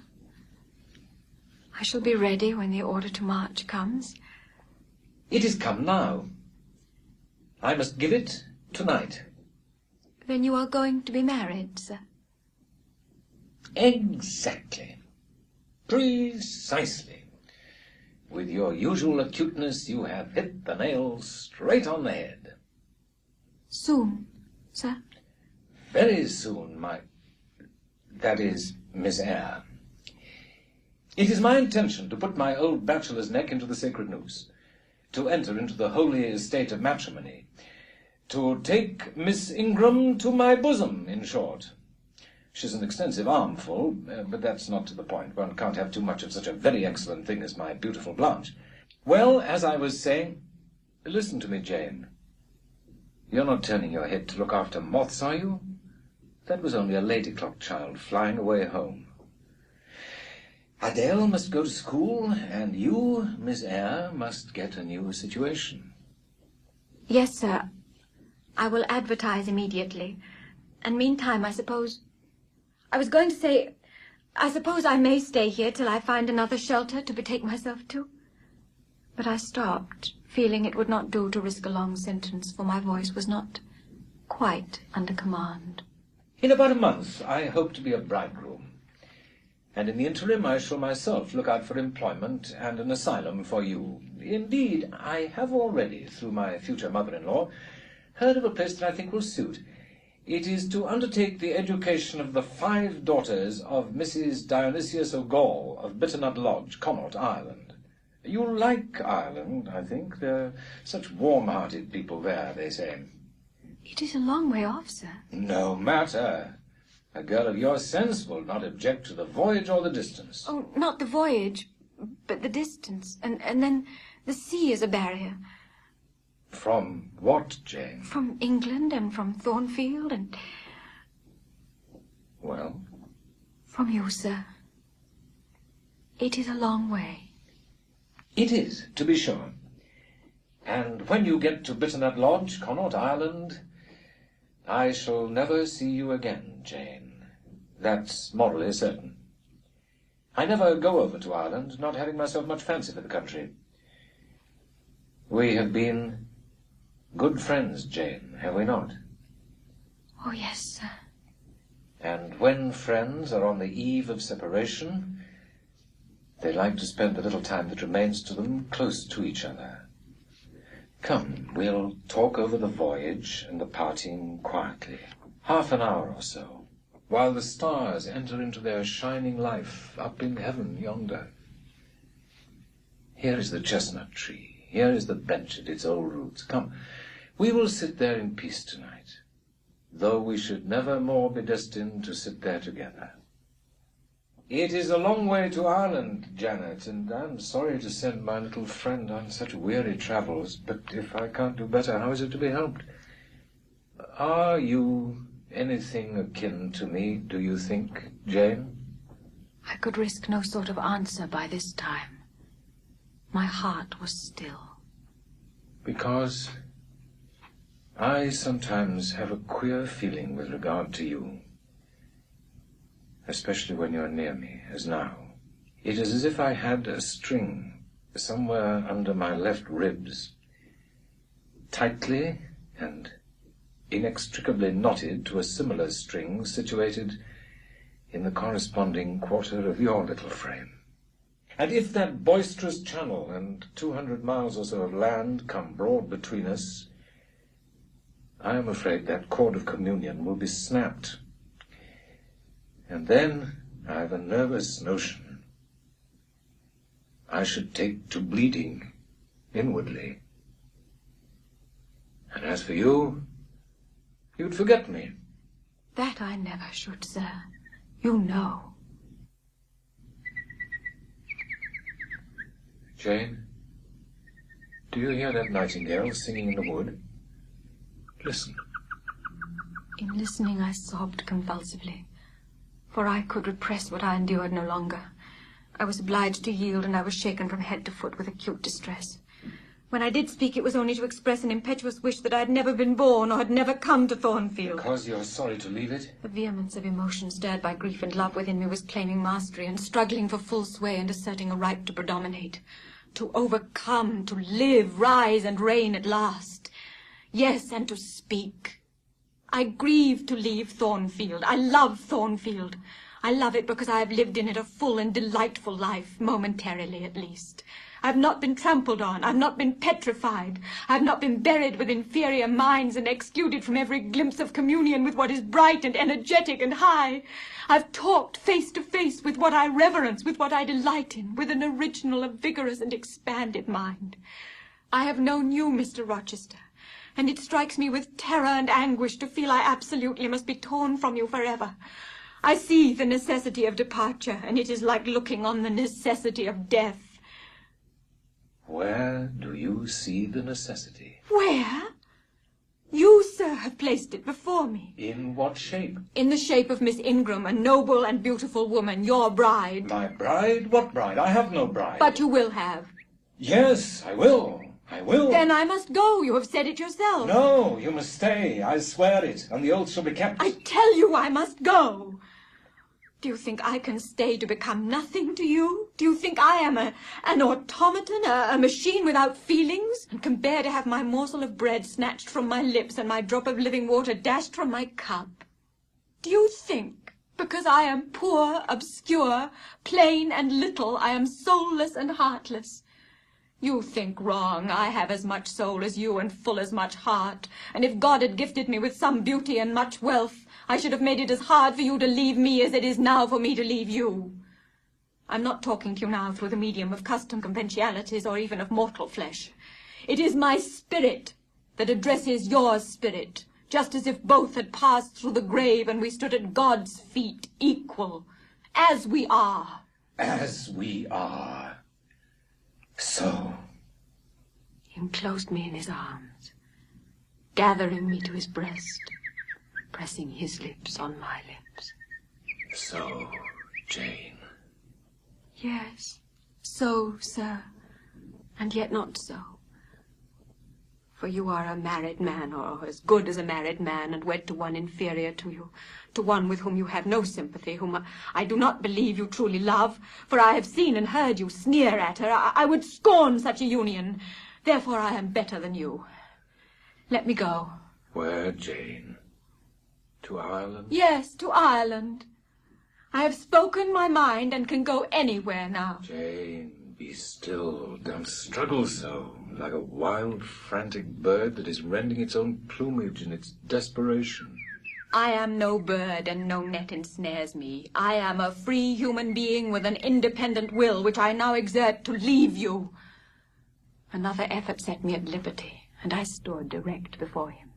I shall be ready when the order to march comes. It is come now. I must give it tonight. Then you are going to be married, sir? Exactly. Precisely. With your usual acuteness, you have hit the nail straight on the head. Soon, sir? Very soon, that is, Miss Eyre. It is my intention to put my old bachelor's neck into the sacred noose, to enter into the holy estate of matrimony, to take Miss Ingram to my bosom, in short. She's an extensive armful, but that's not to the point. One can't have too much of such a very excellent thing as my beautiful Blanche. Well, as I was saying, listen to me, Jane. You're not turning your head to look after moths, are you? That was only a lady clock child flying away home. Adele must go to school, and you, Miss Eyre, must get a new situation. Yes, sir. I will advertise immediately. And meantime, I suppose I may stay here till I find another shelter to betake myself to. But I stopped, feeling it would not do to risk a long sentence, for my voice was not quite under command. In about a month, I hope to be a bridegroom. And in the interim, I shall myself look out for employment and an asylum for you. Indeed, I have already, through my future mother-in-law, heard of a place that I think will suit. It is to undertake the education of the 5 daughters of Mrs. Dionysius O'Gall of Bitternut Lodge, Connaught, Ireland. You'll like Ireland, I think. They're such warm-hearted people there, they say. It is a long way off, sir. No matter. A girl of your sense will not object to the voyage or the distance. Oh, not the voyage, but the distance. And then the sea is a barrier. From what, Jane? From England and from Thornfield and... Well? From you, sir. It is a long way. It is, to be sure. And when you get to Bitternut Lodge, Connaught Island, I shall never see you again, Jane. That's morally certain. I never go over to Ireland, not having myself much fancy for the country. We have been good friends, Jane, have we not? Oh, yes, sir. And when friends are on the eve of separation, they like to spend the little time that remains to them close to each other. Come, we'll talk over the voyage and the parting quietly. Half an hour or so, while the stars enter into their shining life up in heaven yonder. Here is the chestnut tree. Here is the bench at its old roots. Come, we will sit there in peace tonight, though we should never more be destined to sit there together. It is a long way to Ireland, Janet, and I'm sorry to send my little friend on such weary travels, but if I can't do better, how is it to be helped? Are you anything akin to me, do you think, Jane? I could risk no sort of answer by this time. My heart was still. Because I sometimes have a queer feeling with regard to you, especially when you're near me, as now. It is as if I had a string somewhere under my left ribs, tightly and inextricably knotted to a similar string situated in the corresponding quarter of your little frame. And if that boisterous channel and 200 miles or so of land come broad between us, I am afraid that cord of communion will be snapped. And then I have a nervous notion I should take to bleeding inwardly. And as for you, you'd forget me. That I never should, sir. You know. Jane, do you hear that nightingale singing in the wood? Listen. In listening, I sobbed convulsively, for I could repress what I endured no longer. I was obliged to yield, and I was shaken from head to foot with acute distress. When I did speak, it was only to express an impetuous wish that I had never been born or had never come to Thornfield. Because you're sorry to leave it? The vehemence of emotion stirred by grief and love within me was claiming mastery and struggling for full sway and asserting a right to predominate. To overcome, to live, rise and reign at last. Yes, and to speak. I grieve to leave Thornfield. I love Thornfield. I love it because I have lived in it a full and delightful life, momentarily at least. I have not been trampled on. I have not been petrified. I have not been buried with inferior minds and excluded from every glimpse of communion with what is bright and energetic and high. I have talked face to face with what I reverence, with what I delight in, with an original, a vigorous and expanded mind. I have known you, Mr. Rochester, and it strikes me with terror and anguish to feel I absolutely must be torn from you forever. I see the necessity of departure, and it is like looking on the necessity of death. Where do you see the necessity? Where? You, sir, have placed it before me. In what shape? In the shape of Miss Ingram, a noble and beautiful woman, your bride. My bride? What bride? I have no bride. But you will have. Yes, I will. I will. Then I must go. You have said it yourself. No, you must stay. I swear it, and the oath shall be kept. I tell you I must go. Do you think I can stay to become nothing to you? Do you think I am an automaton, a machine without feelings, and can bear to have my morsel of bread snatched from my lips and my drop of living water dashed from my cup? Do you think, because I am poor, obscure, plain and little, I am soulless and heartless? You think wrong. I have as much soul as you and full as much heart, and if God had gifted me with some beauty and much wealth, I should have made it as hard for you to leave me as it is now for me to leave you. I'm not talking to you now through the medium of custom conventionalities or even of mortal flesh. It is my spirit that addresses your spirit, just as if both had passed through the grave and we stood at God's feet equal, as we are. As we are. So. He enclosed me in his arms, gathering me to his breast, pressing his lips on my lips. So, Jane. Yes, so, sir, and yet not so. For you are a married man, or as good as a married man, and wed to one inferior to you, to one with whom you have no sympathy, whom I do not believe you truly love, for I have seen and heard you sneer at her. I would scorn such a union. Therefore I am better than you. Let me go. Where, Jane? To Ireland? Yes, to Ireland. I have spoken my mind and can go anywhere now. Jane, be still. Don't struggle so, like a wild, frantic bird that is rending its own plumage in its desperation. I am no bird, and no net ensnares me. I am a free human being with an independent will, which I now exert to leave you. Another effort set me at liberty, and I stood erect before him.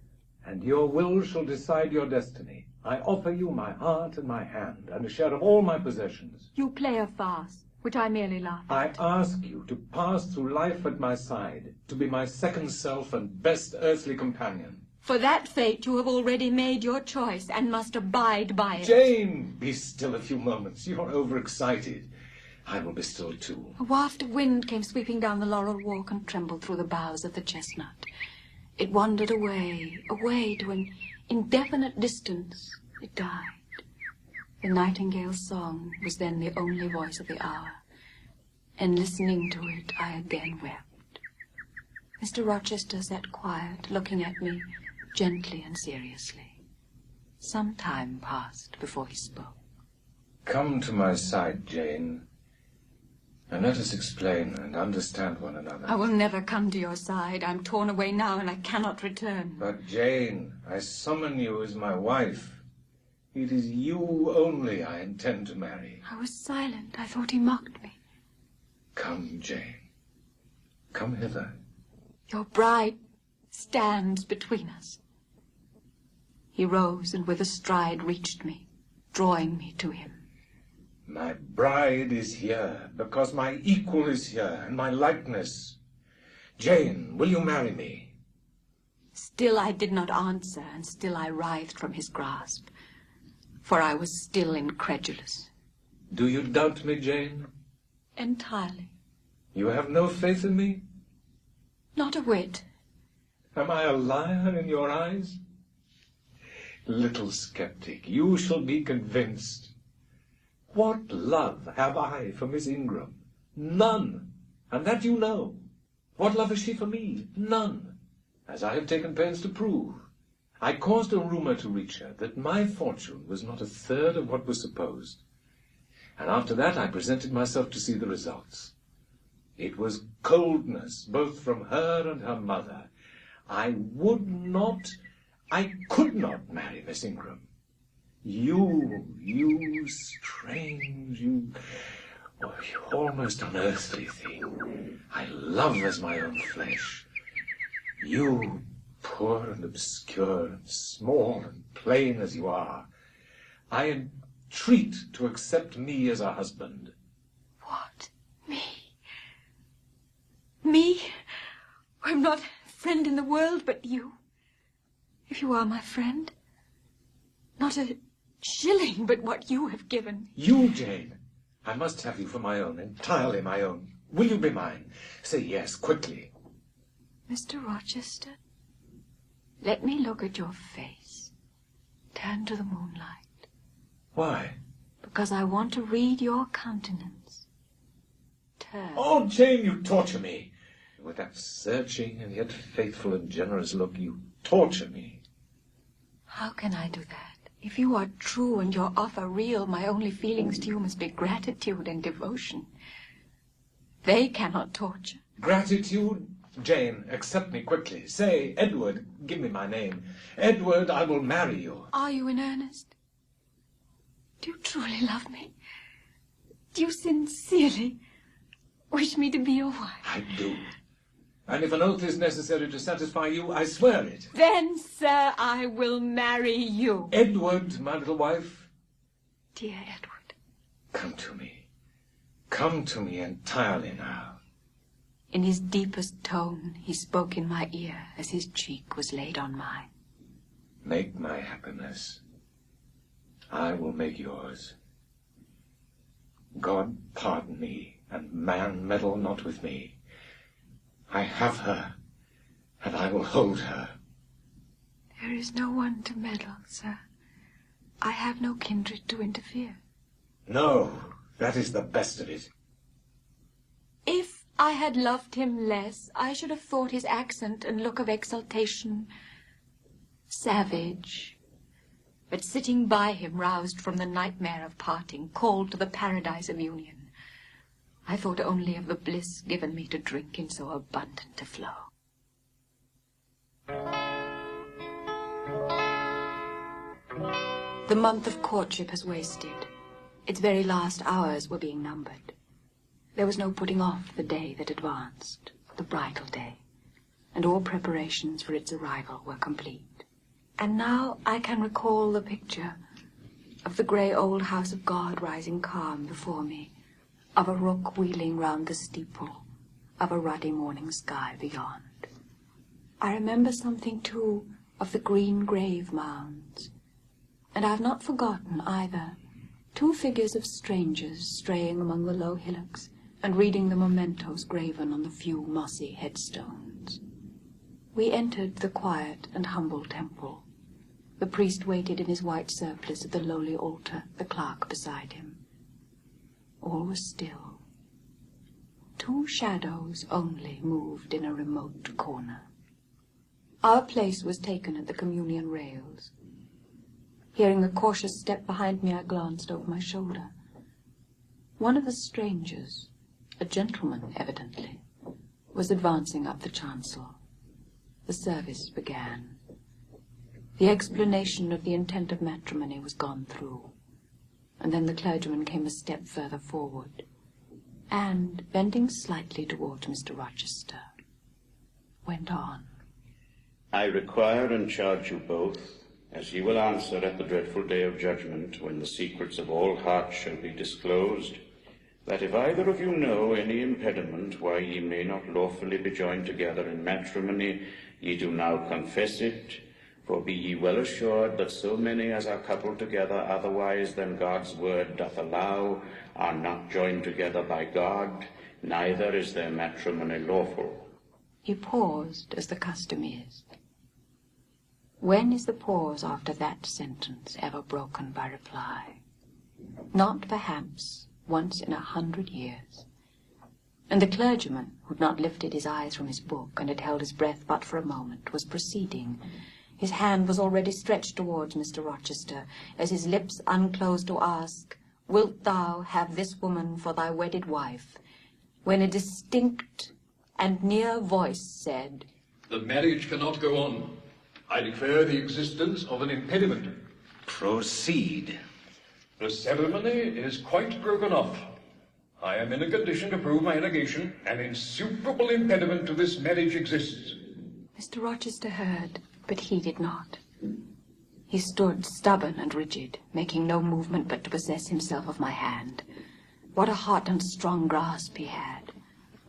And your will shall decide your destiny. I offer you my heart and my hand, and a share of all my possessions. You play a farce, which I merely laugh I at. ask you to pass through life at my side, to be my second self and best earthly companion. For that fate you have already made your choice, and must abide by it. Jane, be still a few moments. You're overexcited. I will be still too. A waft of wind came sweeping down the laurel walk and trembled through the boughs of the chestnut. It wandered away, away to an indefinite distance. It died. The nightingale's song was then the only voice of the hour, and listening to it, I again wept. Mr. Rochester sat quiet, looking at me gently and seriously. Some time passed before he spoke. Come to my side, Jane, and let us explain and understand one another. I will never come to your side. I'm torn away now, and I cannot return. But, Jane, I summon you as my wife. It is you only I intend to marry. I was silent. I thought he mocked me. Come, Jane. Come hither. Your bride stands between us. He rose and with a stride reached me, drawing me to him. My bride is here, because my equal is here, and my likeness. Jane, will you marry me? Still I did not answer, and still I writhed from his grasp, for I was still incredulous. Do you doubt me, Jane? Entirely. You have no faith in me? Not a whit. Am I a liar in your eyes? Little skeptic, you shall be convinced. What love have I for Miss Ingram? None, and that you know. What love has she for me? None, as I have taken pains to prove. I caused a rumor to reach her that my fortune was not a third of what was supposed. And after that I presented myself to see the results. It was coldness, both from her and her mother. I could not marry Miss Ingram. You strange, you almost unearthly thing, I love as my own flesh. You, poor and obscure and small and plain as you are, I entreat to accept me as a husband. What? Me? Me? I'm not a friend in the world but you. If you are my friend, not a shilling but what you have given. You, Jane. I must have you for my own, entirely my own. Will you be mine? Say yes, quickly. Mr. Rochester, let me look at your face. Turn to the moonlight. Why? Because I want to read your countenance. Turn. Oh, Jane, you torture me. With that searching and yet faithful and generous look, you torture me. How can I do that? If you are true and your offer real, my only feelings to you must be gratitude and devotion. They cannot torture. Gratitude? Jane, accept me quickly. Say, Edward, give me my name. Edward, I will marry you. Are you in earnest? Do you truly love me? Do you sincerely wish me to be your wife? I do. And if an oath is necessary to satisfy you, I swear it. Then, sir, I will marry you. Edward, my little wife. Dear Edward. Come to me. Come to me entirely now. In his deepest tone, he spoke in my ear as his cheek was laid on mine. Make my happiness. I will make yours. God pardon me, and man meddle not with me. I have her. and I will hold her. There is no one to meddle, sir. I have no kindred to interfere. No, that is the best of it. If I had loved him less, I should have thought his accent and look of exultation savage. But sitting by him, roused from the nightmare of parting, called to the paradise of union, I thought only of the bliss given me to drink in so abundant a flow. The month of courtship has wasted. Its very last hours were being numbered. There was no putting off the day that advanced, the bridal day, and all preparations for its arrival were complete. And now I can recall the picture of the grey old house of God rising calm before me, of a rook wheeling round the steeple, of a ruddy morning sky beyond. I remember something, too, of the green grave mounds, and I have not forgotten, either, 2 figures of strangers straying among the low hillocks and reading the mementos graven on the few mossy headstones. We entered the quiet and humble temple. The priest waited in his white surplice at the lowly altar, the clerk beside him. All was still. 2 shadows only moved in a remote corner. Our place was taken at the communion rails. Hearing a cautious step behind me, I glanced over my shoulder. One of the strangers, a gentleman evidently, was advancing up the chancel. The service began. The explanation of the intent of matrimony was gone through, and then the clergyman came a step further forward, and, bending slightly towards Mr. Rochester, went on. I require and charge you both, as ye will answer at the dreadful day of judgment, when the secrets of all hearts shall be disclosed, that if either of you know any impediment why ye may not lawfully be joined together in matrimony, ye do now confess it, for be ye well assured that so many as are coupled together otherwise than God's word doth allow are not joined together by God, neither is their matrimony lawful. He paused, as the custom is. When is the pause after that sentence ever broken by reply? Not, perhaps, once in 100 years. And the clergyman, who had not lifted his eyes from his book and had held his breath but for a moment, was proceeding. His hand was already stretched towards Mr. Rochester, as his lips unclosed to ask, "Wilt thou have this woman for thy wedded wife?" when a distinct and near voice said, "The marriage cannot go on. I declare the existence of an impediment." Proceed. "The ceremony is quite broken off. I am in a condition to prove my allegation. An insuperable impediment to this marriage exists." Mr. Rochester heard, but heeded not. He stood stubborn and rigid, making no movement but to possess himself of my hand. What a hot and strong grasp he had,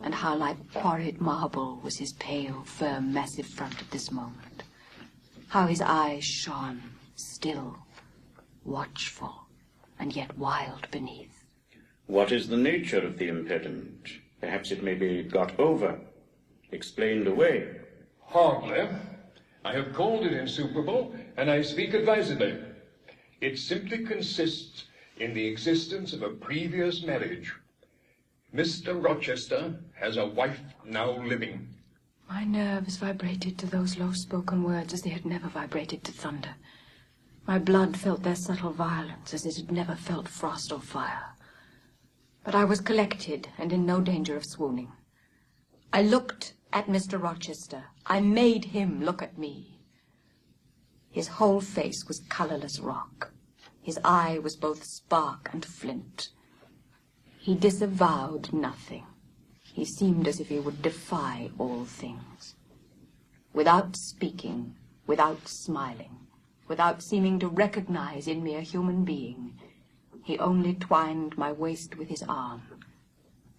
and how like quarried marble was his pale, firm, massive front at this moment. How his eyes shone, still, watchful, and yet wild beneath. What is the nature of the impediment? Perhaps it may be got over, explained away. Hardly. I have called it insuperable, and I speak advisedly. It simply consists in the existence of a previous marriage. Mr. Rochester has a wife now living. My nerves vibrated to those low-spoken words as they had never vibrated to thunder. My blood felt their subtle violence as it had never felt frost or fire. But I was collected and in no danger of swooning. I looked at Mr. Rochester. I made him look at me. His whole face was colourless rock. His eye was both spark and flint. He disavowed nothing. He seemed as if he would defy all things. Without speaking, without smiling, without seeming to recognize in me a human being, he only twined my waist with his arm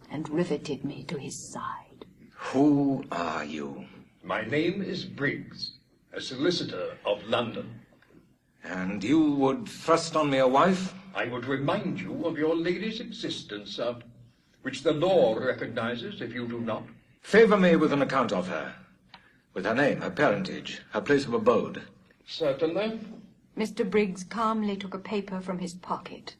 and riveted me to his side. Who are you? My name is Briggs, a solicitor of London. And you would thrust on me a wife? I would remind you of your lady's existence, sir, which the law recognizes if you do not. Favor me with an account of her. With her name, her parentage, her place of abode. Certainly. Mr. Briggs calmly took a paper from his pocket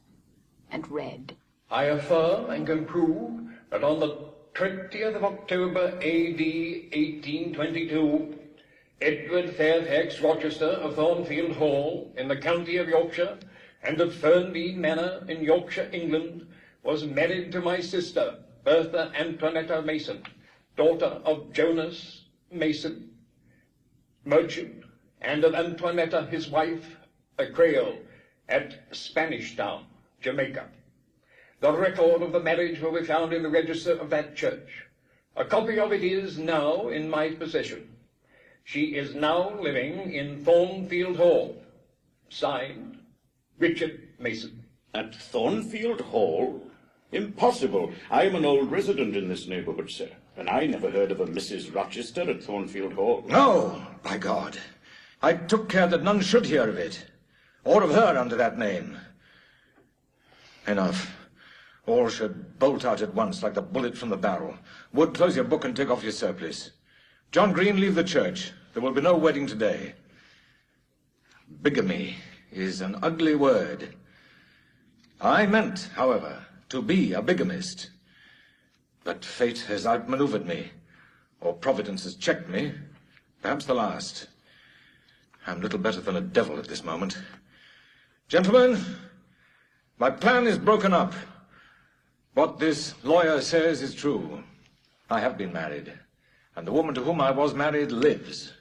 and read. I affirm and can prove that on the 20th of October, A.D. 1822, Edward Fairfax Rochester of Thornfield Hall in the county of Yorkshire and of Fernmead Manor in Yorkshire, England, was married to my sister, Bertha Antoinetta Mason, daughter of Jonas Mason, merchant, and of Antoinetta, his wife, a Quayle, at Spanish Town, Jamaica. The record of the marriage will be found in the register of that church. A copy of it is now in my possession. She is now living in Thornfield Hall. Signed, Richard Mason. At Thornfield Hall? Impossible. I am an old resident in this neighbourhood, sir, and I never heard of a Mrs. Rochester at Thornfield Hall. No, by God. I took care that none should hear of it, or of her under that name. Enough. All should bolt out at once like the bullet from the barrel. Wood, close your book and take off your surplice. John Green, leave the church. There will be no wedding today. Bigamy is an ugly word. I meant, however, to be a bigamist. But fate has outmaneuvered me, or Providence has checked me, perhaps the last. I'm little better than a devil at this moment. Gentlemen, my plan is broken up. What this lawyer says is true. I have been married, and the woman to whom I was married lives.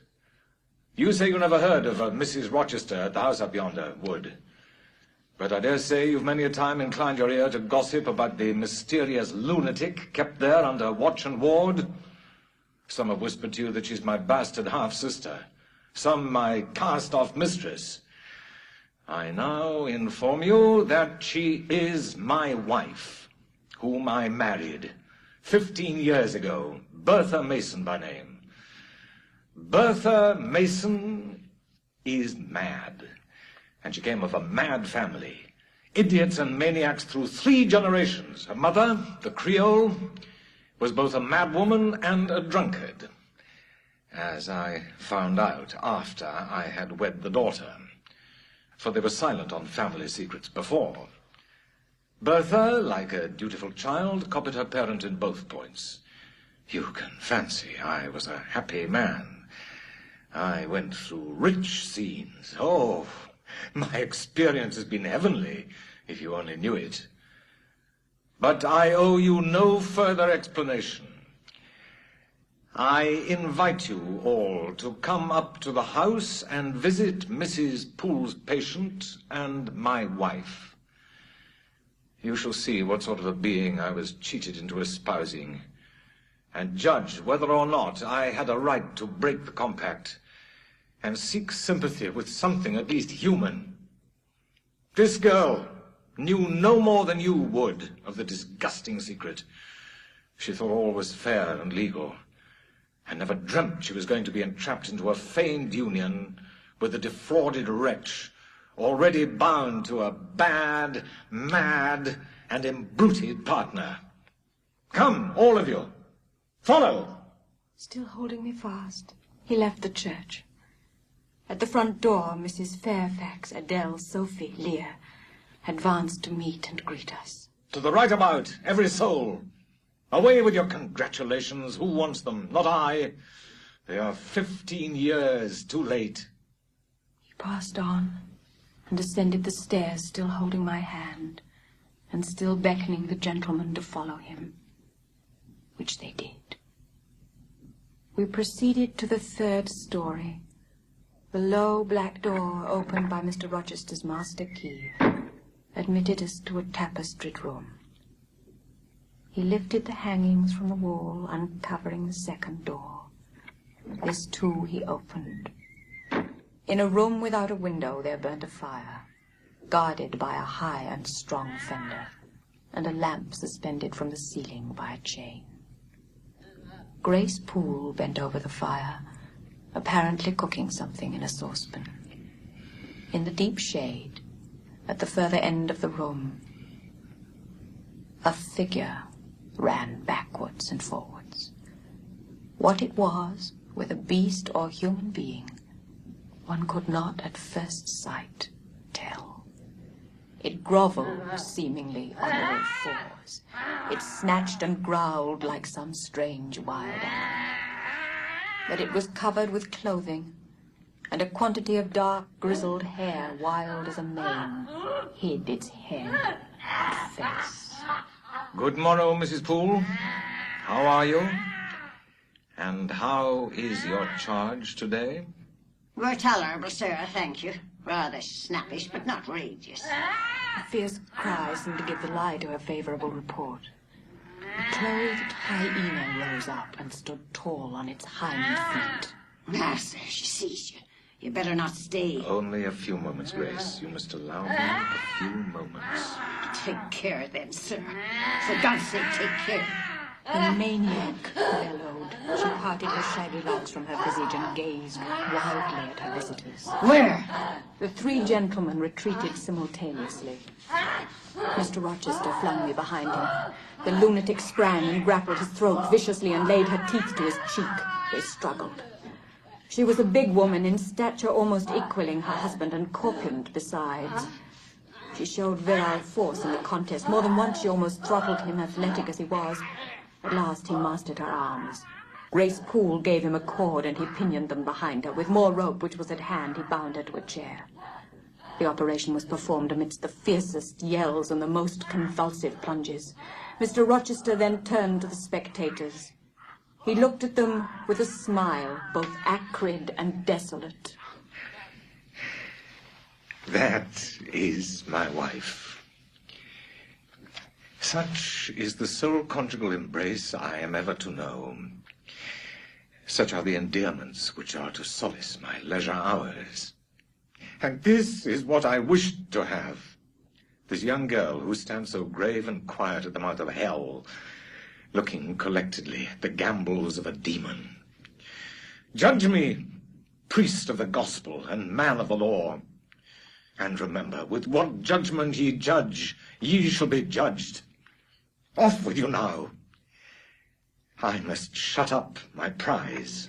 You say you never heard of a Mrs. Rochester at the house up yonder, Wood. But I dare say you've many a time inclined your ear to gossip about the mysterious lunatic kept there under watch and ward. Some have whispered to you that she's my bastard half-sister, some my cast-off mistress. I now inform you that she is my wife, whom I married 15 years ago, Bertha Mason by name. Bertha Mason is mad, and she came of a mad family. Idiots and maniacs through 3 generations. Her mother, the Creole, was both a madwoman and a drunkard, as I found out after I had wed the daughter, for they were silent on family secrets before. Bertha, like a dutiful child, copied her parent in both points. You can fancy I was a happy man. I went through rich scenes. Oh, my experience has been heavenly, if you only knew it. But I owe you no further explanation. I invite you all to come up to the house and visit Mrs. Poole's patient and my wife. You shall see what sort of a being I was cheated into espousing, and judge whether or not I had a right to break the compact and seek sympathy with something at least human. This girl knew no more than you would of the disgusting secret. She thought all was fair and legal, and never dreamt she was going to be entrapped into a feigned union with a defrauded wretch, already bound to a bad, mad, and embruted partner. Come, all of you. Follow. Still holding me fast, he left the church. At the front door, Mrs. Fairfax, Adele, Sophie, Leah advanced to meet and greet us. To the right about, every soul. Away with your congratulations. Who wants them? Not I. They are 15 years too late. He passed on and ascended the stairs, still holding my hand and still beckoning the gentlemen to follow him, which they did. We proceeded to the 3rd story. The low black door, opened by Mr. Rochester's master key, admitted us to a tapestried room. He lifted the hangings from the wall, uncovering the 2nd door. This, too, he opened. In a room without a window there burnt a fire, guarded by a high and strong fender, and a lamp suspended from the ceiling by a chain. Grace Poole bent over the fire, apparently cooking something in a saucepan. In the deep shade, at the further end of the room, a figure ran backwards and forwards. What it was whether beast or human being, one could not at first sight tell. It grovelled, seemingly, on all fours. It snatched and growled like some strange wild animal. But it was covered with clothing, and a quantity of dark, grizzled hair, wild as a mane, hid its head and face. Good morrow, Mrs. Poole. How are you? And how is your charge today? We're tolerable, sir, thank you. Rather snappish, but not rageous. A fierce cry seemed to give the lie to her favourable report. A clothed hyena rose up and stood tall on its hind feet. Ah, sir, she sees you. You better not stay. Only a few moments, Grace. You must allow me a few moments. Take care, then, sir. For God's sake, take care. The maniac bellowed. She parted her shaggy locks from her visage and gazed wildly at her visitors. Where? The three gentlemen retreated simultaneously. Mr. Rochester flung me behind him. The lunatic sprang and grappled his throat viciously and laid her teeth to his cheek. They struggled. She was a big woman, in stature almost equaling her husband, and corpulent besides. She showed virile force in the contest. More than once she almost throttled him, athletic as he was. At last he mastered her arms. Grace Poole gave him a cord, and he pinioned them behind her. With more rope, which was at hand, he bound her to a chair. The operation was performed amidst the fiercest yells and the most convulsive plunges. Mr. Rochester then turned to the spectators. He looked at them with a smile, both acrid and desolate. That is my wife. Such is the sole conjugal embrace I am ever to know. Such are the endearments which are to solace my leisure hours. And this is what I wished to have. This young girl who stands so grave and quiet at the mouth of hell, looking collectedly at the gambols of a demon. Judge me, priest of the gospel and man of the law. And remember, with what judgment ye judge, ye shall be judged. Off with you now. I must shut up my prize.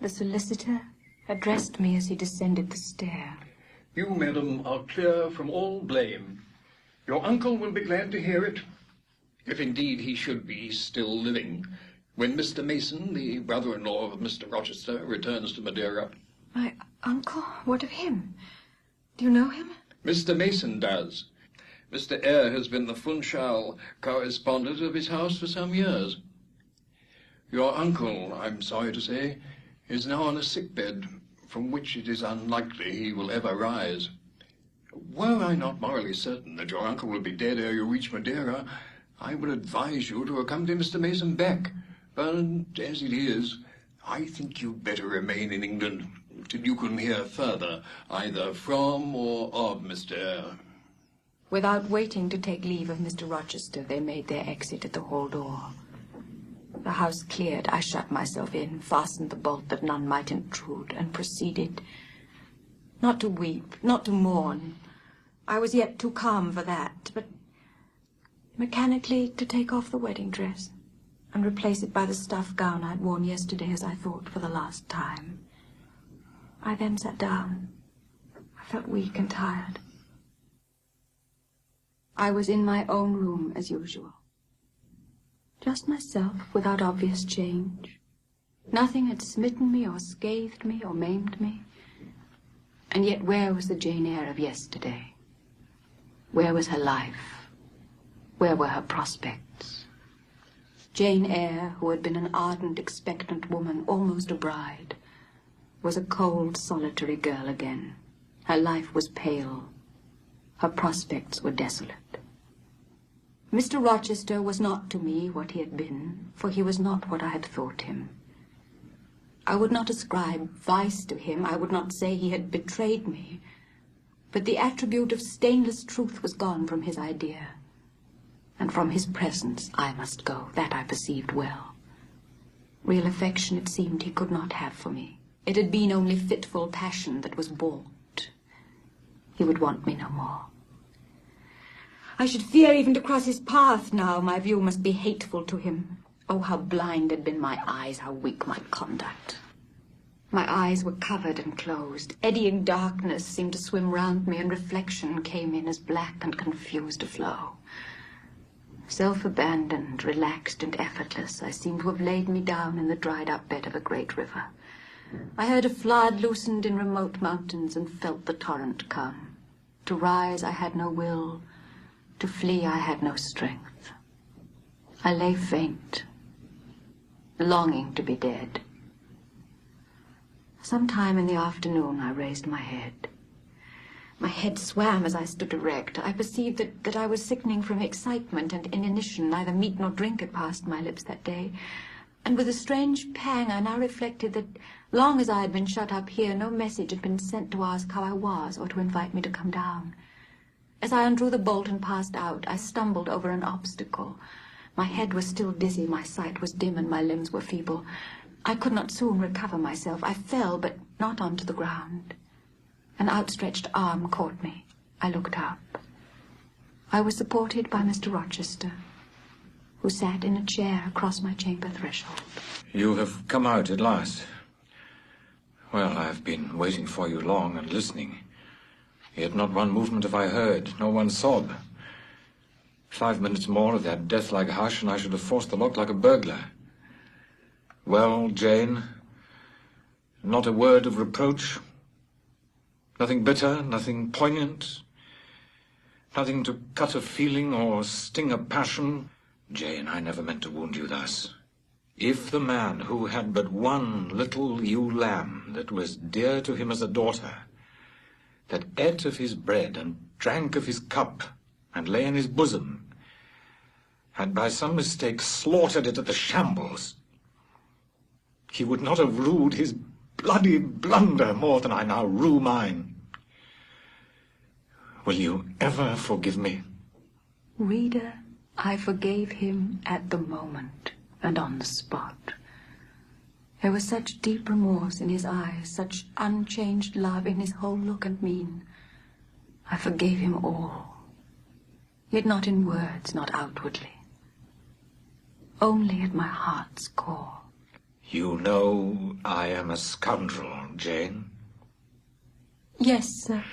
The solicitor addressed me as he descended the stair. You, madam, are clear from all blame. Your uncle will be glad to hear it, if indeed he should be still living, when Mr. Mason, the brother-in-law of Mr. Rochester, returns to Madeira. My uncle? What of him? Do you know him? Mr. Mason does. Mr. Eyre has been the Funchal correspondent of his house for some years. Your uncle, I'm sorry to say, is now on a sickbed, from which it is unlikely he will ever rise. Were I not morally certain that your uncle will be dead ere you reach Madeira, I would advise you to accompany Mr. Mason back. But as it is, I think you'd better remain in England till you can hear further, either from or of Mr. Eyre. Without waiting to take leave of Mr. Rochester, they made their exit at the hall door. The house cleared, I shut myself in, fastened the bolt that none might intrude, and proceeded. Not to weep, not to mourn. I was yet too calm for that, but mechanically to take off the wedding dress and replace it by the stuff gown I'd worn yesterday, as I thought, for the last time. I then sat down. I felt weak and tired. I was in my own room as usual. Just myself, without obvious change. Nothing had smitten me or scathed me or maimed me. And yet where was the Jane Eyre of yesterday? Where was her life? Where were her prospects? Jane Eyre, who had been an ardent, expectant woman, almost a bride, was a cold, solitary girl again. Her life was pale. Her prospects were desolate. Mr. Rochester was not to me what he had been, for he was not what I had thought him. I would not ascribe vice to him, I would not say he had betrayed me, but the attribute of stainless truth was gone from his idea, and from his presence I must go. That I perceived well. Real affection, it seemed, he could not have for me. It had been only fitful passion that was balked. He would want me no more. I should fear even to cross his path now. My view must be hateful to him. Oh, how blind had been my eyes, how weak my conduct. My eyes were covered and closed. Eddying darkness seemed to swim round me, and reflection came in as black and confused a flow. Self-abandoned, relaxed and effortless, I seemed to have laid me down in the dried-up bed of a great river. I heard a flood loosened in remote mountains and felt the torrent come. To rise I had no will, to flee I had no strength. I lay faint, longing to be dead. Sometime in the afternoon I raised my head. My head swam as I stood erect. I perceived that I was sickening from excitement and inanition. Neither meat nor drink had passed my lips that day. And with a strange pang I now reflected that, long as I had been shut up here, no message had been sent to ask how I was or to invite me to come down. As I undrew the bolt and passed out, I stumbled over an obstacle. My head was still dizzy, my sight was dim, and my limbs were feeble. I could not soon recover myself. I fell, but not onto the ground. An outstretched arm caught me. I looked up. I was supported by Mr. Rochester, who sat in a chair across my chamber threshold. You have come out at last. Well, I've been waiting for you long and listening. Yet not one movement have I heard, nor one sob. 5 minutes more of that death-like hush, and I should have forced the lock like a burglar. Well, Jane, not a word of reproach? Nothing bitter, nothing poignant? Nothing to cut a feeling or sting a passion? Jane, I never meant to wound you thus. If the man who had but one little ewe lamb that was dear to him as a daughter, that ate of his bread and drank of his cup and lay in his bosom, had by some mistake slaughtered it at the shambles, he would not have rued his bloody blunder more than I now rue mine. Will you ever forgive me? Reader, I forgave him at the moment and on the spot. There was such deep remorse in his eyes, such unchanged love in his whole look and mien. I forgave him all, yet not in words, not outwardly, only at my heart's core. You know I am a scoundrel, Jane? Yes, sir.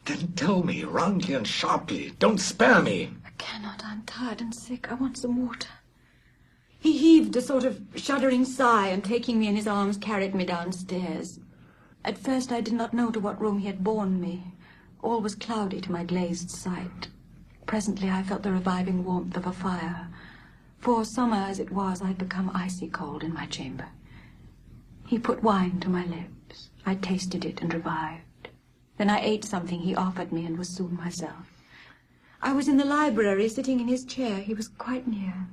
Then tell me, roundly and sharply. Don't spare me. I cannot. I'm tired and sick. I want some water. He heaved a sort of shuddering sigh, and taking me in his arms, carried me downstairs. At first I did not know to what room he had borne me. All was cloudy to my glazed sight. Presently I felt the reviving warmth of a fire. For summer as it was, I had become icy cold in my chamber. He put wine to my lips. I tasted it and revived. Then I ate something he offered me and was soon myself. I was in the library, sitting in his chair. He was quite near.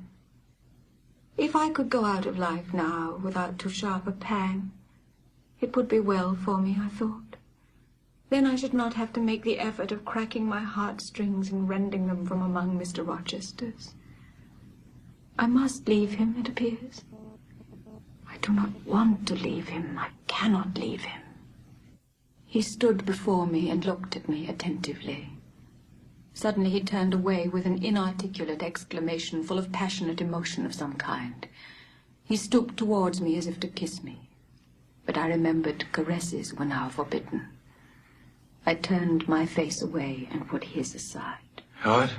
If I could go out of life now without too sharp a pang, it would be well for me, I thought. Then I should not have to make the effort of cracking my heartstrings and rending them from among Mr. Rochester's. I must leave him, it appears. I do not want to leave him. I cannot leave him. He stood before me and looked at me attentively. Suddenly he turned away with an inarticulate exclamation full of passionate emotion of some kind. He stooped towards me as if to kiss me, but I remembered caresses were now forbidden. I turned my face away and put his aside. What?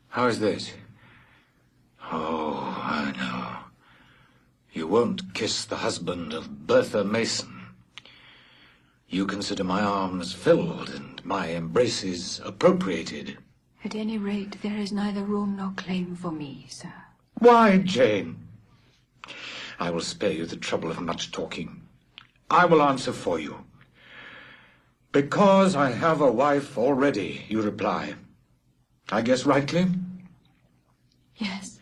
How is this? Oh, I know. You won't kiss the husband of Bertha Mason. You consider my arms filled and my embraces appropriated. At any rate, there is neither room nor claim for me, sir. Why, Jane? I will spare you the trouble of much talking. I will answer for you. Because I have a wife already, you reply. I guess rightly? Yes.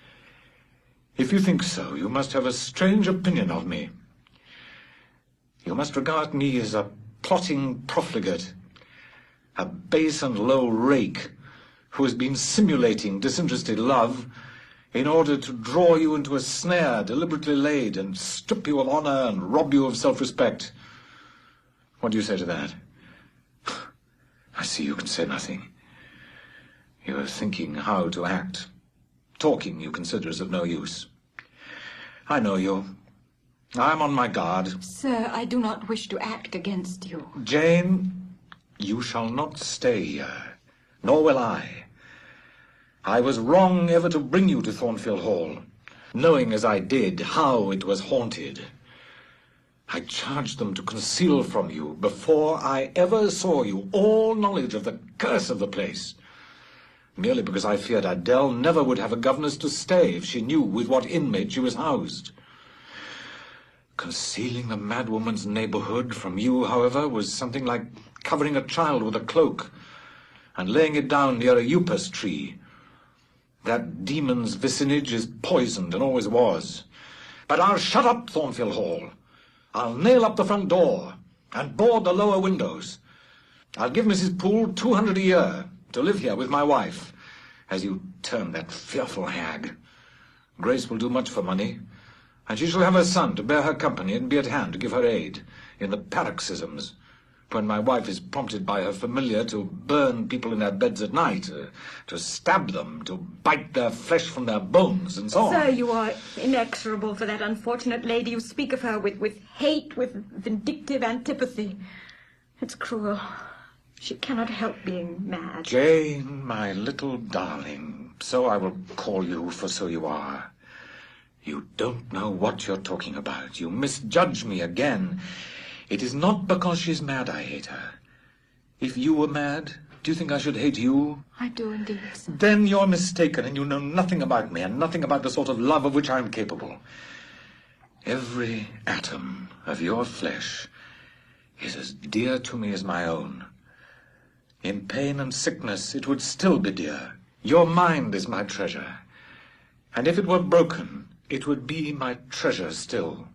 If you think so, you must have a strange opinion of me. You must regard me as a plotting profligate, a base and low rake who has been simulating disinterested love in order to draw you into a snare deliberately laid and strip you of honor and rob you of self-respect. What do you say to that? I see you can say nothing. You are thinking how to act. Talking you consider is of no use. I know you. I'm on my guard. Sir, I do not wish to act against you. Jane, you shall not stay here, nor will I. I was wrong ever to bring you to Thornfield Hall, knowing as I did how it was haunted. I charged them to conceal from you, before I ever saw you, all knowledge of the curse of the place, merely because I feared Adele never would have a governess to stay if she knew with what inmate she was housed. Concealing the madwoman's neighborhood from you, however, was something like covering a child with a cloak and laying it down near a upas tree. That demon's vicinage is poisoned and always was. But I'll shut up Thornfield Hall. I'll nail up the front door and board the lower windows. I'll give Mrs. Poole $200 a year to live here with my wife, as you term that fearful hag. Grace will do much for money, and she shall have her son to bear her company and be at hand to give her aid in the paroxysms, when my wife is prompted by her familiar to burn people in their beds at night, to stab them, to bite their flesh from their bones, and so on. Sir, you are inexorable for that unfortunate lady. You speak of her with hate, with vindictive antipathy. It's cruel. She cannot help being mad. Jane, my little darling, so I will call you, for so you are. You don't know what you're talking about. You misjudge me again. It is not because she's mad I hate her. If you were mad, do you think I should hate you? I do indeed, sir. Then you're mistaken, and you know nothing about me, and nothing about the sort of love of which I am capable. Every atom of your flesh is as dear to me as my own. In pain and sickness, it would still be dear. Your mind is my treasure, and if it were broken, it would be my treasure still.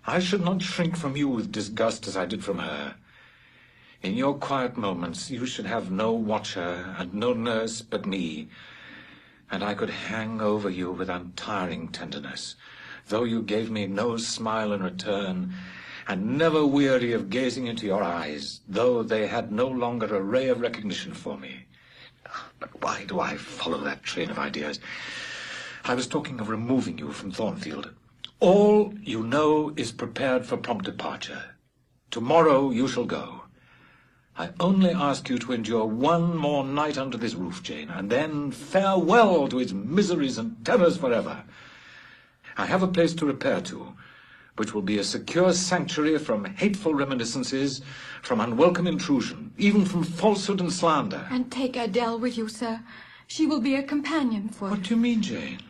I should not shrink from you with disgust as I did from her. In your quiet moments, you should have no watcher and no nurse but me, and I could hang over you with untiring tenderness, though you gave me no smile in return, and never weary of gazing into your eyes, though they had no longer a ray of recognition for me. But why do I follow that train of ideas? I was talking of removing you from Thornfield. All you know is prepared for prompt departure. Tomorrow you shall go. I only ask you to endure one more night under this roof, Jane, and then farewell to its miseries and terrors forever. I have a place to repair to, which will be a secure sanctuary from hateful reminiscences, from unwelcome intrusion, even from falsehood and slander. And take Adele with you, sir. She will be a companion for you. What do you mean, Jane?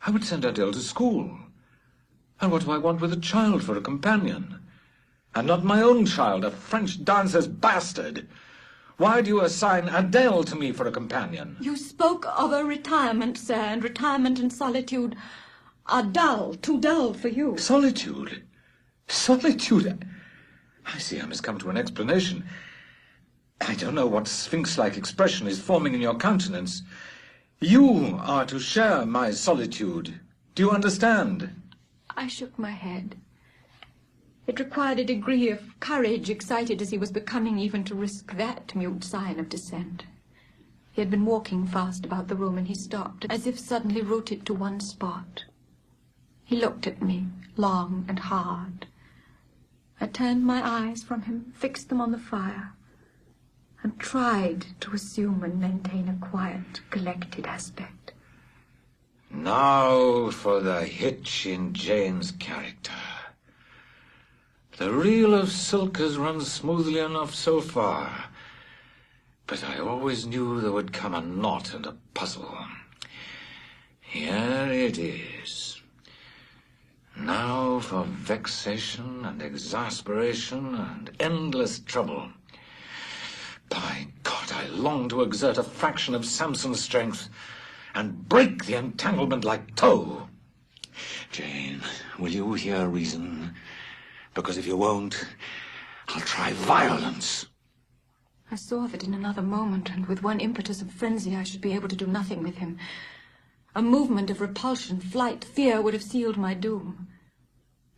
I would send Adele to school. And what do I want with a child for a companion? And not my own child, a French dancer's bastard. Why do you assign Adele to me for a companion? You spoke of a retirement, sir, and retirement and solitude are dull, too dull for you. Solitude? Solitude? I see I must come to an explanation. I don't know what sphinx-like expression is forming in your countenance. You are to share my solitude. Do you understand? I shook my head. It required a degree of courage, excited as he was becoming, even to risk that mute sign of dissent. He had been walking fast about the room, and he stopped, as if suddenly rooted to one spot. He looked at me, long and hard. I turned my eyes from him, fixed them on the fire, and tried to assume and maintain a quiet, collected aspect. Now for the hitch in Jane's character. The reel of silk has run smoothly enough so far, but I always knew there would come a knot and a puzzle. Here it is. Now for vexation and exasperation and endless trouble. By God, I long to exert a fraction of Samson's strength and break the entanglement like tow. Jane, will you hear reason? Because if you won't, I'll try violence. I saw that in another moment, and with one impetus of frenzy, I should be able to do nothing with him. A movement of repulsion, flight, fear would have sealed my doom.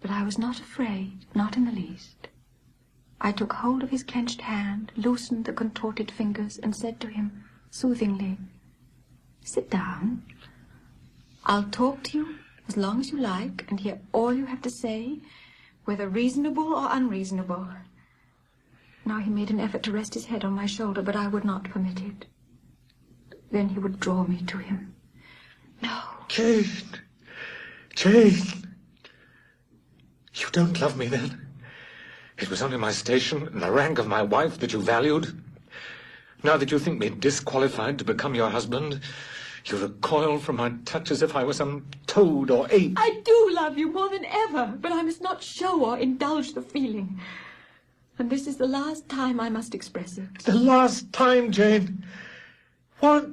But I was not afraid, not in the least. I took hold of his clenched hand, loosened the contorted fingers, and said to him, soothingly, "Sit down. I'll talk to you as long as you like, and hear all you have to say, whether reasonable or unreasonable. Now he made an effort to rest his head on my shoulder, but I would not permit it. Then he would draw me to him. No. Jane! Jane! You don't love me then? It was only my station and the rank of my wife that you valued. Now that you think me disqualified to become your husband, you recoil from my touch as if I were some toad or ape. I do love you more than ever, but I must not show or indulge the feeling. And this is the last time I must express it. The last time, Jane? What?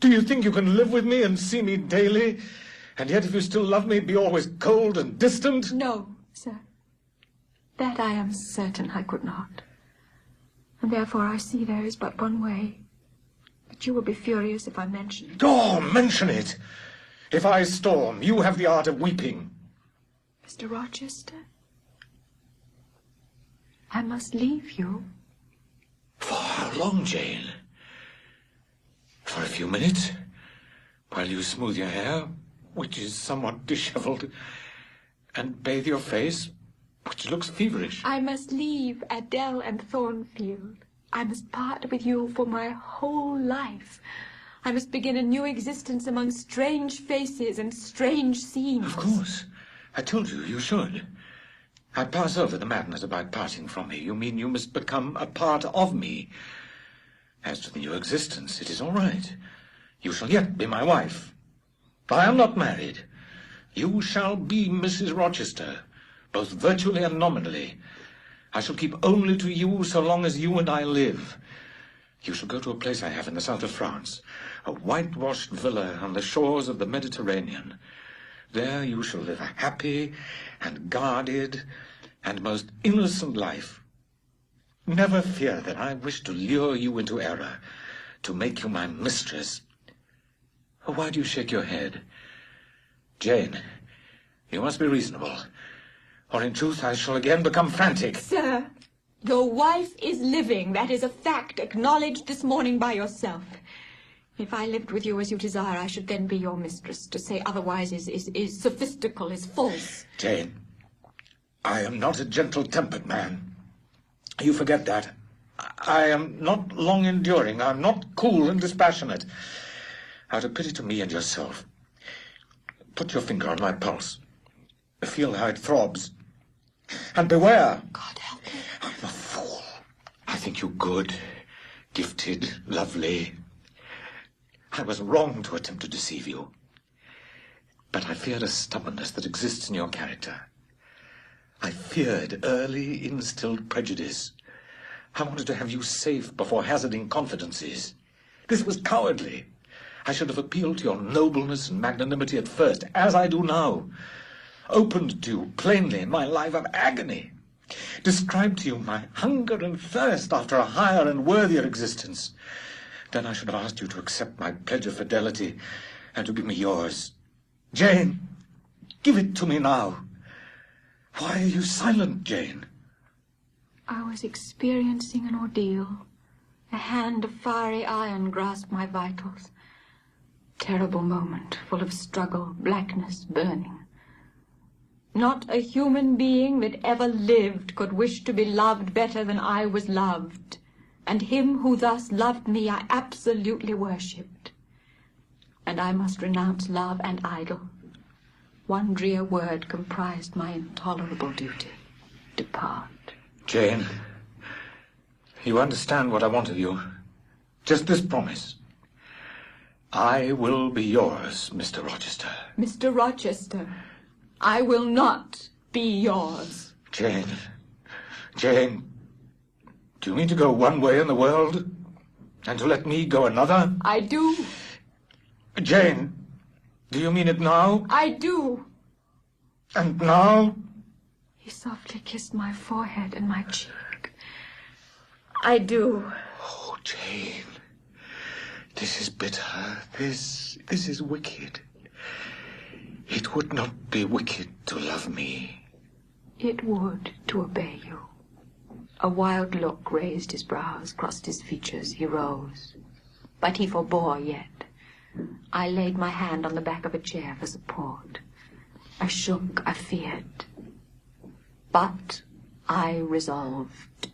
Do you think you can live with me and see me daily, and yet if you still love me, be always cold and distant? No, sir. That I am certain I could not. And therefore I see there is but one way. But you will be furious if I mention it. Oh, mention it! If I storm, you have the art of weeping. Mr. Rochester, I must leave you. For how long, Jane? For a few minutes, while you smooth your hair, which is somewhat dishevelled, and bathe your face, which looks feverish. I must leave Adele and Thornfield. I must part with you for my whole life. I must begin a new existence among strange faces and strange scenes. Of course. I told you you should. I pass over the madness about parting from me. You mean you must become a part of me. As to the new existence, it is all right. You shall yet be my wife. I am not married. You shall be Mrs. Rochester, both virtually and nominally. I shall keep only to you so long as you and I live. You shall go to a place I have in the south of France, a whitewashed villa on the shores of the Mediterranean. There you shall live a happy and guarded and most innocent life. Never fear that I wish to lure you into error, to make you my mistress. Why do you shake your head? Jane, you must be reasonable, or in truth I shall again become frantic. Sir, your wife is living. That is a fact acknowledged this morning by yourself. If I lived with you as you desire, I should then be your mistress. To say otherwise is sophistical, is false. Jane, I am not a gentle-tempered man. You forget that. I am not long-enduring. I am not cool and dispassionate. Out of pity to me and yourself, put your finger on my pulse. Feel how it throbs. And beware. God help me. I'm a fool. I think you good, gifted, lovely. I was wrong to attempt to deceive you. But I feared a stubbornness that exists in your character. I feared early instilled prejudice. I wanted to have you safe before hazarding confidences. This was cowardly. I should have appealed to your nobleness and magnanimity at first, as I do now. Opened to you plainly in my life of agony. Described to you my hunger and thirst after a higher and worthier existence. Then I should have asked you to accept my pledge of fidelity and to give me yours. Jane, give it to me now. Why are you silent, Jane? I was experiencing an ordeal. A hand of fiery iron grasped my vitals. Terrible moment, full of struggle, blackness, burning. Not a human being that ever lived could wish to be loved better than I was loved. And him who thus loved me I absolutely worshipped. And I must renounce love and idol. One drear word comprised my intolerable duty. Depart. Jane, you understand what I want of you. Just this promise. I will be yours, Mr. Rochester. Mr. Rochester, I will not be yours. Jane, do you mean to go one way in the world and to let me go another? I do. Jane, do you mean it now? I do. And now? He softly kissed my forehead and my cheek. I do. Oh, Jane, this is bitter. This is wicked. It would not be wicked to love me. It would to obey you. A wild look raised his brows, crossed his features. He rose. But he forbore yet. I laid my hand on the back of a chair for support. I shook, I feared. But I resolved.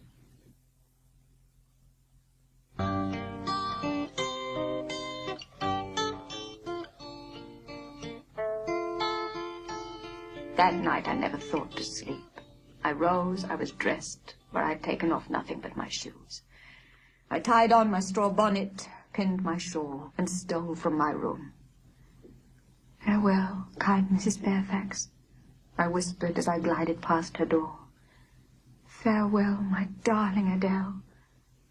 That night I never thought to sleep. I rose, I was dressed, for I had taken off nothing but my shoes. I tied on my straw bonnet, pinned my shawl, and stole from my room. "Farewell, kind Mrs. Fairfax," I whispered as I glided past her door. "Farewell, my darling Adele,"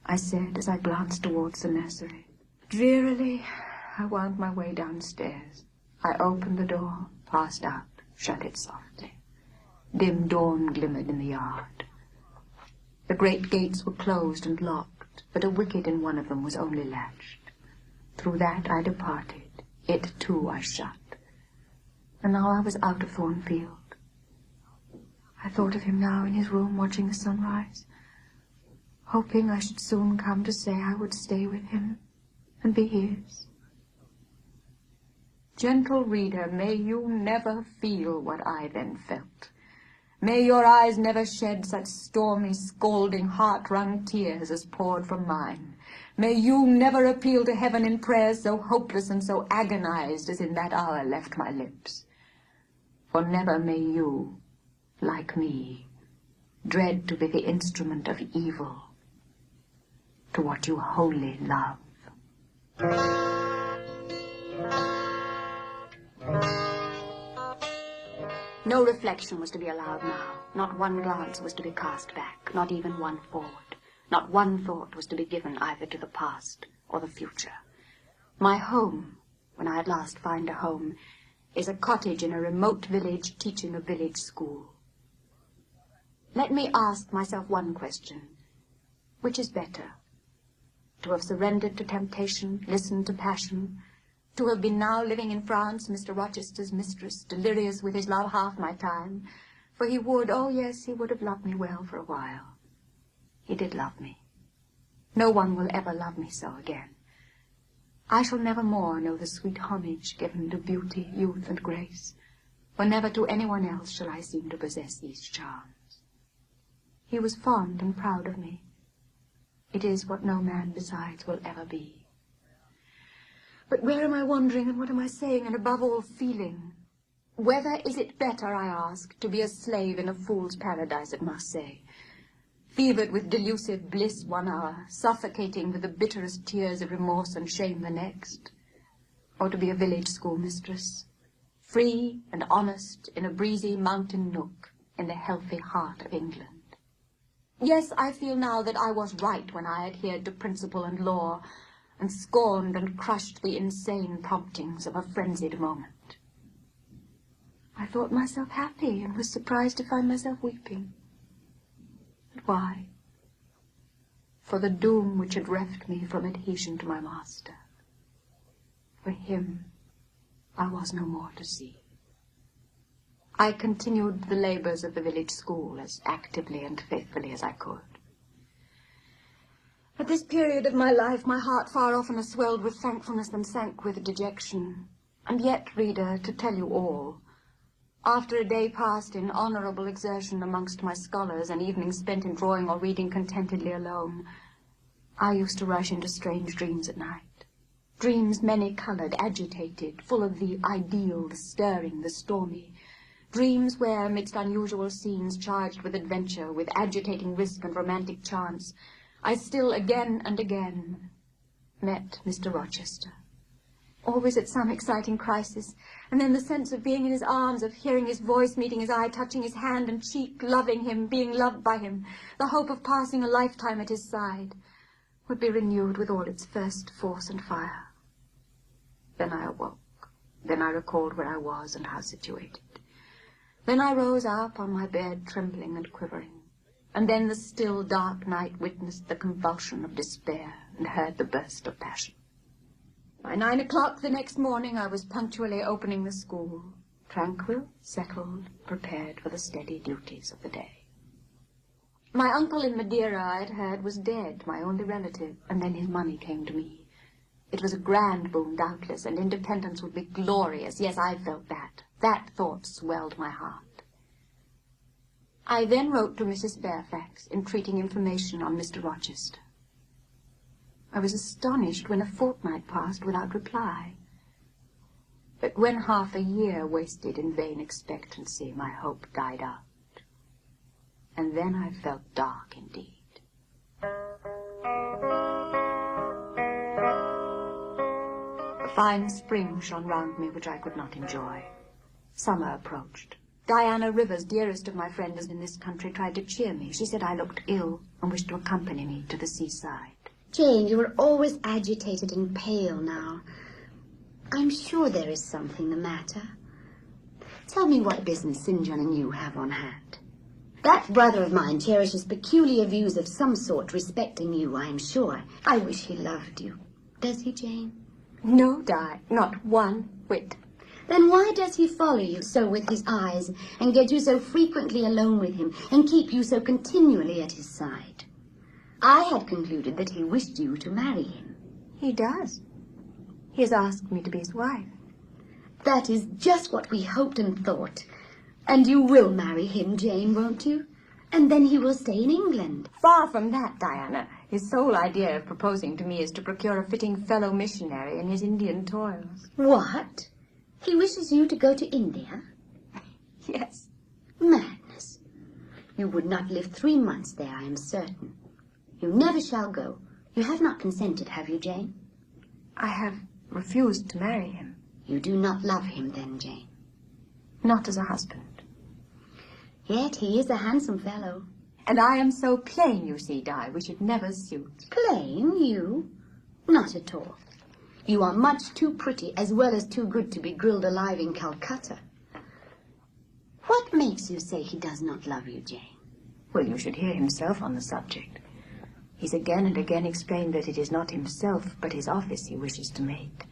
I said as I glanced towards the nursery. Drearily, I wound my way downstairs. I opened the door, passed out, shut it softly. Dim dawn glimmered in the yard. The great gates were closed and locked, but a wicket in one of them was only latched. Through that I departed. It, too, I shut. And now I was out of Thornfield. I thought of him now in his room watching the sunrise, hoping I should soon come to say I would stay with him and be his. Gentle reader, may you never feel what I then felt. May your eyes never shed such stormy, scalding, heart-wrung tears as poured from mine. May you never appeal to heaven in prayers so hopeless and so agonized as in that hour left my lips. For never may you, like me, dread to be the instrument of evil to what you wholly love. No reflection was to be allowed now. Not one glance was to be cast back, not even one forward. Not one thought was to be given either to the past or the future. My home, when I at last find a home, is a cottage in a remote village teaching a village school. Let me ask myself one question. Which is better? To have surrendered to temptation, listened to passion, to have been now living in France, Mr. Rochester's mistress, delirious with his love half my time, for he would, oh yes, he would have loved me well for a while. He did love me. No one will ever love me so again. I shall never more know the sweet homage given to beauty, youth, and grace, for never to anyone else shall I seem to possess these charms. He was fond and proud of me. It is what no man besides will ever be. But where am I wandering, and what am I saying, and above all feeling? Whether is it better, I ask, to be a slave in a fool's paradise at Marseille, fevered with delusive bliss one hour, suffocating with the bitterest tears of remorse and shame the next, or to be a village schoolmistress, free and honest in a breezy mountain nook in the healthy heart of England? Yes, I feel now that I was right when I adhered to principle and law, and scorned and crushed the insane promptings of a frenzied moment. I thought myself happy and was surprised to find myself weeping. But why? For the doom which had reft me from adhesion to my master. For him I was no more to see. I continued the labors of the village school as actively and faithfully as I could. At this period of my life, my heart far oftener swelled with thankfulness than sank with dejection. And yet, reader, to tell you all, after a day passed in honourable exertion amongst my scholars, and evenings spent in drawing or reading contentedly alone, I used to rush into strange dreams at night. Dreams many-coloured, agitated, full of the ideal, the stirring, the stormy. Dreams where, amidst unusual scenes charged with adventure, with agitating risk and romantic chance, I still again and again met Mr. Rochester, always at some exciting crisis, and then the sense of being in his arms, of hearing his voice, meeting his eye, touching his hand and cheek, loving him, being loved by him, the hope of passing a lifetime at his side, would be renewed with all its first force and fire. Then I awoke. Then I recalled where I was and how situated. Then I rose up on my bed, trembling and quivering. And then the still, dark night witnessed the convulsion of despair and heard the burst of passion. By 9 o'clock the next morning I was punctually opening the school, tranquil, settled, prepared for the steady duties of the day. My uncle in Madeira, I had heard, was dead, my only relative, and then his money came to me. It was a grand boon, doubtless, and independence would be glorious. Yes, I felt that. That thought swelled my heart. I then wrote to Mrs. Fairfax, entreating information on Mr. Rochester. I was astonished when a fortnight passed without reply. But when half a year wasted in vain expectancy, my hope died out. And then I felt dark indeed. A fine spring shone round me, which I could not enjoy. Summer approached. Diana Rivers, dearest of my friends in this country, tried to cheer me. She said I looked ill and wished to accompany me to the seaside. Jane, you are always agitated and pale now. I'm sure there is something the matter. Tell me what business St. John and you have on hand. That brother of mine cherishes peculiar views of some sort respecting you, I am sure. I wish he loved you. Does he, Jane? No, Di, not one whit. Then why does he follow you so with his eyes, and get you so frequently alone with him, and keep you so continually at his side? I had concluded that he wished you to marry him. He does. He has asked me to be his wife. That is just what we hoped and thought. And you will marry him, Jane, won't you? And then he will stay in England. Far from that, Diana. His sole idea of proposing to me is to procure a fitting fellow missionary in his Indian toils. What? He wishes you to go to India? Yes. Madness. You would not live 3 months there, I am certain. You never shall go. You have not consented, have you, Jane? I have refused to marry him. You do not love him, then, Jane? Not as a husband. Yet he is a handsome fellow. And I am so plain, you see, Di, we should never suit. Plain, you? Not at all. You are much too pretty, as well as too good to be grilled alive in Calcutta. What makes you say he does not love you, Jane? Well, you should hear himself on the subject. He's again and again explained that it is not himself, but his office he wishes to make.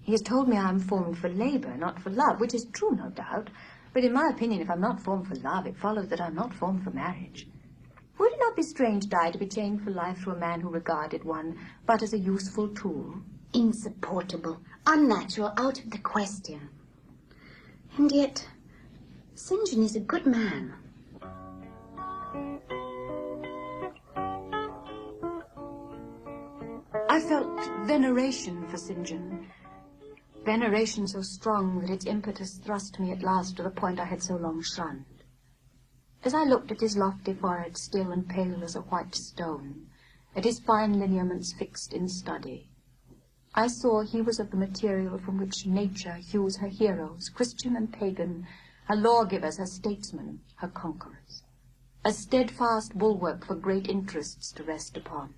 He has told me I am formed for labor, not for love, which is true, no doubt. But in my opinion, if I'm not formed for love, it follows that I'm not formed for marriage. Would it not be strange, Di, to be chained for life to a man who regarded one but as a useful tool? Insupportable, unnatural, out of the question. And yet, St. John is a good man. I felt veneration for St. John. Veneration so strong that its impetus thrust me at last to the point I had so long shunned. As I looked at his lofty forehead, still and pale as a white stone, at his fine lineaments fixed in study, I saw he was of the material from which nature hews her heroes, Christian and pagan, her lawgivers, her statesmen, her conquerors, a steadfast bulwark for great interests to rest upon.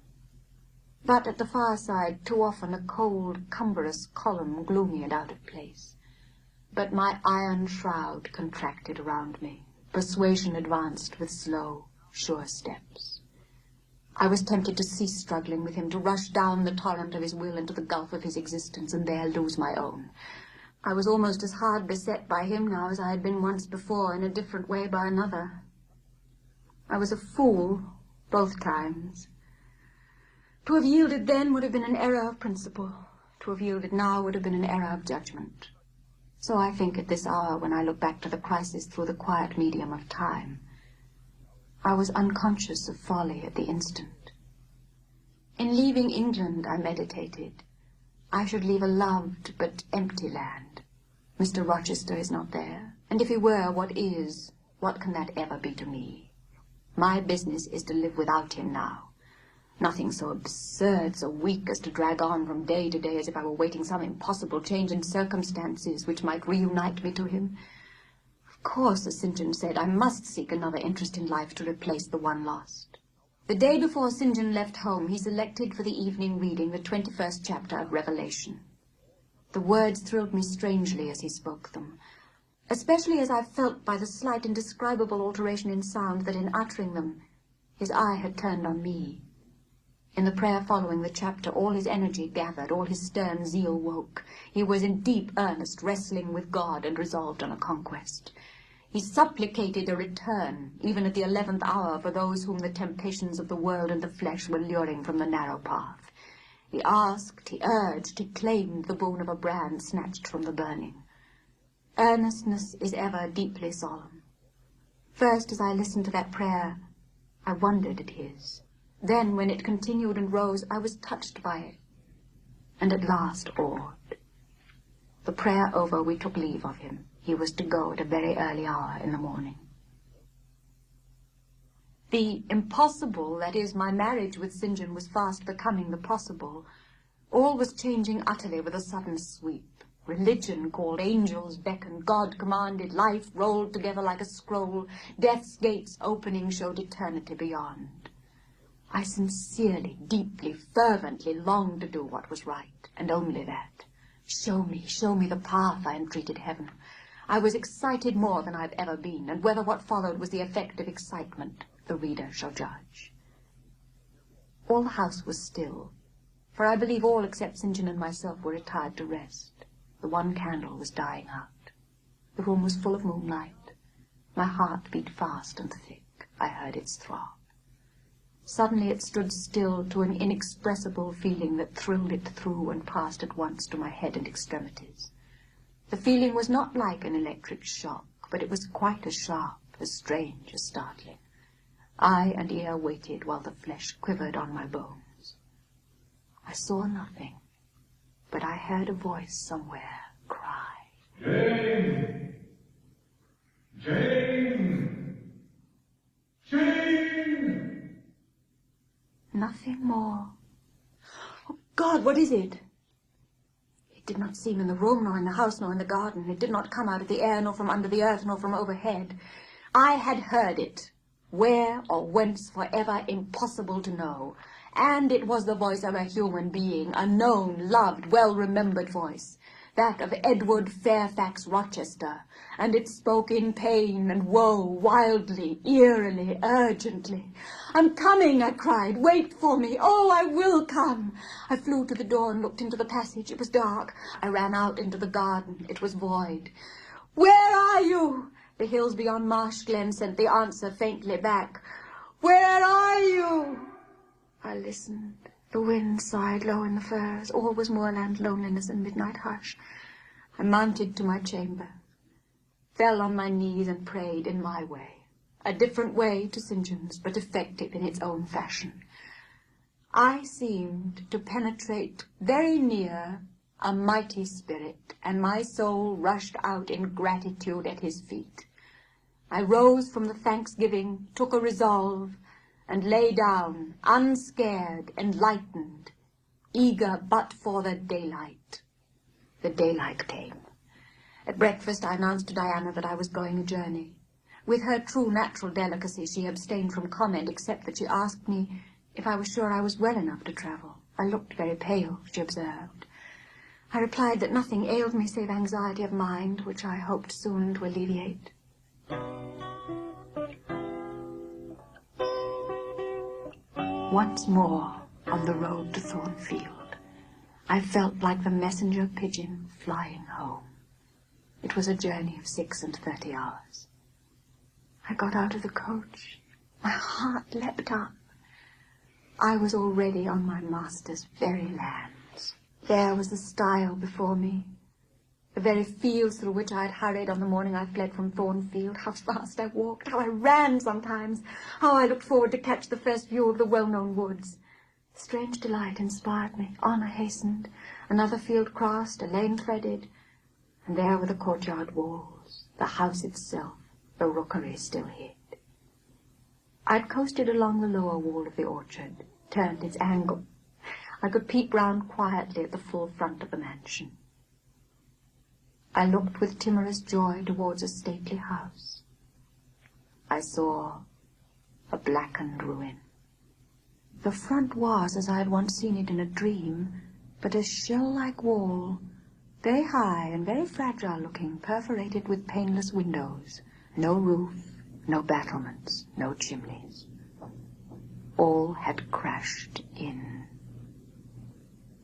But at the far side, too often a cold, cumbrous column, gloomy and out of place. But my iron shroud contracted around me. Persuasion advanced with slow, sure steps. I was tempted to cease struggling with him, to rush down the torrent of his will into the gulf of his existence, and there lose my own. I was almost as hard beset by him now as I had been once before, in a different way by another. I was a fool both times. To have yielded then would have been an error of principle. To have yielded now would have been an error of judgment. So I think at this hour, when I look back to the crisis through the quiet medium of time, I was unconscious of folly at the instant. In leaving England, I meditated, I should leave a loved but empty land. Mr. Rochester is not there, and if he were, what can that ever be to me? My business is to live without him now. Nothing so absurd, so weak as to drag on from day to day as if I were waiting some impossible change in circumstances which might reunite me to him. Of course, as St. John said, I must seek another interest in life to replace the one lost. The day before St. John left home, he selected for the evening reading the 21st chapter of Revelation. The words thrilled me strangely as he spoke them, especially as I felt by the slight indescribable alteration in sound that in uttering them, his eye had turned on me. In the prayer following the chapter, all his energy gathered, all his stern zeal woke. He was in deep earnest, wrestling with God and resolved on a conquest. He supplicated a return, even at the 11th hour, for those whom the temptations of the world and the flesh were luring from the narrow path. He asked, he urged, he claimed the boon of a brand snatched from the burning. Earnestness is ever deeply solemn. First, as I listened to that prayer, I wondered at his. Then, when it continued and rose, I was touched by it, and at last awed. The prayer over, we took leave of him. He was to go at a very early hour in the morning. The impossible, that is, my marriage with St. John, was fast becoming the possible. All was changing utterly with a sudden sweep. Religion called, angels beckoned, God commanded, life rolled together like a scroll, death's gates opening showed eternity beyond. I sincerely, deeply, fervently longed to do what was right, and only that. Show me the path, I entreated heaven. I was excited more than I've ever been, and whether what followed was the effect of excitement, the reader shall judge. All the house was still, for I believe all except St. John and myself were retired to rest. The one candle was dying out. The room was full of moonlight. My heart beat fast and thick. I heard its throb. Suddenly it stood still to an inexpressible feeling that thrilled it through and passed at once to my head and extremities. The feeling was not like an electric shock, but it was quite as sharp, as strange, as startling. Eye and ear waited while the flesh quivered on my bones. I saw nothing, but I heard a voice somewhere cry, "Jane! Jane! Jane!" Nothing more. Oh, God, what is it? It did not seem in the room, nor in the house, nor in the garden. It did not come out of the air, nor from under the earth, nor from overhead. I had heard it. Where or whence, forever impossible to know. And it was the voice of a human being, a known, loved, well-remembered voice, that of Edward Fairfax Rochester, and it spoke in pain and woe, wildly, eerily, urgently. "I'm coming," I cried. "Wait for me. Oh, I will come." I flew to the door and looked into the passage. It was dark. I ran out into the garden. It was void. "Where are you?" The hills beyond Marsh Glen sent the answer faintly back. "Where are you?" I listened. The wind sighed low in the firs. All was moorland loneliness and midnight hush. I mounted to my chamber, fell on my knees and prayed in my way. A different way to St. John's, but effective in its own fashion. I seemed to penetrate very near a mighty spirit, and my soul rushed out in gratitude at his feet. I rose from the thanksgiving, took a resolve, and lay down, unscared, enlightened, eager but for the daylight. The daylight came. At breakfast I announced to Diana that I was going a journey. With her true natural delicacy, she abstained from comment, except that she asked me if I was sure I was well enough to travel. I looked very pale, she observed. I replied that nothing ailed me save anxiety of mind, which I hoped soon to alleviate. Once more on the road to Thornfield, I felt like the messenger pigeon flying home. It was a journey of 36 hours. I got out of the coach. My heart leapt up. I was already on my master's very lands. There was the stile before me, the very fields through which I had hurried on the morning I fled from Thornfield. How fast I walked, how I ran sometimes, how I looked forward to catch the first view of the well-known woods. Strange delight inspired me. On I hastened. Another field crossed, a lane threaded, and there were the courtyard walls, the house itself, the rookery still hid. I'd coasted along the lower wall of the orchard, turned its angle. I could peep round quietly at the full front of the mansion. I looked with timorous joy towards a stately house. I saw a blackened ruin. The front was, as I had once seen it in a dream, but a shell-like wall, very high and very fragile-looking, perforated with paneless windows, no roof, no battlements, no chimneys. All had crashed in.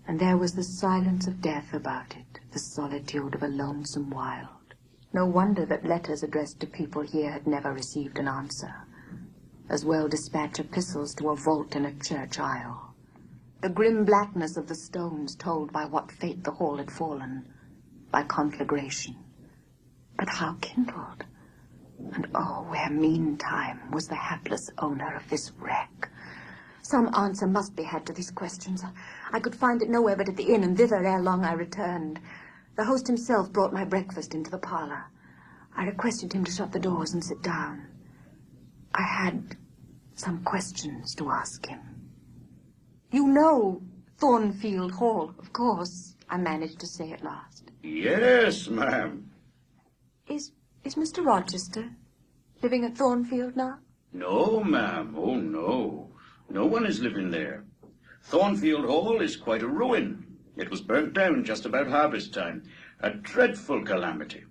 And there was the silence of death about it, the solitude of a lonesome wild. No wonder that letters addressed to people here had never received an answer. As well dispatch epistles to a vault in a church aisle. The grim blackness of the stones told by what fate the hall had fallen, by conflagration. But how kindled? And oh, where meantime was the hapless owner of this wreck? Some answer must be had to these questions. I could find it nowhere but at the inn, and thither ere long I returned. The host himself brought my breakfast into the parlour. I requested him to shut the doors and sit down. I had some questions to ask him. You know Thornfield Hall, of course, I managed to say at last. Yes, ma'am. Is Mr. Rochester living at Thornfield now? No, ma'am. Oh, no. No one is living there. Thornfield Hall is quite a ruin. It was burnt down just about harvest time. A dreadful calamity.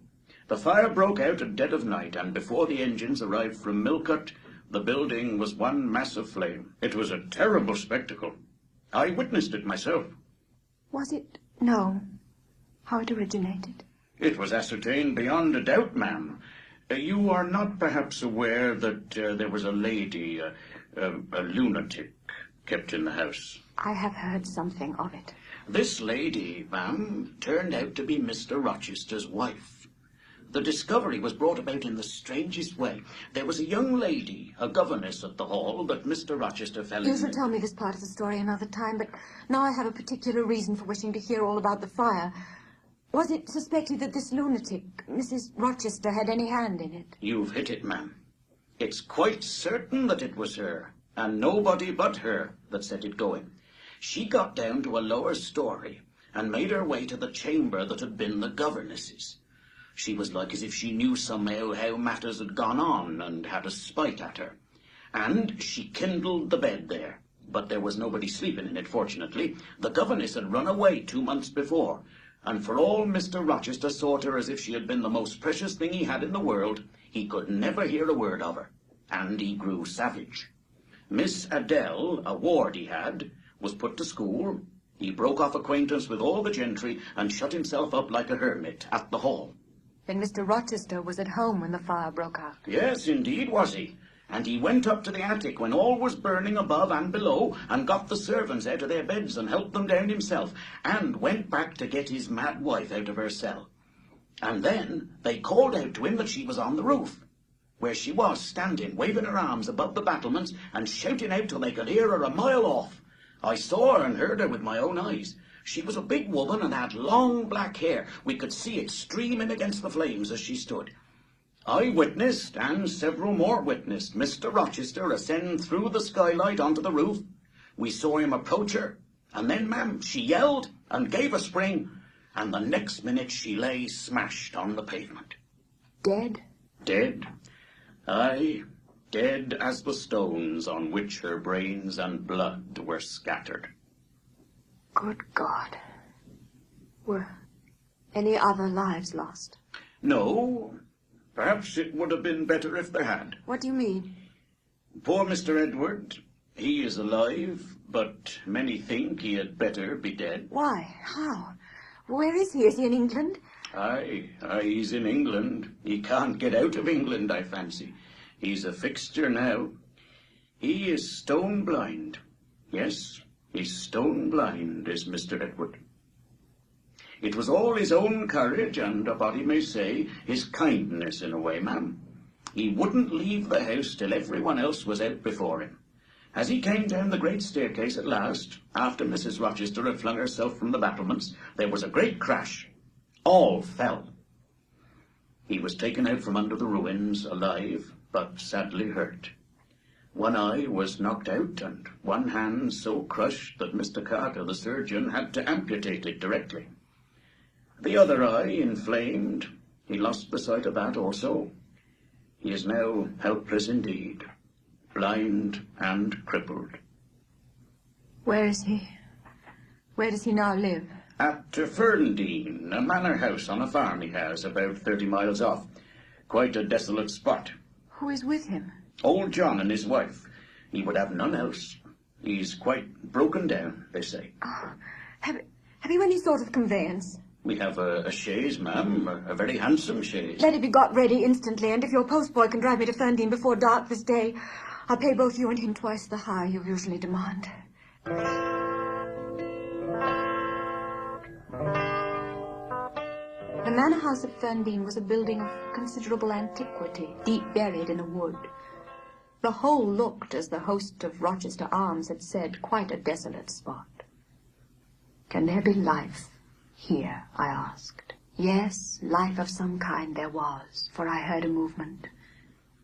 The fire broke out at dead of night, and before the engines arrived from Millcote, the building was one mass of flame. It was a terrible spectacle. I witnessed it myself. Was it known how it originated? It was ascertained beyond a doubt, ma'am. You are not perhaps aware that there was a lady, a lunatic, kept in the house? I have heard something of it. This lady, ma'am, turned out to be Mr. Rochester's wife. The discovery was brought about in the strangest way. There was a young lady, a governess at the hall, that Mr. Rochester fell in. You shall tell me this part of the story another time, but now I have a particular reason for wishing to hear all about the fire. Was it suspected that this lunatic, Mrs. Rochester, had any hand in it? You've hit it, ma'am. It's quite certain that it was her, and nobody but her, that set it going. She got down to a lower story and made her way to the chamber that had been the governess's. She was like as if she knew somehow how matters had gone on and had a spite at her. And she kindled the bed there, but there was nobody sleeping in it, fortunately. The governess had run away 2 months before, and for all Mr. Rochester sought her as if she had been the most precious thing he had in the world, he could never hear a word of her, and he grew savage. Miss Adele, a ward he had, was put to school. He broke off acquaintance with all the gentry and shut himself up like a hermit at the hall. Then Mr. Rochester was at home when the fire broke out? Yes, indeed was he. And he went up to the attic when all was burning above and below, and got the servants out of their beds and helped them down himself, and went back to get his mad wife out of her cell. And then they called out to him that she was on the roof, where she was standing, waving her arms above the battlements and shouting out till they could hear her a mile off. I saw her and heard her with my own eyes. She was a big woman and had long black hair. We could see it streaming against the flames as she stood. I witnessed, and several more witnessed, Mr. Rochester ascend through the skylight onto the roof. We saw him approach her, and then, ma'am, she yelled and gave a spring, and the next minute she lay smashed on the pavement. Dead? Dead. Aye, dead as the stones on which her brains and blood were scattered. Good God. Were any other lives lost? No. Perhaps it would have been better if there had. What do you mean? Poor Mr. Edward, he is alive, but many think he had better be dead. Why? How? Where is he? Is he in England? Aye, he's in England. He can't get out of England, I fancy. He's a fixture now. He is stone blind. Yes, he's stone blind, is Mr. Edward. It was all his own courage and, a body may say, his kindness in a way, ma'am. He wouldn't leave the house till everyone else was out before him. As he came down the great staircase at last, after Mrs. Rochester had flung herself from the battlements, there was a great crash. All fell. He was taken out from under the ruins, alive, but sadly hurt. One eye was knocked out, and one hand so crushed that Mr. Carter, the surgeon, had to amputate it directly. The other eye inflamed. He lost the sight of that also. He is now helpless indeed, blind and crippled. Where is he? Where does he now live? At Ferndean, a manor house on a farm he has, about 30 miles off. Quite a desolate spot. Who is with him? Old John and his wife. He would have none else. He's quite broken down, they say. Oh, have you any sort of conveyance? We have a chaise, ma'am, a very handsome chaise. Let it be got ready instantly, and if your postboy can drive me to Ferndean before dark this day, I'll pay both you and him twice the hire you usually demand. The manor house at Thornfield was a building of considerable antiquity, deep buried in a wood. The whole looked, as the host of Rochester Arms had said, quite a desolate spot. "Can there be life here?" I asked. Yes, life of some kind there was, for I heard a movement.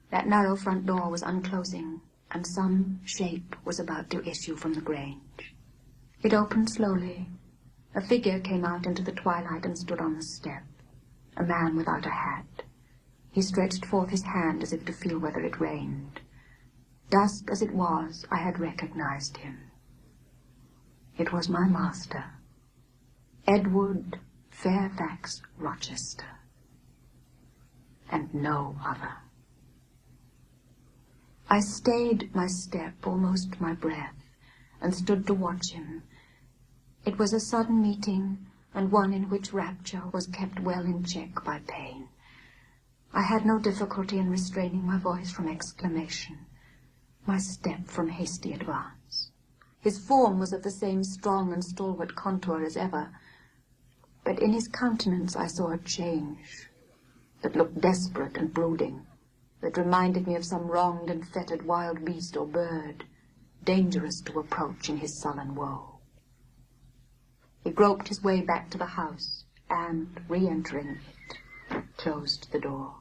That narrow front door was unclosing, and some shape was about to issue from the grange. It opened slowly. A figure came out into the twilight and stood on the step, a man without a hat. He stretched forth his hand as if to feel whether it rained. Dusk as it was, I had recognized him. It was my master, Edward Fairfax Rochester, and no other. I stayed my step, almost my breath, and stood to watch him. It was a sudden meeting, and one in which rapture was kept well in check by pain. I had no difficulty in restraining my voice from exclamation, my step from hasty advance. His form was of the same strong and stalwart contour as ever, but in his countenance I saw a change that looked desperate and brooding, that reminded me of some wronged and fettered wild beast or bird, dangerous to approach in his sullen woe. He groped his way back to the house, and, re-entering it, closed the door.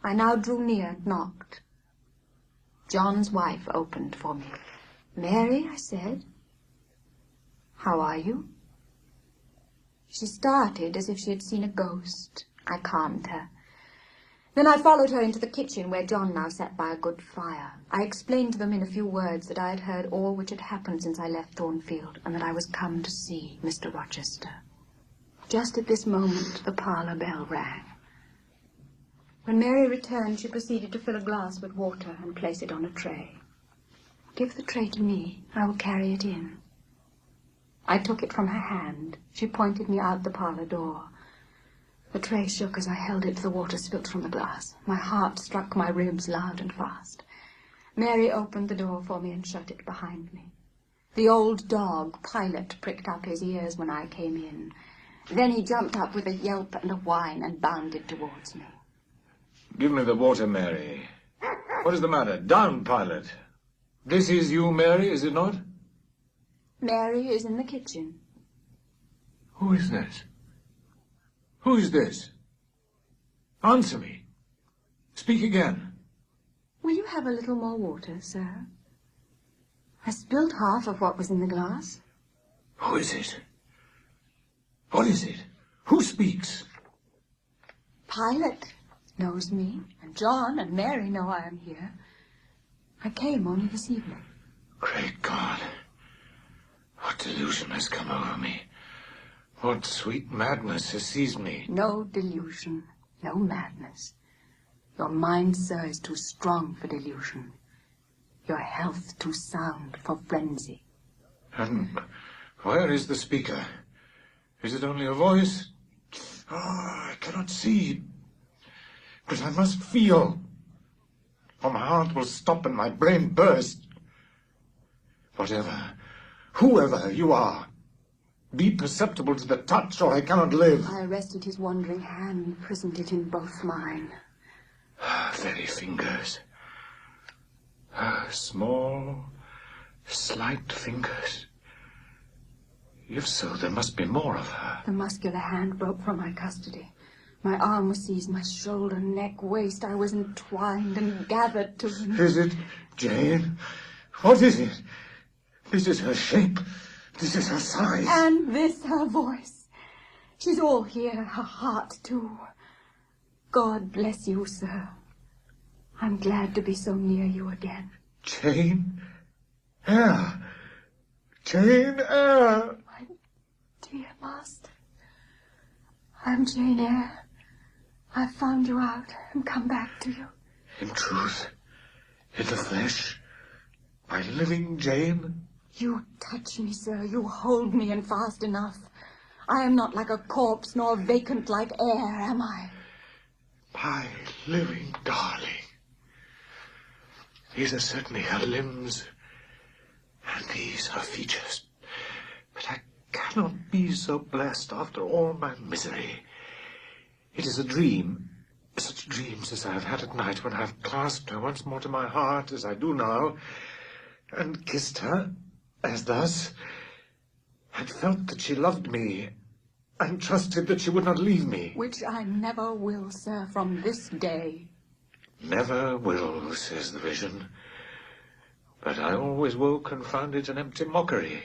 I now drew near and knocked. John's wife opened for me. "Mary," I said, "how are you?" She started as if she had seen a ghost. I calmed her. Then I followed her into the kitchen, where John now sat by a good fire. I explained to them in a few words that I had heard all which had happened since I left Thornfield, and that I was come to see Mr. Rochester. Just at this moment, the parlour bell rang. When Mary returned, she proceeded to fill a glass with water and place it on a tray. "Give the tray to me. I will carry it in." I took it from her hand. She pointed me out the parlour door. The tray shook as I held it, the water spilt from the glass. My heart struck my ribs loud and fast. Mary opened the door for me and shut it behind me. The old dog, Pilot, pricked up his ears when I came in. Then he jumped up with a yelp and a whine and bounded towards me. Give me the water, Mary. What is the matter? Down, Pilot. This is you, Mary, is it not? Mary is in the kitchen. Who is this? Who is this? Answer me. Speak again. Will you have a little more water, sir? I spilled half of what was in the glass. Who is it? What is it? Who speaks? Pilot knows me, and John and Mary know I am here. I came only this evening. Great God. What delusion has come over me? What sweet madness has seized me? No delusion, no madness. Your mind, sir, is too strong for delusion. Your health too sound for frenzy. And where is the speaker? Is it only a voice? Oh, I cannot see. But I must feel, or my heart will stop and my brain burst. Whatever, whoever you are, be perceptible to the touch, or I cannot live. I arrested his wandering hand and prisoned it in both mine. Very fingers. Small, slight fingers. If so, there must be more of her. The muscular hand broke from my custody. My arm was seized, my shoulder, neck, waist. I was entwined and gathered to him. Is it Jane? What is it? This is her shape. This is her size. And this her voice. She's all here, her heart too. God bless you, sir. I'm glad to be so near you again. Jane Eyre. Jane Eyre. My dear master. I'm Jane Eyre. I've found you out and come back to you. In truth, in the flesh, my living Jane. You touch me, sir. You hold me, and fast enough. I am not like a corpse, nor vacant like air, am I? My living darling. These are certainly her limbs, and these her features. But I cannot be so blessed after all my misery. It is a dream, such dreams as I have had at night when I have clasped her once more to my heart, as I do now, and kissed her, as thus, and felt that she loved me, and trusted that she would not leave me. Which I never will, sir, from this day. Never will, says the vision. But I always woke and found it an empty mockery,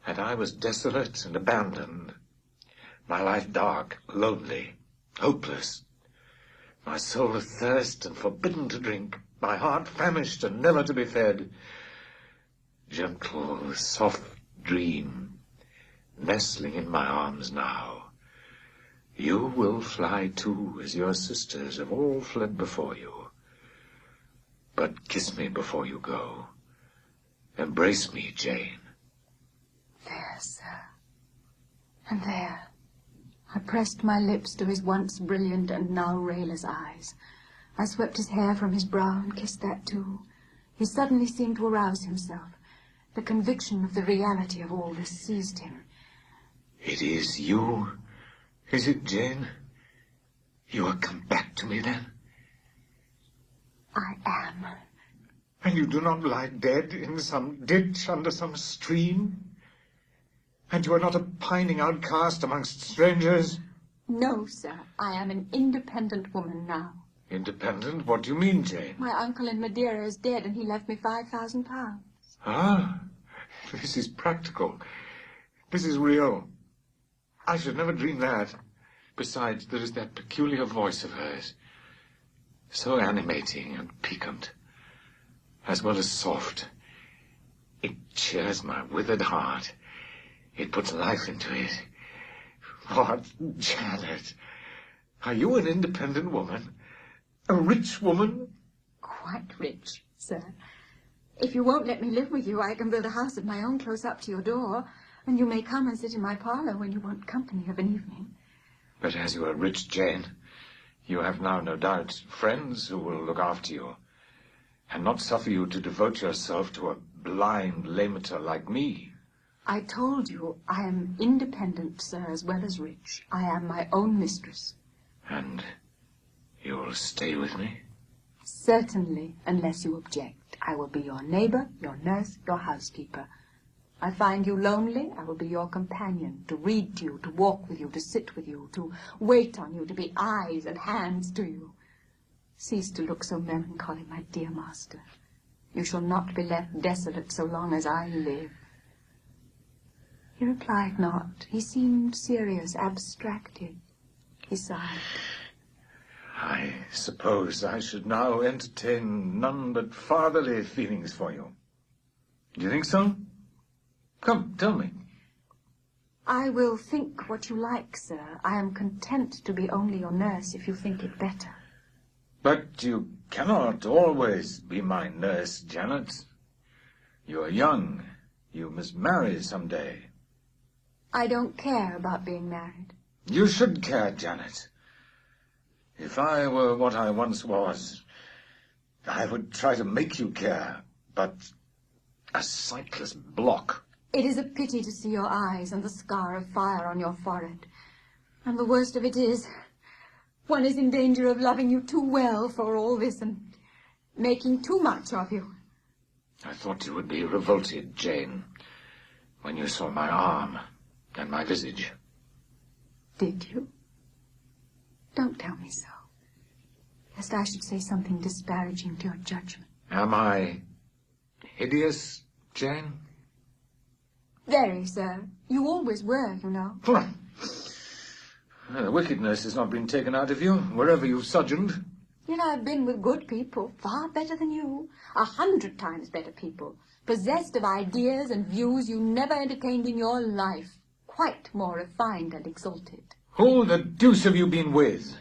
and I was desolate and abandoned, my life dark, lonely, hopeless, my soul athirst and forbidden to drink, my heart famished and never to be fed. Gentle, soft dream, nestling in my arms now, you will fly too, as your sisters have all fled before you. But kiss me before you go. Embrace me, Jane. There, sir. And there. I pressed my lips to his once brilliant and now rayless eyes. I swept his hair from his brow and kissed that too. He suddenly seemed to arouse himself. The conviction of the reality of all this seized him. It is you, is it, Jane? You are come back to me, then? I am. And you do not lie dead in some ditch under some stream? And you are not a pining outcast amongst strangers? No, sir. I am an independent woman now. Independent? What do you mean, Jane? My uncle in Madeira is dead, and he left me £5,000. Ah, this is practical. This is real. I should never dream that. Besides, there is that peculiar voice of hers. So animating and piquant, as well as soft. It cheers my withered heart. It puts life into it. What, Janet? Are you an independent woman? A rich woman? Quite rich, sir. If you won't let me live with you, I can build a house of my own close up to your door, and you may come and sit in my parlour when you want company of an evening. But as you are rich, Jane, you have now, no doubt, friends who will look after you, and not suffer you to devote yourself to a blind lamenter like me. I told you I am independent, sir, as well as rich. I am my own mistress. And you will stay with me? Certainly, unless you object. I will be your neighbour, your nurse, your housekeeper. I find you lonely, I will be your companion, to read to you, to walk with you, to sit with you, to wait on you, to be eyes and hands to you. Cease to look so melancholy, my dear master. You shall not be left desolate so long as I live. He replied not. He seemed serious, abstracted. He sighed. I suppose I should now entertain none but fatherly feelings for you. Do you think so? Come, tell me. I will think what you like, sir. I am content to be only your nurse if you think it better. But you cannot always be my nurse, Janet. You are young. You must marry some day. I don't care about being married. You should care, Janet. If I were what I once was, I would try to make you care, but a sightless block. It is a pity to see your eyes and the scar of fire on your forehead. And the worst of it is, one is in danger of loving you too well for all this and making too much of you. I thought you would be revolted, Jane, when you saw my arm and my visage. Did you? Don't tell me so, lest I should say something disparaging to your judgment. Am I hideous, Jane? Very, sir. You always were, you know. The wickedness has not been taken out of you, wherever you've sojourned. Yet I've been with good people, far better than you, 100 times better people, possessed of ideas and views you never entertained in your life, quite more refined and exalted. Who the deuce have you been with?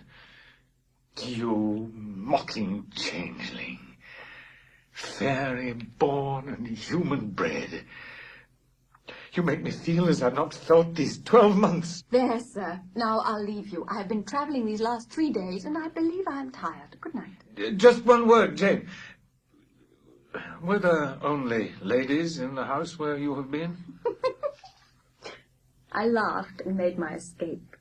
You mocking changeling, fairy born and human bred. You make me feel as I've not felt these 12 months. There, sir. Now I'll leave you. I have been travelling these last 3 days, and I believe I am tired. Good night. Just one word, Jane. Were there only ladies in the house where you have been? I laughed and made my escape,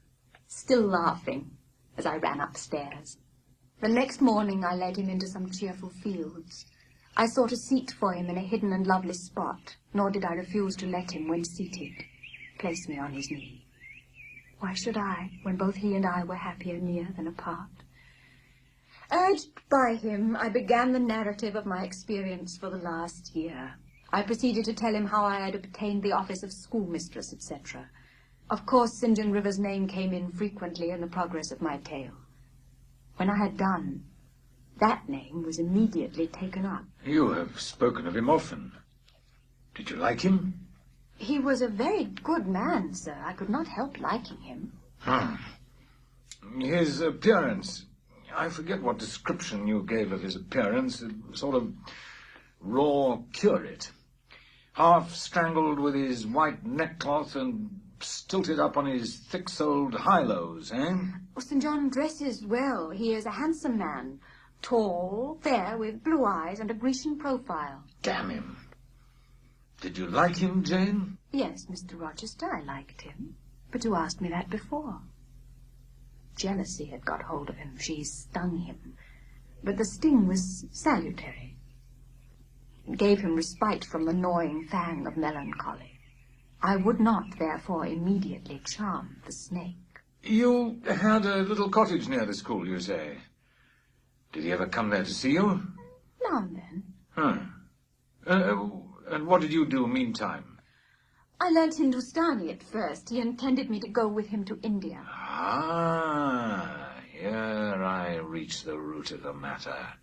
still laughing, as I ran upstairs. The next morning I led him into some cheerful fields. I sought a seat for him in a hidden and lovely spot, nor did I refuse to let him, when seated, place me on his knee. Why should I, when both he and I were happier near than apart? Urged by him, I began the narrative of my experience for the last year. I proceeded to tell him how I had obtained the office of schoolmistress, etc. Of course, St. John River's name came in frequently in the progress of my tale. When I had done, that name was immediately taken up. You have spoken of him often. Did you like him? He was a very good man, sir. I could not help liking him. His appearance, I forget what description you gave of his appearance, a sort of raw curate, half strangled with his white neckcloth and stilted up on his thick-soled high-lows, eh? Oh, St. John dresses well. He is a handsome man, tall, fair, with blue eyes and a Grecian profile. Damn him. Did you like him, Jane? Yes, Mr. Rochester, I liked him. But you asked me that before. Jealousy had got hold of him. She stung him. But the sting was salutary. It gave him respite from the gnawing fang of melancholy. I would not, therefore, immediately charm the snake. You had a little cottage near the school, you say. Did he ever come there to see you? Now and then. And what did you do meantime? I learnt Hindustani at first. He intended me to go with him to India. Here I reach the root of the matter.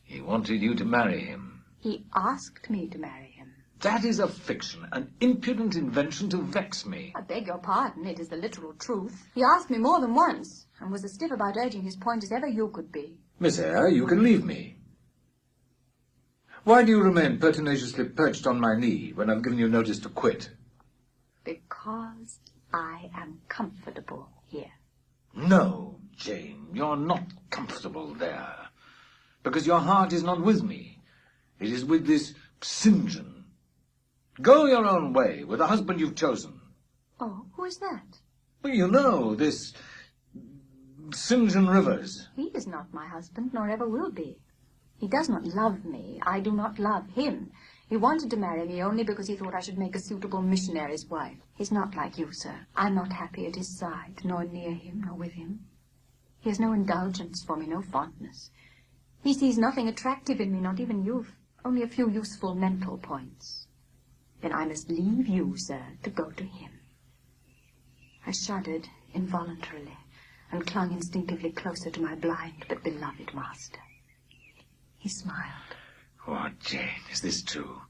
He wanted you to marry him. He asked me to marry him. That is a fiction, an impudent invention to vex me. I beg your pardon, it is the literal truth. He asked me more than once, and was as stiff about urging his point as ever you could be. Miss Eyre, you can leave me. Why do you remain pertinaciously perched on my knee when I've given you notice to quit? Because I am comfortable here. No, Jane, you're not comfortable there. Because your heart is not with me. It is with this St. John. Go your own way with the husband you've chosen. Oh, who is that? Well, you know, this St. John Rivers. He is not my husband, nor ever will be. He does not love me. I do not love him. He wanted to marry me only because he thought I should make a suitable missionary's wife. He's not like you, sir. I'm not happy at his side, nor near him, nor with him. He has no indulgence for me, no fondness. He sees nothing attractive in me, not even youth, only a few useful mental points. Then I must leave you, sir, to go to him. I shuddered involuntarily and clung instinctively closer to my blind but beloved master. He smiled. Oh, Jane, is this true?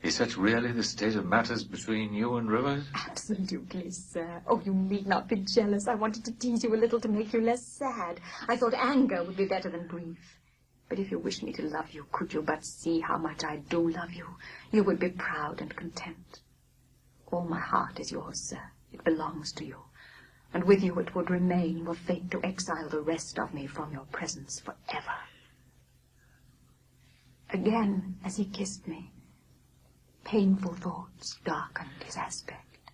Is such really the state of matters between you and Rivers? Absolutely, sir. Oh, you need not be jealous. I wanted to tease you a little to make you less sad. I thought anger would be better than grief. But if you wish me to love you, could you but see how much I do love you, you would be proud and content. All my heart is yours, sir. It belongs to you. And with you it would remain, were fate to exile the rest of me from your presence forever. Again, as he kissed me, painful thoughts darkened his aspect.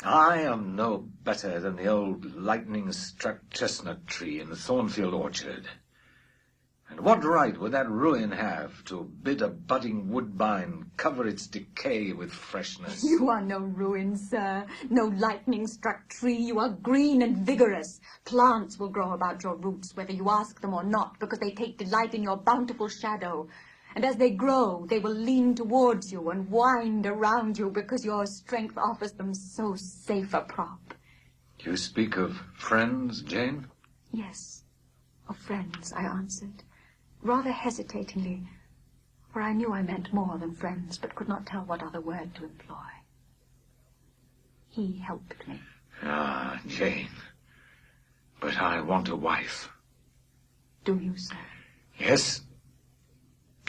I am no better than the old lightning-struck chestnut tree in the Thornfield orchard. And what right would that ruin have to bid a budding woodbine cover its decay with freshness? You are no ruin, sir, no lightning-struck tree. You are green and vigorous. Plants will grow about your roots, whether you ask them or not, because they take delight in your bountiful shadow. And as they grow, they will lean towards you and wind around you, because your strength offers them so safe a prop. You speak of friends, Jane? Yes, of friends, I answered, rather hesitatingly, for I knew I meant more than friends, but could not tell what other word to employ. He helped me. Ah, Jane, but I want a wife. Do you, sir? Yes.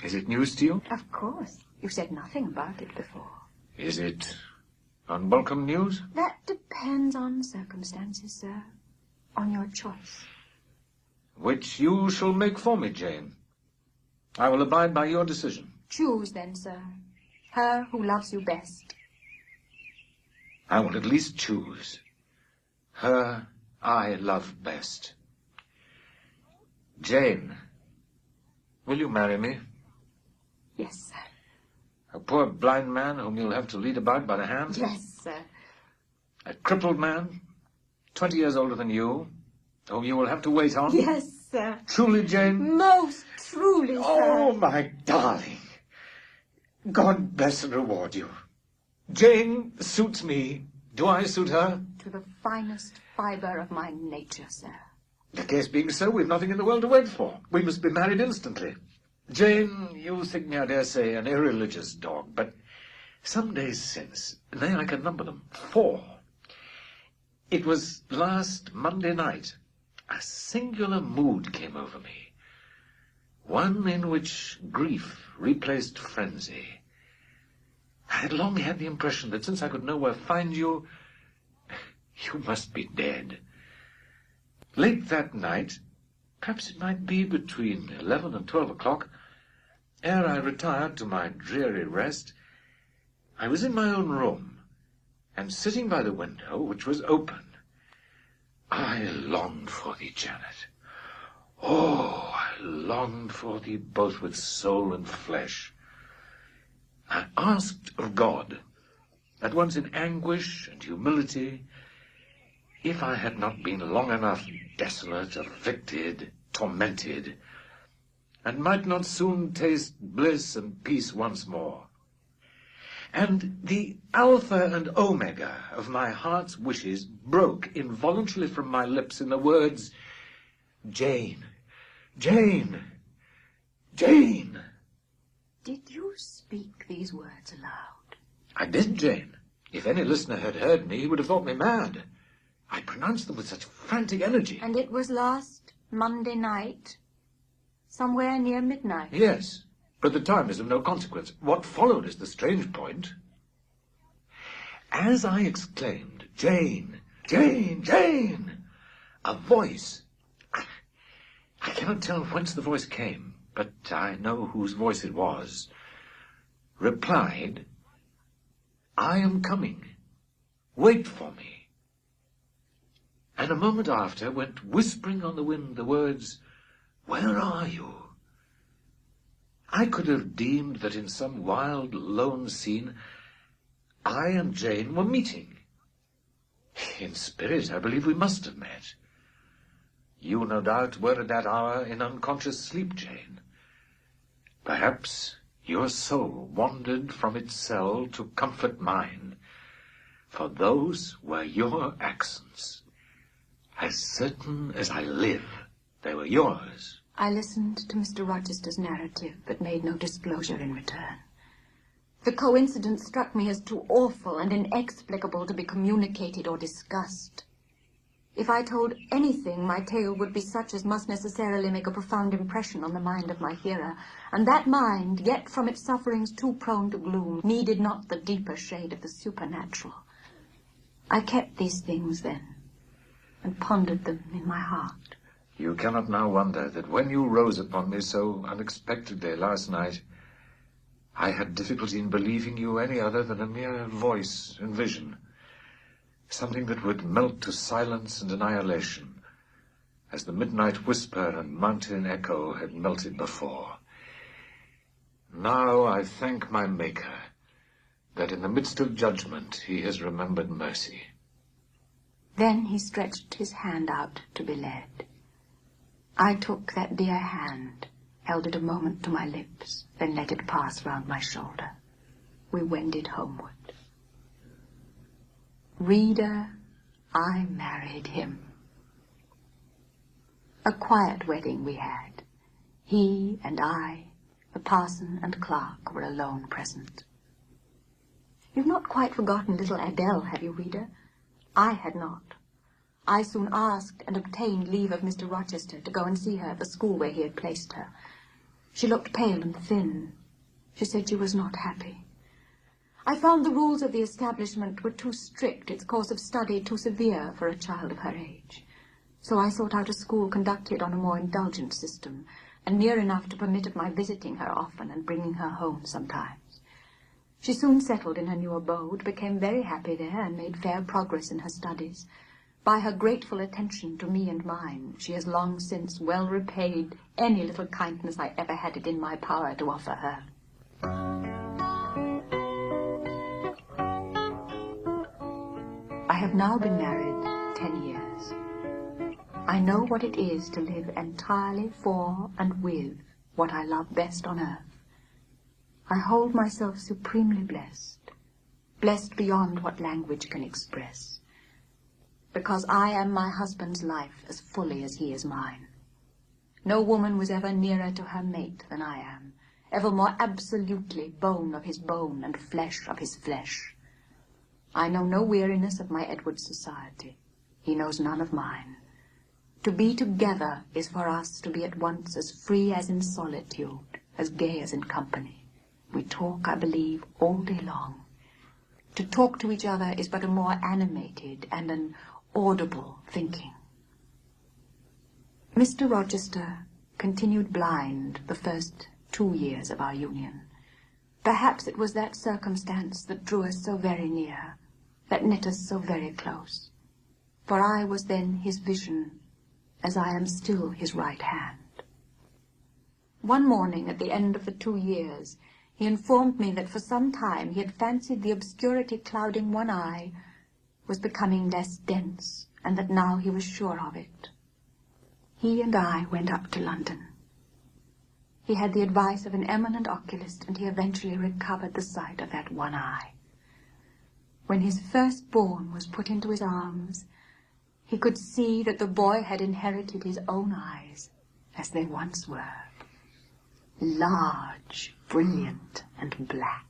Is it news to you? Of course. You said nothing about it before. Is it unwelcome news? That depends on circumstances, sir. On your choice. Which you shall make for me, Jane. I will abide by your decision. Choose, then, sir. Her who loves you best. I will at least choose. Her I love best. Jane, will you marry me? Yes, sir. A poor blind man whom you'll have to lead about by the hand? Yes, sir. A crippled man, 20 years older than you, whom you will have to wait on? Yes, sir. Truly, Jane? Most truly, sir. Oh, my darling. God bless and reward you. Jane suits me. Do I suit her? To the finest fibre of my nature, sir. The case being so, we've nothing in the world to wait for. We must be married instantly. Jane, you think me, I dare say, an irreligious dog, but some days since, nay, I can number them, 4. It was last Monday night. A singular mood came over me, one in which grief replaced frenzy. I had long had the impression that since I could nowhere find you, you must be dead. Late that night, perhaps it might be between 11 and 12 o'clock, ere I retired to my dreary rest, I was in my own room, and sitting by the window, which was open, I longed for thee, Janet. Oh, I longed for thee both with soul and flesh. I asked of God, at once in anguish and humility, if I had not been long enough desolate, afflicted, tormented, and might not soon taste bliss and peace once more. And the alpha and omega of my heart's wishes broke involuntarily from my lips in the words, Jane, Jane, Jane. Did you speak these words aloud? I did, Jane. If any listener had heard me, he would have thought me mad. I pronounced them with such frantic energy. And it was last Monday night? Somewhere near midnight? Yes, but the time is of no consequence. What followed is the strange point. As I exclaimed, Jane, Jane, Jane, a voice, I cannot tell whence the voice came, but I know whose voice it was, replied, I am coming. Wait for me. And a moment after went whispering on the wind the words, Where are you? I could have deemed that in some wild, lone scene I and Jane were meeting. In spirit, I believe we must have met. You, no doubt, were at that hour in unconscious sleep, Jane. Perhaps your soul wandered from its cell to comfort mine, for those were your accents. As certain as I live, they were yours. I listened to Mr. Rochester's narrative, but made no disclosure in return. The coincidence struck me as too awful and inexplicable to be communicated or discussed. If I told anything, my tale would be such as must necessarily make a profound impression on the mind of my hearer, and that mind, yet from its sufferings too prone to gloom, needed not the deeper shade of the supernatural. I kept these things then, and pondered them in my heart. You cannot now wonder that when you rose upon me so unexpectedly last night, I had difficulty in believing you any other than a mere voice and vision, something that would melt to silence and annihilation, as the midnight whisper and mountain echo had melted before. Now I thank my Maker that in the midst of judgment he has remembered mercy. Then he stretched his hand out to be led. I took that dear hand, held it a moment to my lips, then let it pass round my shoulder. We wended homeward. Reader, I married him. A quiet wedding we had. He and I, the parson and clerk, were alone present. You've not quite forgotten little Adele, have you, reader? I had not. I soon asked and obtained leave of Mr. Rochester to go and see her at the school where he had placed her. She looked pale and thin. She said she was not happy. I found the rules of the establishment were too strict, its course of study too severe for a child of her age. So I sought out a school conducted on a more indulgent system, and near enough to permit of my visiting her often and bringing her home sometimes. She soon settled in her new abode, became very happy there, and made fair progress in her studies. By her grateful attention to me and mine, she has long since well repaid any little kindness I ever had it in my power to offer her. I have now been married 10 years. I know what it is to live entirely for and with what I love best on earth. I hold myself supremely blessed, blessed beyond what language can express, because I am my husband's life as fully as he is mine. No woman was ever nearer to her mate than I am, ever more absolutely bone of his bone and flesh of his flesh. I know no weariness of my Edward's society. He knows none of mine. To be together is for us to be at once as free as in solitude, as gay as in company. We talk, I believe, all day long. To talk to each other is but a more animated and an audible thinking. Mr. Rochester continued blind the first 2 years of our union. Perhaps it was that circumstance that drew us so very near, that knit us so very close. For I was then his vision, as I am still his right hand. One morning at the end of the 2 years, he informed me that for some time he had fancied the obscurity clouding one eye was becoming less dense, and that now he was sure of it. He and I went up to London. He had the advice of an eminent oculist, and he eventually recovered the sight of that one eye. When his firstborn was put into his arms, he could see that the boy had inherited his own eyes, as they once were. Large, brilliant, and black.